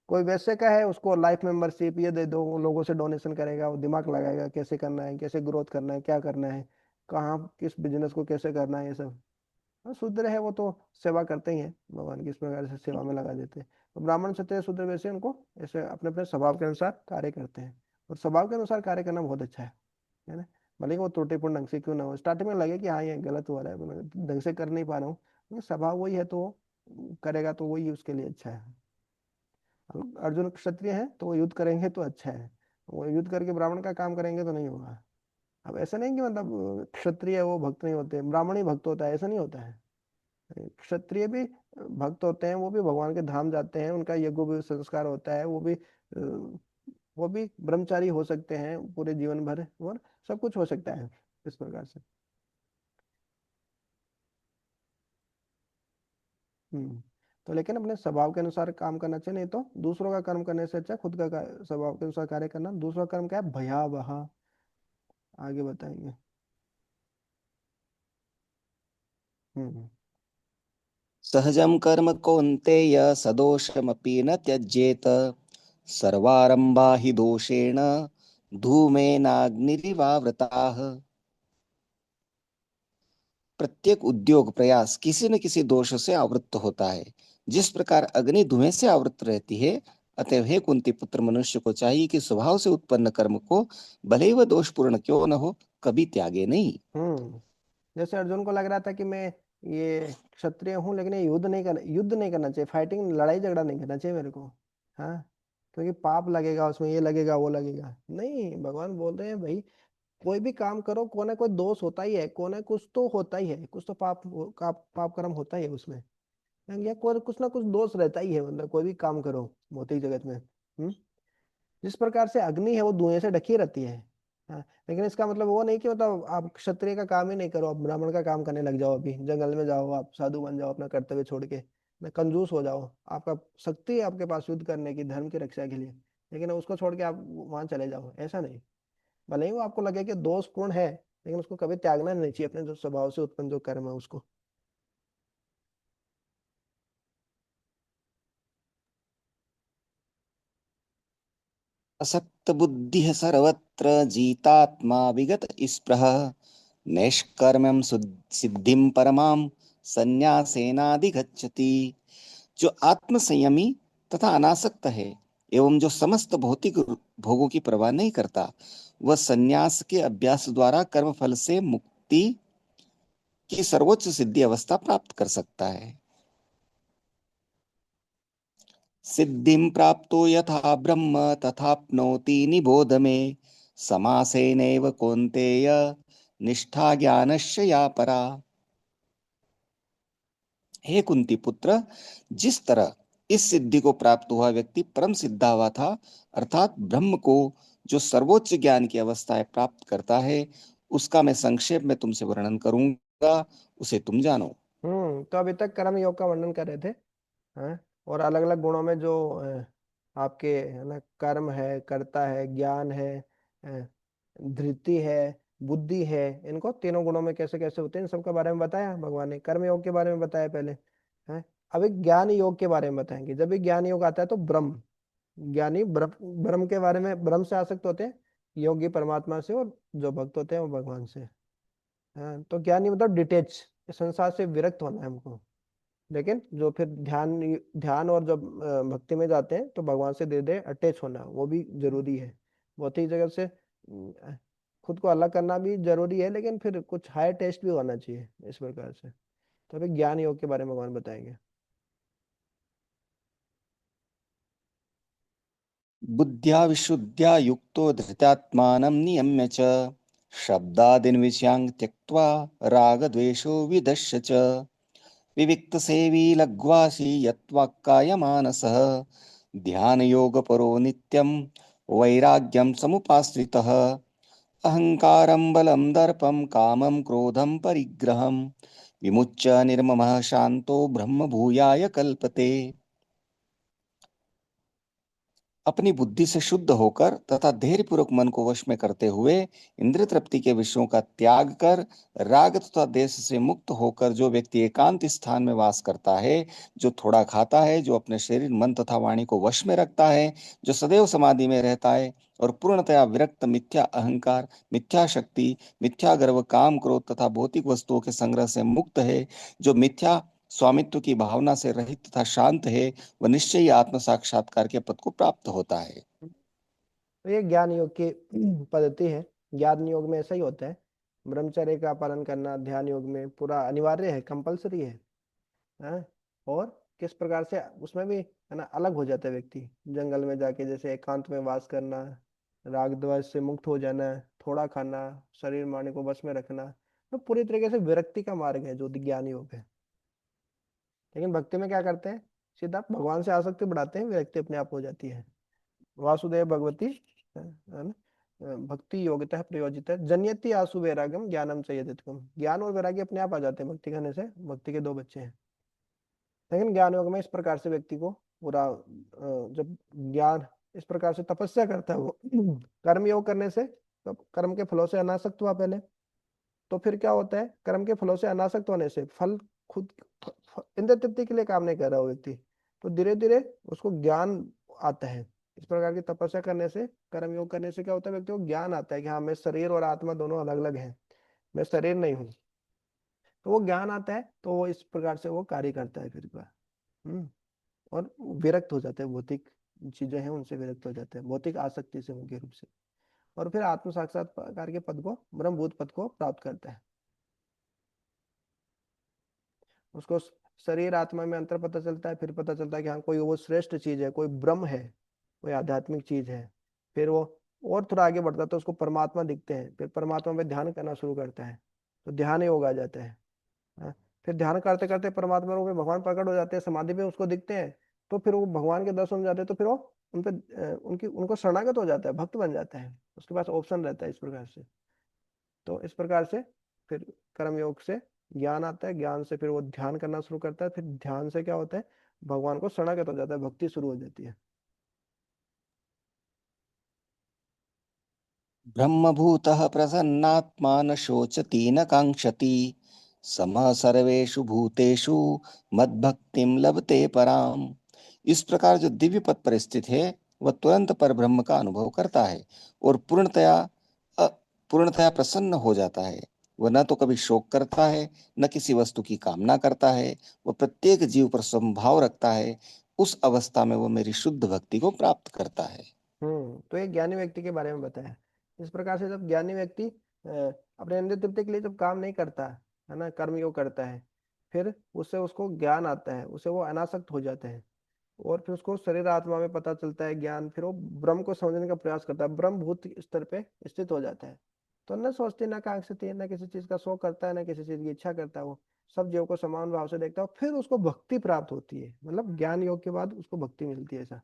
कोई वैसे का है, उसको लाइफ मेंबरशिप ये दे दो, वो लोगों से डोनेशन करेगा, वो दिमाग लगाएगा कैसे करना है, कैसे ग्रोथ करना है, क्या करना है, कहाँ किस बिजनेस को कैसे करना है, ये सब। हाँ, शूद्र है वो तो सेवा करते ही हैं भगवान की, इस प्रकार से सेवा में लगा देते हैं। तो ब्राह्मण क्षत्रिय शूद्र वैसे उनको ऐसे अपने अपने स्वभाव के अनुसार कार्य करते हैं, और स्वभाव के अनुसार कार्य करना बहुत अच्छा है ना। भले ही वो त्रुटिपूर्ण ढंग से क्यों ना हो, स्टार्टिंग में लगे कि हाँ ये गलत हो रहा है, मैं ढंग से कर नहीं पा रहा हूँ, लेकिन स्वभाव वही है तो वो करेगा तो वही उसके लिए अच्छा है। अब अर्जुन क्षत्रिय है तो वो युद्ध करेंगे तो अच्छा है, वो युद्ध करके ब्राह्मण का काम करेंगे तो नहीं होगा। अब ऐसा नहीं कि मतलब क्षत्रिय वो भक्त नहीं होते, ब्राह्मण ही भक्त होता है, ऐसा नहीं होता है। क्षत्रिय भी भक्त होते हैं, वो भी भगवान के धाम जाते हैं, उनका यज्ञ भी संस्कार होता है, वो भी ब्रह्मचारी हो सकते हैं पूरे जीवन भर, और सब कुछ हो सकता है। इस प्रकार से। तो लेकिन अपने स्वभाव के अनुसार काम करना चाहिए, नहीं तो दूसरों का कर्म करने से अच्छा खुद का स्वभाव के अनुसार कार्य करना। दूसरा कर्म क्या है? भयावह। आगे बताएंगे। हम्म। सहजं कर्म कौन्तेय सदोषमपि न त्यज्येत सर्वारंभा हि दोषेण धूमेनाग्निरिवावृताः। प्रत्येक उद्योग प्रयास किसी न किसी दोष से आवृत्त होता है। जिस प्रकार अग्नि धुएं से आवृत्त रहती है, अतएव हे कुंती पुत्र, मनुष्य को चाहिए कि स्वभाव से उत्पन्न कर्म को भले ही वह दोषपूर्ण क्यों न हो, कभी त्यागे नहीं। हम्म। जैसे अर्जुन को लग रहा था कि मैं ये क्षत्रिय हूँ, लेकिन ये युद्ध नहीं करना चाहिए, फाइटिंग, लड़ाई झगड़ा नहीं करना चाहिए मेरे को। हाँ, क्योंकि पाप लगेगा उसमें, ये लगेगा वो लगेगा। नहीं, भगवान बोल रहे हैं भाई, कोई भी काम करो, कोई ना कोई दोष होता ही है, कोई ना कुछ तो होता ही है, कुछ तो पाप कर्म होता ही है उसमें। या कोई कुछ ना कुछ दोष रहता ही है, मतलब कोई भी काम करो भौतिक जगत में। जिस प्रकार से अग्नि है वो धुएं से ढकी रहती है। हाँ, लेकिन इसका मतलब वो नहीं कि मतलब आप क्षत्रिय का काम ही नहीं करो, आप ब्राह्मण का काम करने लग जाओ, अभी जंगल में जाओ, आप साधु बन जाओ, अपना कर्तव्य छोड़ के ना कंजूस हो जाओ। आपका शक्ति है आपके पास युद्ध करने की, धर्म की रक्षा के लिए, लेकिन उसको छोड़ के आप वहां चले जाओ, ऐसा नहीं। भले ही वो आपको लगे कि दोषपूर्ण है, लेकिन उसको कभी त्यागना नहीं चाहिए, अपने जो स्वभाव से उत्पन्न जो कर्म है उसको। असक्त बुद्धि सर्वत्र जीतात्मा विगत स्पृह नैष्कर्म्यम सिद्धिम परमाम संन्यासेनाधिगच्छति। जो आत्म संयमी तथा अनासक्त है एवं जो समस्त भौतिक भोगों की परवाह नहीं करता, वह संन्यास के अभ्यास द्वारा कर्म फल से मुक्ति की सर्वोच्च सिद्धि अवस्था प्राप्त कर सकता है। सिद्धिं प्राप्तो यथा ब्रह्म तथाप्नोति निबोध मे समासेनैव कौन्तेय निष्ठा ज्ञानस्य या परा। हे कुंती पुत्र, जिस तरह इस सिद्धि को प्राप्त हुआ व्यक्ति परम सिद्धा हुआ था, अर्थात ब्रह्म को, जो सर्वोच्च ज्ञान की अवस्थाएं प्राप्त करता है, उसका मैं संक्षेप में तुमसे वर्णन करूंगा, उसे तुम जानो। तो अभी तक कर्म योग का वर्णन कर रहे थे। हाँ, और अलग अलग गुणों में जो आपके है ना कर्म है, कर्ता है, ज्ञान है, अ, धृति है, बुद्धि है, इनको तीनों गुणों में कैसे कैसे होते हैं इन सब के बारे में बताया भगवान ने। कर्म योग के बारे में बताया पहले। है, अभी ज्ञान योग के बारे में बताएंगे। जब भी ज्ञान योग आता है तो ब्रह्म, ज्ञानी ब्रह्म ब्रह्म के बारे में, ब्रह्म से आसक्त होते हैं योगी परमात्मा से, और जो भक्त होते हैं वो भगवान से। हाँ, तो ज्ञानी मतलब डिटेच, संसार से विरक्त होना है हमको। लेकिन जो फिर ध्यान ध्यान और जब भक्ति में जाते हैं तो भगवान से धीरे धीरे अटैच होना वो भी जरूरी है। भौतिक जगत से खुद को अलग करना भी जरूरी है, लेकिन फिर कुछ हायर टेस्ट भी होना चाहिए, इस प्रकार से। तो अभी ज्ञान योग के बारे में भगवान बताएंगे। बुद्ध्या विशुद्ध्या युक्तो धृत्यात्मानं नियम्य च शब्दादीन् विषयान् त्यक्त्वा रागद्वेषो विदश्य च विविक्तसेवी लघ्वासी यत्वाक्कायमानसः ध्यानयोगपरो नित्यं वैराग्यं समुपाश्रितः अहंकारं बलं दर्पं कामं क्रोधं परिग्रहं विमुच्य निर्ममः शांतो ब्रह्म भूयाय कल्पते। अपनी बुद्धि से शुद्ध होकर तथा धैर्य पूर्वक मन को वश में करते हुए इंद्रिय तृप्ति के विषयों का त्याग कर राग तथा देश से मुक्त होकर जो व्यक्ति एकांत स्थान में वास करता है, जो थोड़ा खाता है, जो अपने शरीर मन तथा वाणी को वश में रखता है, जो सदैव समाधि में रहता है और पूर्णतया विरक्त मिथ्या अहंकार, मिथ्या शक्ति, मिथ्या गर्व, काम, क्रोध तथा भौतिक वस्तुओं के संग्रह से मुक्त है, जो मिथ्या स्वामित्व की भावना से रहित तथा शांत है, वह निश्चय ही आत्म साक्षात्कार के पद को प्राप्त होता है। तो ये ज्ञान योग की पद्धति है। ज्ञान योग में ऐसा ही होता है, ब्रह्मचर्य का पालन करना ध्यान योग में पूरा अनिवार्य है, कंपलसरी है। हाँ? और किस प्रकार से उसमें भी है ना अलग हो जाता है व्यक्ति, जंगल में जाके जैसे एकांत में वास करना, राग द्वेष से मुक्त हो जाना, थोड़ा खाना, शरीर माने को बस में रखना, तो पूरी तरीके से विरक्ति का मार्ग है जो ज्ञान योग है। लेकिन भक्ति में क्या करते हैं, सीधा भगवान से आसक्ति बढ़ाते हैं, विरक्ति अपने आप हो जाती है। वासुदेव भगवती है ना, भक्ति योग्यता प्रयोजित है जन्यति आसु वैरागम ज्ञानम च यदितकम। ज्ञान और वैराग्य अपने आप आ जाते हैं भक्ति करने से। भक्ति के दो बच्चे हैं। लेकिन ज्ञान योग में इस प्रकार से व्यक्ति को पूरा जब ज्ञान इस प्रकार से तपस्या करता है वो कर्म योग करने से, तो कर्म के फलों से अनासक्त हुआ पहले, तो फिर क्या होता है, कर्म के फलों से अनासक्त होने से फल खुद इंद्र तृप्ति के लिए काम नहीं कर रहा वो व्यक्ति, तो धीरे धीरे उसको ज्ञान आता है। इस प्रकार की तपस्या करने से, कर्म योग करने से क्या होता है, व्यक्ति को ज्ञान आता है कि हाँ मैं शरीर और आत्मा दोनों अलग अलग हैं, मैं शरीर नहीं हूँ। तो वो ज्ञान आता है, तो वो इस प्रकार से वो कार्य करता है फिर का। हम्म। और विरक्त हो जाते हैं, भौतिक चीजें हैं उनसे विरक्त हो जाते हैं, भौतिक आसक्ति से मुख्य रूप से। और फिर आत्म साक्षात्कार के पद को, ब्रह्मभूत पद को प्राप्त करता है। उसको शरीर आत्मा में अंतर पता चलता है, फिर पता चलता है कि हाँ कोई वो श्रेष्ठ चीज है, कोई ब्रह्म है, कोई आध्यात्मिक चीज है। फिर वो और थोड़ा आगे बढ़ता है तो उसको परमात्मा दिखते हैं, फिर परमात्मा में ध्यान करना शुरू करता है, तो ध्यान योग आ जाता है। हाँ। फिर ध्यान करते करते परमात्मा रूप में भगवान प्रकट हो जाते हैं, समाधि में उसको दिखते हैं, तो फिर वो भगवान के दर्शन हो जाते हैं, तो फिर वो उन पे उनकी उनको शरणागत हो जाता है, भक्त बन जाता है, उसके पास ऑप्शन रहता है इस प्रकार से। तो इस प्रकार से फिर कर्म योग से ज्ञान आता है, ज्ञान से फिर वो ध्यान करना शुरू करता है, फिर ध्यान से क्या होता है, भगवान को शरणागत हो जाता है, भक्ति शुरू हो जाती है। ब्रह्मभूतः प्रसन्नात्मा न शोचति न काङ्क्षति समः सर्वेषु भूतेषु मद्भक्तिं लभते पराम। इस प्रकार जो दिव्य पद पर स्थित है वह तुरंत पर ब्रह्म का अनुभव करता है और अ, पूर्णतया प्रसन्न हो जाता है। वह न तो कभी शोक करता है, न किसी वस्तु की कामना करता है। वह प्रत्येक जीव पर समभाव रखता है। उस अवस्था में वह मेरी शुद्ध भक्ति को प्राप्त करता है। तो एक ज्ञानी व्यक्ति के बारे में बताया। इस प्रकार से जब ज्ञानी व्यक्ति अपने इंद्रिय तृप्ति के लिए जब काम नहीं करता है ना, कर्म योग करता है, फिर उससे उसको ज्ञान आता है, उससे वो अनासक्त हो जाते हैं, और फिर उसको शरीर आत्मा में पता चलता है ज्ञान, फिर वो ब्रह्म को समझने का प्रयास करता है, ब्रह्म भूत स्तर पे स्थित हो जाता है। तो न सोचती न कांक्षती, न किसी चीज का शौक करता है, न किसी चीज की इच्छा करता है, वो सब जीवों को समान भाव से देखता है, और फिर उसको भक्ति प्राप्त होती है, मतलब ज्ञान योग के बाद उसको भक्ति मिलती है। ऐसा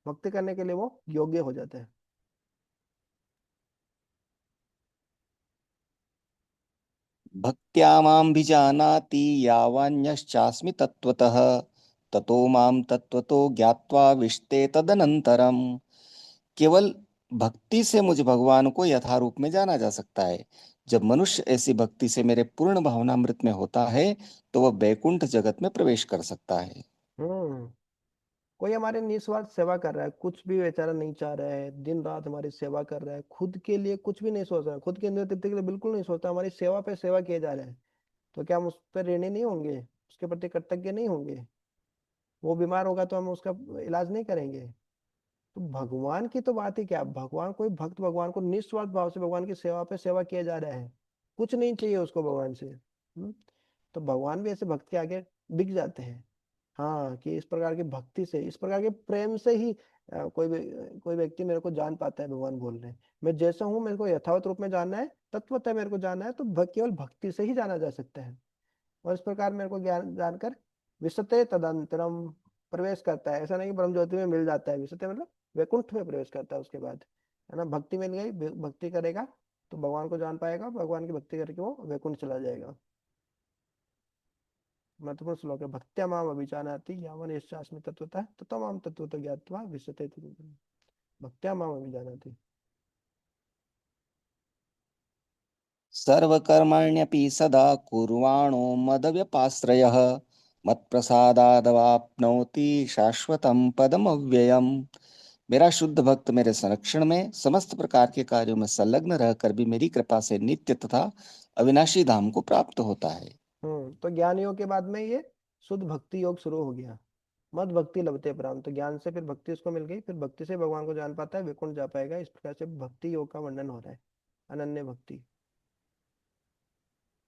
भक्ति करने के लिए वो योग्य हो जाता है। भक्त्या मां भिजानाति यावान्यश्चास्मि तत्त्वतः ततो मां तत्त्वतो ज्ञात्वा विष्टे तदनंतरम। केवल भक्ति से मुझ भगवान को यथारूप में जाना जा सकता है। जब मनुष्य ऐसी भक्ति से मेरे पूर्ण भावनामृत में होता है तो वह बैकुंठ जगत में प्रवेश कर सकता है। हम्म। कोई हमारे निस्वार्थ सेवा कर रहा है, कुछ भी बेचारा नहीं चाह रहा है, दिन रात हमारी सेवा कर रहा है, खुद के लिए कुछ भी नहीं सोच रहा है, खुद के इंद्रिय तृप्ति के लिए बिल्कुल नहीं सोचता, हमारी सेवा पे सेवा किए जा रहे हैं, तो क्या हम उस पर ऋणी नहीं होंगे, उसके प्रति कृतज्ञ नहीं होंगे? वो बीमार होगा तो हम उसका इलाज नहीं करेंगे? तो भगवान की तो बात ही क्या, भगवान, कोई भक्त भगवान को निस्वार्थ भाव से भगवान की सेवा पे सेवा किया जा रहा है, कुछ नहीं चाहिए उसको भगवान से। तो भगवान भी ऐसे भक्त के आगे बिक जाते हैं। हाँ, कि इस प्रकार की भक्ति से, इस प्रकार के प्रेम से ही कोई व्यक्ति मेरे को जान पाता है, भगवान बोल रहे हैं। मैं जैसा हूँ मेरे को यथावत रूप में जानना है, तत्वतः मेरे को जानना है, तो केवल भक्ति से ही जाना जा सकता है। और इस प्रकार मेरे को ज्ञान जानकर विशते तदंतरम प्रवेश करता है। ऐसा नहीं कि ब्रह्म ज्योति में मिल जाता है, विशते मतलब वैकुंठ में प्रवेश करता है उसके बाद, है ना। भक्ति मिल गई, भक्ति करेगा तो भगवान को जान पाएगा, भगवान की भक्ति करके वो वैकुंठ चला जाएगा। महत्वपूर्ण श्लोक है, भक्त्या माम अभिजानाति यावन यश्चास्मि तत्वतः ततो माम तत्वतो ज्ञात्वा विशते तदंतरम। भक्त्या माम अभिजानाति। सर्वकर्मण्यपि सदा कुर्वाणो मदव्यपाश्रयः मत्प्रसादादवाप्नोति शाश्वतं पदमव्ययम्। मेरा शुद्ध भक्त मेरे संरक्षण में समस्त प्रकार के कार्यों में संलग्न रहकर भी मेरी कृपा से नित्य तथा अविनाशी धाम को प्राप्त होता है। तो ज्ञान योग के बाद में ये शुद्ध भक्ति योग शुरू हो गया। मद भक्ति लभते पराम, तो ज्ञान से फिर भक्ति उसको मिल गई, फिर भक्ति से भगवान को जान पाता है, वैकुंठ जा पाएगा। इस प्रकार से भक्ति योग का वर्णन हो रहा है, अनन्य भक्ति।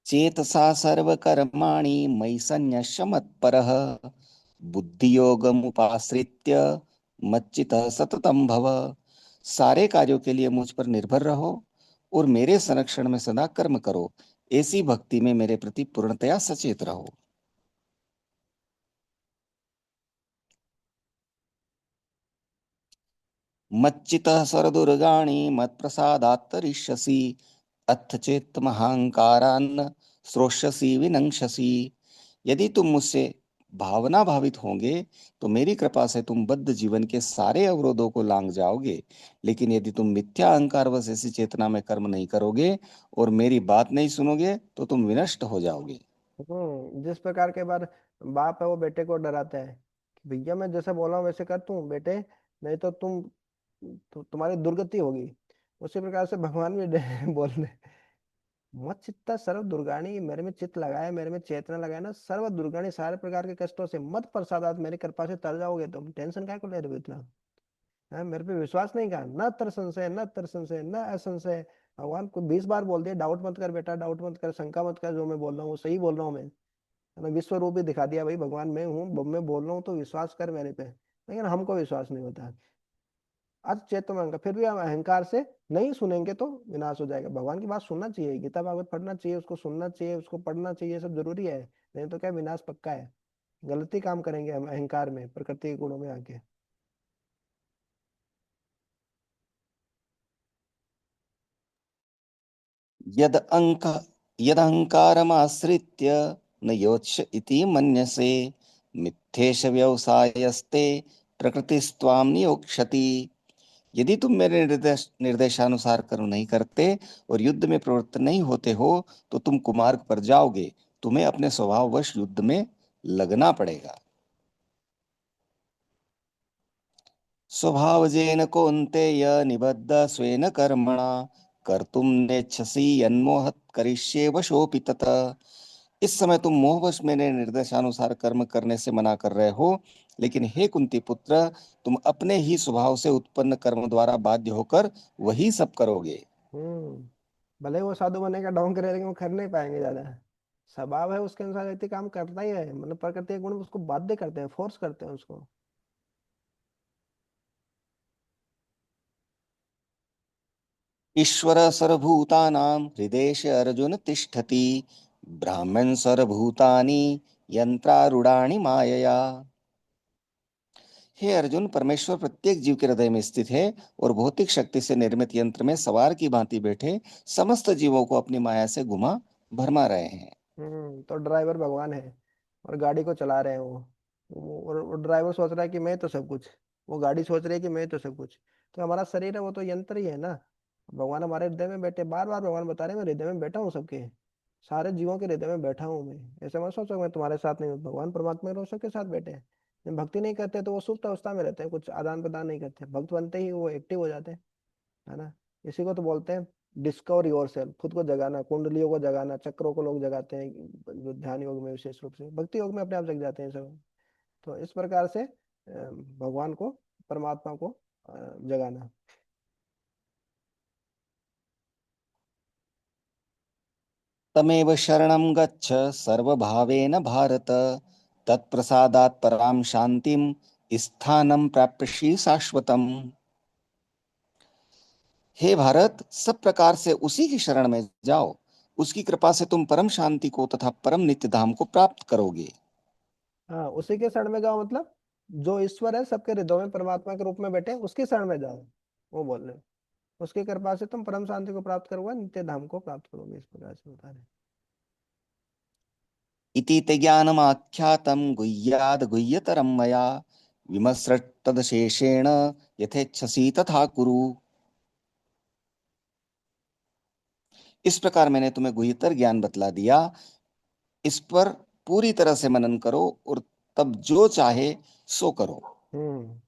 चेतसा सर्वकर्माणि मयि सन्न्यस्य मत्परः बुद्धियोगमुपाश्रित्य मच्चितः सततं भव। सारे कार्यों के लिए मुझ पर निर्भर रहो और मेरे संरक्षण में सदा कर्म करो। ऐसी भक्ति में मेरे प्रति पूर्णतया सचेत रहो। मच्चितः सरदुर्गाणि मत्प्रसादात् तरिष्यसि अथ चेत् महांकारान् श्रोष्यसि विनंक्षसि। यदि तुम मुझसे भावना भावित होंगे तो मेरी कृपा से तुम बद्ध जीवन के सारे अवरोधों को लांघ जाओगे। लेकिन यदि तुम मिथ्या अहंकार वश ऐसी चेतना में कर्म नहीं करोगे और मेरी बात नहीं सुनोगे तो तुम विनष्ट हो जाओगे। जिस प्रकार के बार बाप है वो बेटे को डराता है कि भैया मैं जैसे बोला हूँ वैसे कर तू बेटे, नहीं तो तुम्हारी दुर्गति होगी। उसी प्रकार से भगवान भी बोल रहे, मत चित्ता सर्व दुर्गाणी, मेरे में चित्त लगाए, मेरे में चेतना लगाए ना, सर्व दुर्गाणी सारे प्रकार के कष्टों से मत प्रसादात, मेरी कृपा से तर जाओगे तुम, टेंशन काय को ले रहे हो इतना। है मेरे पे विश्वास नहीं कहा, न तर संशय न तर संशय न असंशय। भगवान को 20 बार बोल दिया डाउट मत कर बेटा, डाउट मत कर, शंका मत कर, जो मैं बोल रहा हूँ वो सही बोल रहा हूँ मैं, है ना। विश्व रूप भी दिखा दिया भाई भगवान मैं हूँ, मैं बोल रहा हूँ तो विश्वास कर मेरे पे, लेकिन हमको विश्वास नहीं होता। आज चेतन अहंकार, फिर भी हम अहंकार से नहीं सुनेंगे तो विनाश हो जाएगा। भगवान की बात सुनना चाहिए, गीता भागवत पढ़ना चाहिए, उसको सुनना चाहिए, उसको पढ़ना चाहिए, ये सब जरूरी है। नहीं तो क्या, विनाश पक्का है। गलती काम करेंगे हम अहंकार में, प्रकृति के गुणों में आके। यद अंक यदहंकारमाश्रित्य न योत्स्य इति मन्यसे मिथ्येष व्यवसायस्ते प्रकृतिस्त्वां नियोक्ष्यति। यदि तुम मेरे निर्देशानुसार कर्म नहीं करते और युद्ध में प्रवृत्त नहीं होते हो तो तुम कुमार्ग पर जाओगे। तुम्हें अपने स्वभाववश युद्ध में लगना पड़ेगा। स्वभावजेन कौन्तेय निबद्ध स्वेन कर्मणा कर्तुम नेच्छसि यन्मोहत करिष्ये वशोऽपि ततः। इस समय तुम मोहवश मेरे निर्देशानुसार कर्म करने से मना कर रहे हो, लेकिन हे कुंती पुत्र, तुम अपने ही स्वभाव से उत्पन्न कर्म द्वारा बाध्य होकर वही सब करोगे। भले वो साधु बनेगा ढोंग करे, लेकिन वो कर नहीं पाएंगे ज्यादा। स्वभाव है उसके अनुसार व्यक्ति काम करता ही है, मतलब प्रकृति के गुण उसको बाध्य करते हैं, फोर्स करते हैं उसको। ईश्वर सर्वभूतानां हृदेश अर्जुन तिष्ठति ब्राह्मण सर्वभूतानि यंत्रारूढ़ानि मायया। हे अर्जुन, परमेश्वर प्रत्येक जीव के हृदय में स्थित है और भौतिक शक्ति से निर्मित यंत्र में सवार की भांति बैठे समस्त जीवों को अपनी माया से घुमा भरमा रहे हैं। तो ड्राइवर भगवान है और गाड़ी को चला रहे हैं और वो ड्राइवर सोच रहा है कि मैं तो सब कुछ, वो गाड़ी सोच रही है कि मैं तो सब कुछ। तो हमारा शरीर है वो तो यंत्र ही है ना। भगवान हमारे हृदय में बैठे, बार बार भगवान बता रहे हैं मैं हृदय में बैठा हूँ सबके, सारे जीवों के हृदय में बैठा हूँ मैं। ऐसे मत सोचो मैं तुम्हारे साथ नहीं हूँ, भगवान परमात्मा रोज सबके साथ बैठे हैं। जब भक्ति नहीं करते तो वो सुप्त अवस्था में रहते हैं, कुछ आदान प्रदान नहीं करते, भक्त बनते ही वो एक्टिव हो जाते हैं, है ना। इसी को तो बोलते हैं डिस्कवर योर सेल्फ, खुद को जगाना, कुंडलियों को जगाना, चक्रों को लोग जगाते हैं जो ध्यान योग में, विशेष रूप से भक्ति योग में अपने आप जग जाते हैं सब। तो इस प्रकार से भगवान को, परमात्मा को जगाना। तमेव शरणं गच्छ सर्वभावेन भारत तत्प्रसादात् परां शांतिं स्थानं प्राप्यसि शाश्वतम्। हे भारत, सब प्रकार से उसी की शरण में जाओ। उसकी कृपा से तुम परम शांति को तथा परम नित्य धाम को प्राप्त करोगे। हाँ, उसी के शरण में जाओ, मतलब जो ईश्वर है सबके हृदय में परमात्मा के रूप में बैठे उसके शरण में जाओ, वो बोल रहे हैं। उसकी कृपा से तुम परम शांति को प्राप्त करोगे, नित्य धाम को प्राप्त करोगे, इस प्रकार से बता रहे इति ते ज्ञानमाख्यातं गुह्याद् गुह्यतरं मया विमसृट्तदशेषेण यथेच्छसि तथा कुरु। इस प्रकार मैंने तुम्हें गुह्यतर ज्ञान बतला दिया। इस पर पूरी तरह से मनन करो और तब जो चाहे सो करो। हम्म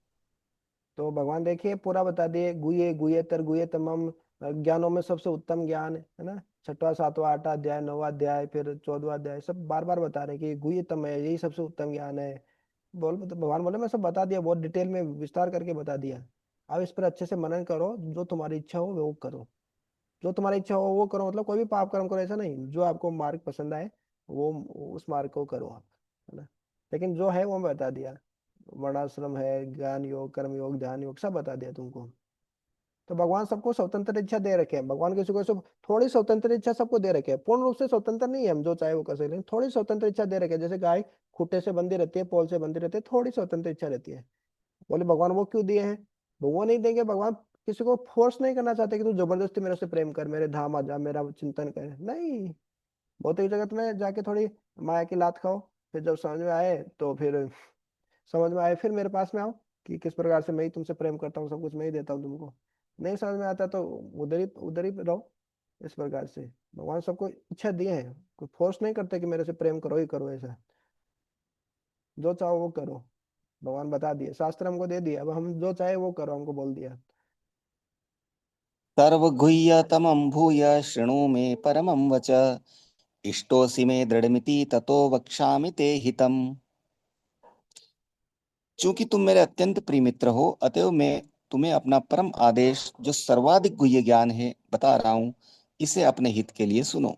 तो भगवान देखिए पूरा बता दिए, गुये गुयेतर गुयेतमम, ज्ञानों में सबसे उत्तम ज्ञान है ना। छठवां सातवां आठवां अध्याय, नौवां अध्याय, फिर 14वां अध्याय, सब बार बार बता रहे हैं कि गुह्यतम है, यही सबसे उत्तम ज्ञान है। तो भगवान बोले मैं सब बता दिया, बहुत डिटेल में विस्तार करके बता दिया। अब इस पर अच्छे से मनन करो, जो तुम्हारी इच्छा हो वो करो। जो तुम्हारी इच्छा हो वो करो, मतलब कोई भी पाप कर्म करो ऐसा नहीं, जो आपको मार्ग पसंद आए वो उस मार्ग को करो आप, है ना। लेकिन जो है वो मैं बता दिया, वर्णाश्रम है, ज्ञान योग, कर्म योग, ध्यान योग, सब बता दिया तुमको। तो भगवान सबको स्वतंत्र इच्छा दे रखे हैं, भगवान किसी को सब थोड़ी स्वतंत्र इच्छा सबको दे रखे हैं, पूर्ण रूप से स्वतंत्र नहीं है, हम जो चाहे वो कर सकते हैं, लेकिन थोड़ी स्वतंत्र इच्छा दे रखे हैं। जैसे गाय खूंटे से बंधी रहती है, पोल से बंधी रहती है, थोड़ी स्वतंत्र इच्छा रहती है। बोले भगवान वो क्यों दिए हैं, वो नहीं देंगे। भगवान किसी को फोर्स नहीं करना चाहते कि तू जबरदस्ती मेरे से प्रेम कर, मेरे धाम आ जा, मेरा चिंतन कर, नहीं। भौतिक जगत में जाके थोड़ी माया की लात खाओ, फिर जब समझ में आए तो फिर समझ में आए फिर मेरे पास में आओ कि किस प्रकार से मैं ही तुमसे प्रेम करता हूँ, सब कुछ मैं ही देता हूँ तुमको। नहीं समझ में आता तो उधर ही रहो। इस प्रकार से भगवान सबको इच्छा दिए हैं, कोई फोर्स नहीं करते कि मेरे से प्रेम करो ही करो ऐसा। जो चाहो वो करो, भगवान बता दिए, शास्त्र हमको दे दिया, अब हम जो चाहे वो करो, हमको बोल दिया। सर्वगुह्यतमं भूय शृणु मे परमं वच, इष्टोऽसि मे दृढ़मिति ततो वक्ष्यामि ते हितम्। चूंकि तुम मेरे अत्यंत प्रिय मित्र हो, अतएव मैं तुम्हें अपना परम आदेश जो सर्वाधिक गुह्य ज्ञान है बता रहा हूं, इसे अपने हित के लिए सुनो।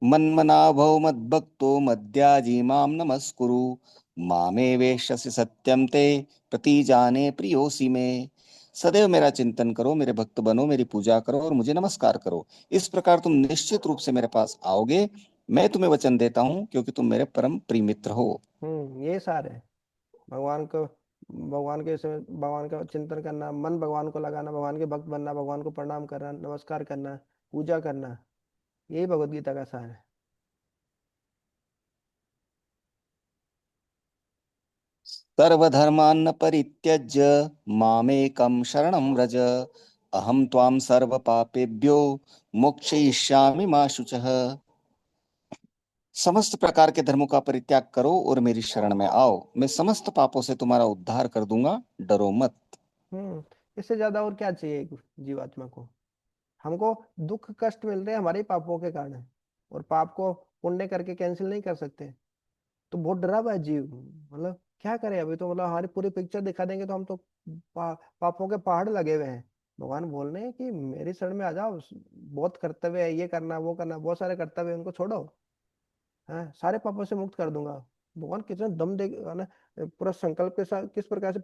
मन्मनाभव मद्भक्तो मद्याजी माम नमस्कुरु, मामे वेश्यसि सत्यम ते प्रतिजाने प्रियोसी में। सदैव मेरा चिंतन करो, मेरे भक्त बनो, मेरी पूजा करो और मुझे नमस्कार करो। इस प्रकार तुम निश्चित रूप से मेरे पास आओगे। मैं तुम्हें वचन देता हूं, क्योंकि तुम मेरे परम प्रिय मित्र हो। ये सार है भगवान को, भगवान के समय भगवान का चिंतन करना, मन भगवान को लगाना, भगवान के भक्त बनना, भगवान को प्रणाम करना, नमस्कार करना, पूजा करना, यही भगवत गीता का सार है। सर्वधर्मान् परित्यज्य मामेकं शरणं व्रज, अहं त्वां सर्वपापेभ्यो मोक्षयिष्यामि मा शुचः। समस्त प्रकार के धर्मों का परित्याग करो और मेरी शरण में आओ, मैं समस्त पापों से तुम्हारा उद्धार कर दूंगा, डरो मत। हम्म इससे ज्यादा और क्या चाहिए एक जीवात्मा को। हमको दुख कष्ट मिल रहे हैं हमारे ही पापों के कारण, और पाप को पुण्य करके कैंसिल नहीं कर सकते। तो बहुत डरा हुआ है जीव, मतलब क्या करे अभी तो, मतलब हमारी पूरी पिक्चर दिखा देंगे तो हम तो पापों के पहाड़ लगे हुए हैं। भगवान बोल रहे हैं कि मेरी शरण में आ जाओ, बहुत कर्तव्य है, ये करना वो करना, बहुत सारे कर्तव्य हैं, उनको छोड़ो। हाँ, सारे पापों से मुक्त कर दूंगा। भगवान कितना दम दे ना, पूरा संकल्प के साथ किस प्रकार से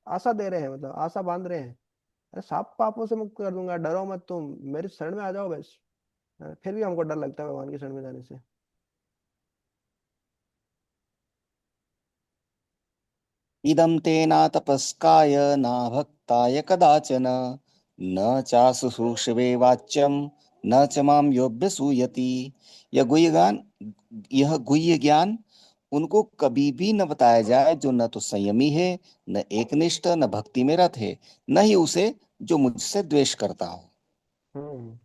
आशा दे रहे हैं, मतलब आशा बांध रहे हैं। अरे सब पापों से मुक्त कर दूंगा, डरो मत तुम, मेरी शरण में आ जाओ बस। फिर भी हमको डर लगता है भगवान की शरण में जाने से। इदं ते नातपस्काय न भक्ताय कदाचन, न चाशुश्रूषवे वाच्यम, न च माम योऽभ्यसूयति। यह गुह्य ज्ञान यह गुह्य ज्ञान उनको कभी भी न बताया जाए जो न तो संयमी है, न एकनिष्ठ, न भक्ति में रत है, न ही उसे जो मुझसे द्वेष करता हो। हम्म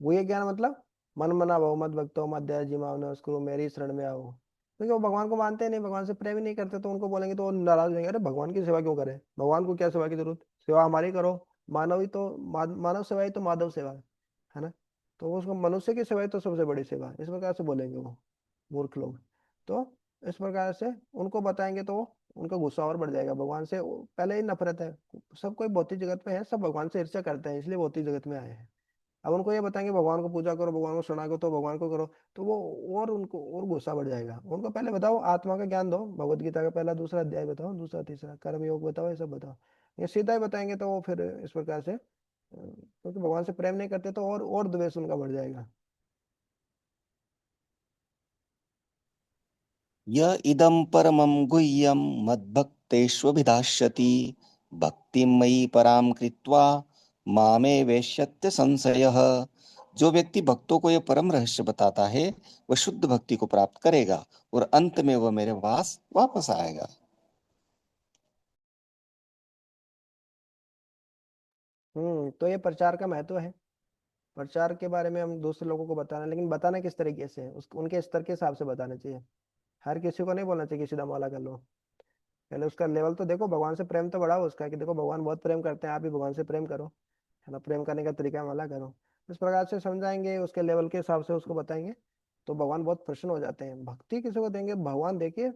वो ये ज्ञान मतलब, मन मना भव मत भक्तो मध्य जिमाव नमस्कुरु मेरी शरण में आओ। क्योंकि वो भगवान को मानते नहीं, भगवान से प्रेम ही नहीं करते, तो उनको बोलेंगे तो वो नाराज हो जाएंगे, अरे भगवान की सेवा क्यों करें, भगवान को क्या सेवा की जरूरत, सेवा हमारी करो। मानव ही तो मानव सेवा ही तो माधव सेवा है ना। तो उसको मनुष्य की सेवा ही तो सबसे बड़ी सेवा है, इस प्रकार से बोलेंगे वो मूर्ख लोग। तो इस प्रकार से उनको बताएंगे तो उनका गुस्सा और बढ़ जाएगा भगवान से, पहले ही नफरत है। सब कोई भौतिक जगत में है, सब भगवान से ईर्ष्या करते हैं, इसलिए भौतिक जगत में आए हैं। अब उनको ये बताएंगे भगवान को पूजा करो, भगवान को शरणा करो, तो भगवान को करो, तो वो और उनको और गुस्सा बढ़ जाएगा। उनको पहले बताओ आत्मा का ज्ञान दो, भगवत गीता का पहला दूसरा अध्याय बताओ, दूसरा तीसरा कर्म योग बताओ, ये सब बताओ। ये सीधा ही बताएंगे तो वो फिर इस प्रकार से क्योंकि भगवान से प्रेम नहीं करते तो और द्वेष उनका बढ़ जाएगा। य इदं परमं गुह्यं मद्भक्तेष्वभिधास्यति, भक्तिं मयि परां कृत्वा मामे वेश्यत्य संशयः। जो व्यक्ति भक्तों को यह परम रहस्य बताता है, वह शुद्ध भक्ति को प्राप्त करेगा और अंत में वह मेरे पास वापस आएगा। तो ये प्रचार का महत्व है। प्रचार के बारे में हम दूसरे लोगों को बताना, लेकिन बताना किस तरीके से है, उनके स्तर के हिसाब से बताना चाहिए। हर किसी को नहीं बोलना चाहिए कि सीधा मौला कर लो। पहले उसका लेवल तो देखो, भगवान से प्रेम तो बढ़ाओ उसका, कि देखो भगवान बहुत प्रेम करते हैं, आप भी भगवान से प्रेम करो, है ना, प्रेम करने का तरीका माला करो। इस प्रकार से समझाएंगे, उसके लेवल के हिसाब से उसको बताएंगे, तो भगवान बहुत प्रसन्न हो जाते हैं। भक्ति किसी को देंगे भगवान, देखिए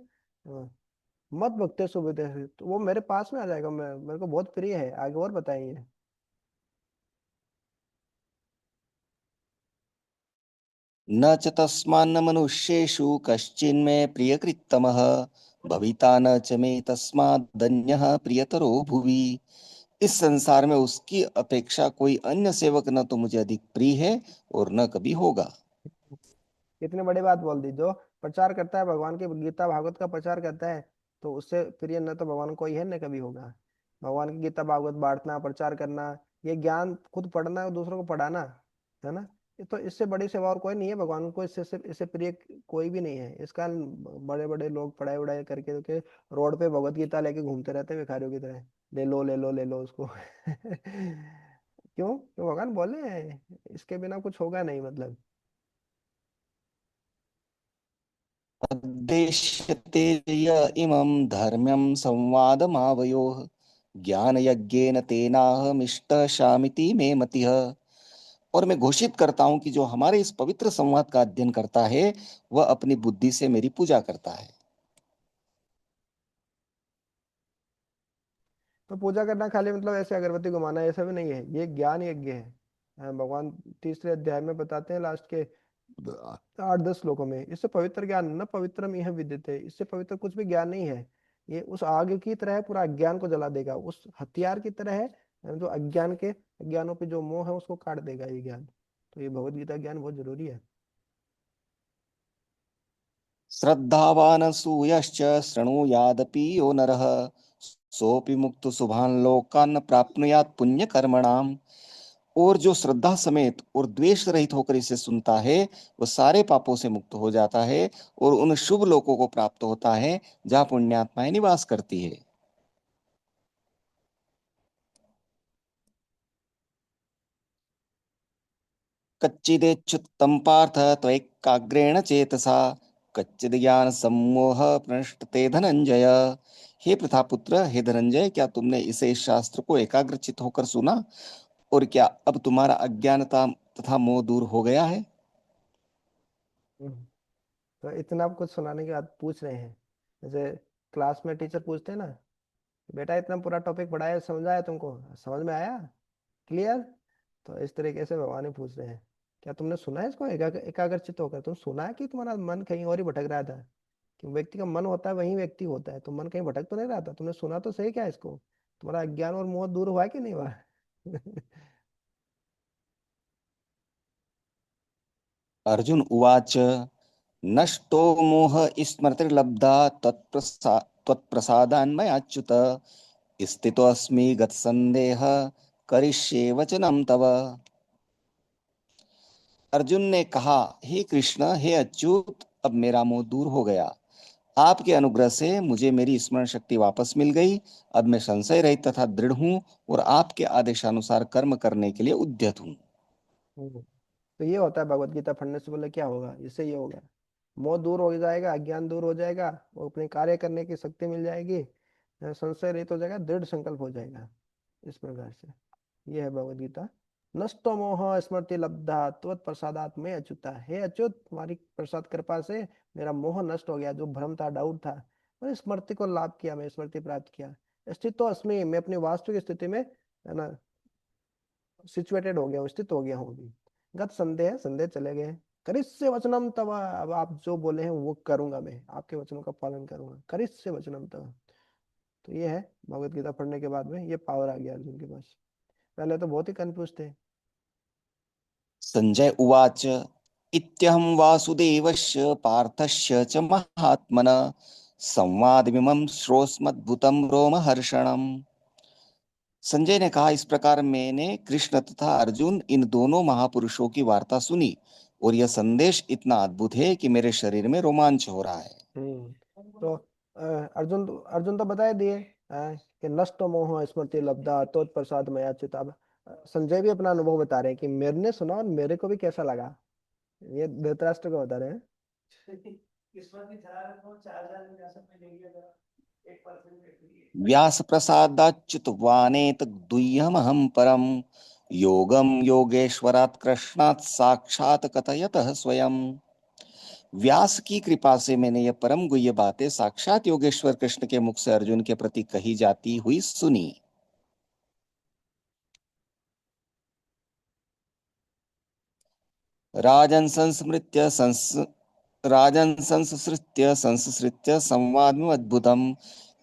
मत भक्ते सुविधे से, तो वो मेरे पास में आ जाएगा, मैं मेरे को बहुत प्रिय है, आगे और बताएंगे। न च तस्मान्न मनुष्येषु कश्चिन्मे प्रियकृत्तमः, भविता न च मे तस्मादन्यः प्रियतरो भुवि। इस संसार में उसकी अपेक्षा कोई अन्य सेवक न तो मुझे अधिक प्रिय है और न कभी होगा। इतनी बड़ी बात बोल दी, जो प्रचार करता है भगवान की गीता भागवत का प्रचार करता है, तो उससे प्रिय न तो भगवान कोई है न कभी होगा। भगवान की गीता भागवत बांटना, प्रचार करना, ये ज्ञान खुद पढ़ना और दूसरों को पढ़ाना, है ना, ये तो इससे बड़ी सेवा और कोई नहीं है भगवान को, इससे प्रिय कोई भी नहीं है। इस कारण बड़े बड़े लोग पढ़ाई वढ़ाई करके के रोड पे भगवत गीता लेके घूमते रहते हैं भिखारियों की तरह, ले लो ले लो ले लो उसको। क्यों? तो भगवान बोले हैं, इसके बिना कुछ होगा नहीं मतलब। अद्देश्यते य इमं धर्म्यं संवादमावयोः ज्ञानयज्ञेन तेनाहमिष्टशामिति मे मतिः। और मैं घोषित करता हूं कि जो हमारे इस पवित्र संवाद का अध्ययन करता है वह अपनी बुद्धि से मेरी पूजा करता है। तो पूजा करना खाली मतलब ऐसे अगरबत्ती घुमाना ऐसा भी नहीं है, ये ज्ञान यज्ञ है। भगवान तीसरे अध्याय में बताते हैं लास्ट के 8-10 श्लोकों में, इससे पवित्र ज्ञान न पवित्रम यह विद्यते, इससे पवित्र कुछ भी ज्ञान नहीं है। ये उस आग की तरह है, पूरा अज्ञान को जला देगा, उस हथियार की तरह है जो अज्ञान के, अज्ञानों पे जो मोह है उसको काट देगा ये ज्ञान। तो ये भगवत गीता ज्ञान बहुत जरूरी है। श्रद्धावान सूयश्च शृणुयादपि यो नरः सोऽपि मुक्तो शुभान् लोकान् न प्राप्नुयात् पुण्य कर्मणाम। और जो श्रद्धा समेत और द्वेष रहित होकर इसे सुनता है वह सारे पापों से मुक्त हो जाता है और उन शुभ लोकों को प्राप्त होता है जहाँ पुण्यात्माएं निवास करती है। कच्चिदेच्छुत्तम पार्थ त्वैकाग्रेण चेतसा कच्चिद ज्ञान सम्मोह प्रनष्टते धनंजय। हे प्रथापुत्र, हे धनंजय, क्या तुमने इसे, इस शास्त्र को एकाग्रचित होकर सुना? और क्या अब तुम्हारा अज्ञानता तथा मोह दूर हो गया है? हम्म। तो इतना आप कुछ सुनाने के बाद पूछ रहे हैं, जैसे क्लास में टीचर पूछते हैं ना, बेटा इतना पूरा टॉपिक पढ़ाया, समझ आया तुमको, समझ में आया, क्लियर? तो इस तरीके से भगवान ही पूछ रहे हैं, क्या तुमने सुना है इसको एकाग्रचित होकर? तुम सुना है कि तुम्हारा मन कहीं और ही भटक रहा था? कि व्यक्ति का मन होता है वही व्यक्ति होता है, तो मन कहीं भटक तो नहीं रहा था? तुमने सुना तो सही क्या इसको? तुम्हारा अज्ञान और मोह दूर हुआ है कि नहीं हुआ? अर्जुन उवाच नष्टो मोह स्मृतिर्लब्धा त्वत्प्रसादान्मयाच्युत स्थितोऽस्मि गतसन्देह करिष्ये वचनं तव। अर्जुन ने कहा, हे कृष्ण, हे अच्युत, अब मेरा मोह दूर हो गया। आपके अनुग्रह से मुझे मेरी स्मरण शक्ति वापस मिल गई। अब मैं संशय रहित तथा दृढ़ हूं और आपके आदेशानुसार कर्म करने के लिए उद्यत हूं। हम्म। तो ये होता है भगवत गीता पढ़ने से बोले क्या होगा, इससे ये होगा, मोह दूर हो जाएगा, अज्ञान दूर हो जाएगा, वो अपने कार्य करने की शक्ति मिल जाएगी, संशय रहित हो जाएगा, दृढ़ संकल्प हो जाएगा। इस प्रकार से ये है भगवत गीता। नष्टो मोह स्मृति लब्धा त्वत् प्रसादात में अच्युता, हे अच्युत, तुम्हारी प्रसाद कृपा से मेरा मोह नष्ट हो गया, जो भ्रम था, डाउट था, मैंने स्मृति को लाभ किया, मैं स्मृति प्राप्त किया। स्थित तो अस्मि, मैं अपनी वास्तविक स्थिति में, है ना, सिचुएटेड हो गया हूँ, स्थित हो गया हूँ अभी। गत संदेह, संदेह चले गए। करिष्य वचनम तव, अब आप जो बोले हैं वो करूंगा, मैं आपके वचनों का पालन करूंगा, करिष्य वचनम तव। तो ये है, भगवत गीता पढ़ने के बाद में ये पावर आ गया अर्जुन के पास। पहले तो बहुत ही कंफ्यूज थे। संजय उवाच इत्यहं वासुदेवस्य पार्थस्य च महात्मनः संवादमिमं श्रोस्मद्भुतं रोमहर्षणम्। संजय ने कहा, इस प्रकार मैंने कृष्ण तथा अर्जुन इन दोनों महापुरुषों की वार्ता सुनी और यह संदेश इतना अद्भुत है कि मेरे शरीर में रोमांच हो रहा है। तो अर्जुन तो बताए दिए, कि नष्ट मोह स्मृति लब्धा तो प्रसाद मया चित। अब संजय भी अपना अनुभव बता रहे हैं कि मेरे ने सुना और मेरे को भी कैसा लगा, ये धृतराष्ट्र को बता रहे हैं। किस्मत की खराब है तो 4,000 में जा सकते हैं, लेंगे अगर 1% व्यास प्रसादाच्युत वानेत दुह्यमहं परम योगम योगेश्वरात् कृष्णात् साक्षात कथयतः स्वयं। व्यास की कृपा से मैंने यह परम गुह्य बातें साक्षात योगेश्वर कृष्ण के मुख से अर्जुन के प्रति कही जाती हुई सुनी। राजन संस्मृत्य संस राजन संसृत्य संसृत्य संवादम अद्भुतम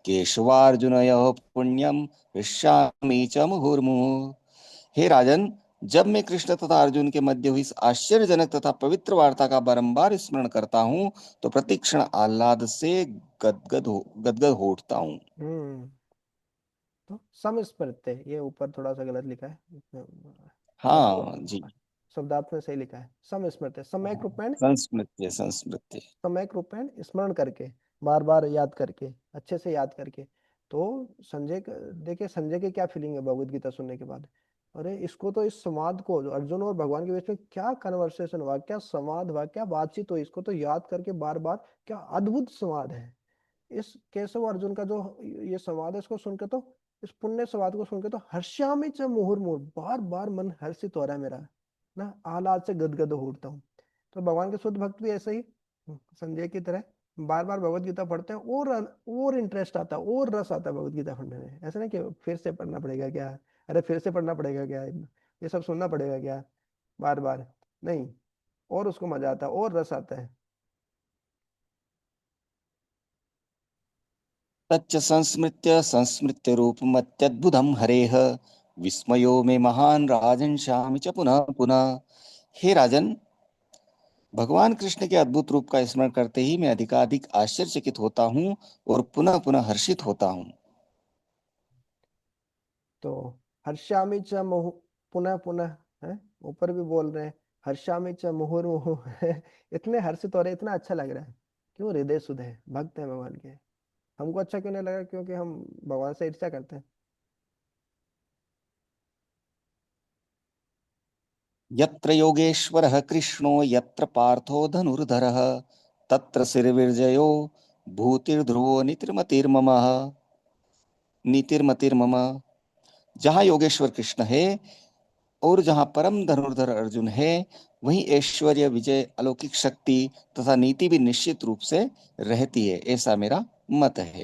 केशवार्जुनयोः पुण्यम हृष्यामि च मुहुर्मुहुः। हे राजन, जब मैं कृष्ण तथा अर्जुन के मध्य हुई इस आश्चर्यजनक तथा पवित्र वार्ता का बारंबार स्मरण करता हूँ तो प्रतिक्षण आह्लाद से गदगद हो उठता हूँ। हम्म। तो समस्मृत्य, ये ऊपर थोड़ा सा गलत लिखा है, हाँ जी। शब्दार्थ में सही लिखा है, समस्मृत्य, सम्यक रूपेण, संस्मृत्य संस्मृत्य। सम्यक रूपेण स्मरण करके, बार बार याद करके, अच्छे से याद करके। तो देखिए संजय की क्या फीलिंग है भगवत गीता सुनने के बाद। अरे इसको तो, इस संवाद को जो अर्जुन और भगवान के बीच में क्या कन्वर्सेशन हुआ, क्या संवाद हुआ, क्या बातचीत हुई, इसको तो याद करके बार बार, क्या अद्भुत संवाद है। इस केशव अर्जुन का जो ये संवाद है, इसको सुन के तो, इस पुण्य संवाद को सुन के तो हर्ष्यामि च मुहुर्मुहु, बार बार मन हर्षित हो रहा है मेरा, ना आह्लाद से गदगद हो उठता हूँ। तो भगवान के शुद्ध भक्त भी ऐसे ही संजय की तरह बार बार भगवत गीता पढ़ते हैं, और इंटरेस्ट आता है, और रस आता है भगवत गीता पढ़ने में। ऐसा नहीं कि फिर से पढ़ना पड़ेगा क्या, अरे फिर से पढ़ना पड़ेगा क्या, ये सब सुनना पड़ेगा क्या बार बार, नहीं, और उसको मजा आता है, और रस आता है। तच्च संस्मृत्य संस्मृत्य रूपमत्यद्भुतं हरेः विस्मयो मे महान राजन श्यामि च पुनः पुनः। हे राजन, भगवान कृष्ण के अद्भुत रूप का स्मरण करते ही मैं अधिकाधिक आश्चर्यचकित होता हूँ और पुनः पुनः हर्षित होता हूँ। तो हर्षामि च मुहु, पुनः पुनः, है, ऊपर भी बोल रहे हैं हर्षामि च मुहुर्मुहु इतने हर्षित हो रहे, इतना अच्छा लग रहा है। क्यों, हृदय शुद्ध है, भक्त है भगवान के। हमको अच्छा क्यों नहीं लगा, क्योंकि हम भगवान से ईर्ष्या करते हैं। यत्र योगेश्वरः कृष्णो यत्र पार्थो धनुर्धरः तत्र श्रीर्विजयो भूतिर्ध्रुवो नीतिर्मतिर्मम। जहाँ योगेश्वर कृष्ण है और जहाँ परम धनुर्धर अर्जुन है, वहीं ऐश्वर्य, विजय, अलौकिक शक्ति तथा नीति भी निश्चित रूप से रहती है, ऐसा मेरा मत है।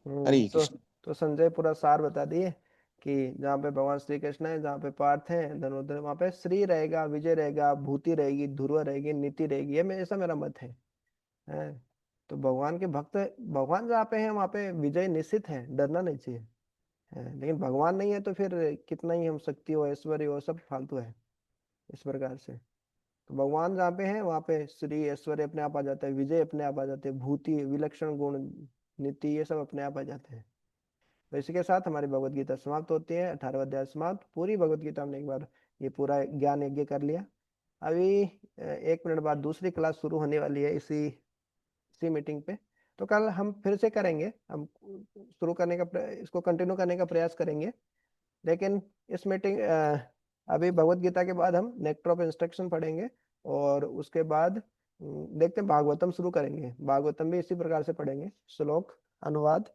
हरे तो कृष्ण। संजय पूरा सार बता दिए कि जहाँ पे भगवान श्री कृष्ण है, जहाँ पे पार्थ है धनुर्धर, वहाँ पे श्री रहेगा, विजय रहेगा, भूति रहेगी, ध्रुव रहेगी, नीति रहेगी, ऐसा मेरा मत है। तो भगवान के भक्त, भगवान जहाँ पे है वहाँ पे विजय निश्चित है, डरना नहीं चाहिए। लेकिन भगवान नहीं है तो फिर कितना ही हम शक्ति हो, ऐश्वर्य हो, सब फालतू है, इस प्रकार से। तो भगवान जहाँ पे है वहाँ पे श्री ऐश्वर्य अपने आप आ जाता है, विजय अपने आप आ जाते हैं, भूति विलक्षण गुण, नीति, ये सब अपने आप आ जाते हैं। तो इसी के साथ हमारी भगवत गीता समाप्त होती है, 18वां अध्याय समाप्त। पूरी भगवत गीता हमने एक बार ये पूरा ज्ञान यज्ञ कर लिया। अभी 1 मिनट बाद दूसरी क्लास शुरू होने वाली है, इसी इसी मीटिंग पे। तो कल हम फिर से करेंगे, हम शुरू करने का इसको कंटिन्यू करने का प्रयास करेंगे। लेकिन इस मीटिंग अभी भगवत गीता के बाद हम नेक्टर ऑफ इंस्ट्रक्शन पढ़ेंगे, और उसके बाद देखते हैं भागवतम शुरू करेंगे। भागवतम भी इसी प्रकार से पढ़ेंगे, श्लोक, अनुवाद,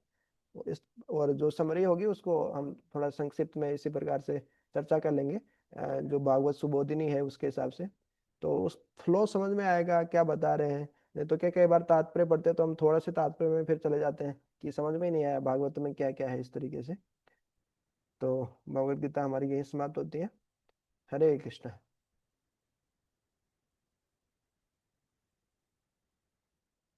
इस, और जो समरी होगी उसको हम थोड़ा संक्षिप्त में इसी प्रकार से चर्चा कर लेंगे, जो भागवत सुबोधिनी है उसके हिसाब से। तो उस फ्लो समझ में आएगा क्या बता रहे हैं। नहीं तो क्या, कई बार तात्पर्य पढ़ते हैं तो हम थोड़ा से तात्पर्य में फिर चले जाते हैं कि समझ में ही नहीं आया भागवत में क्या क्या है, इस तरीके से। तो भगवत गीता हमारी यही समाप्त होती है। हरे कृष्ण।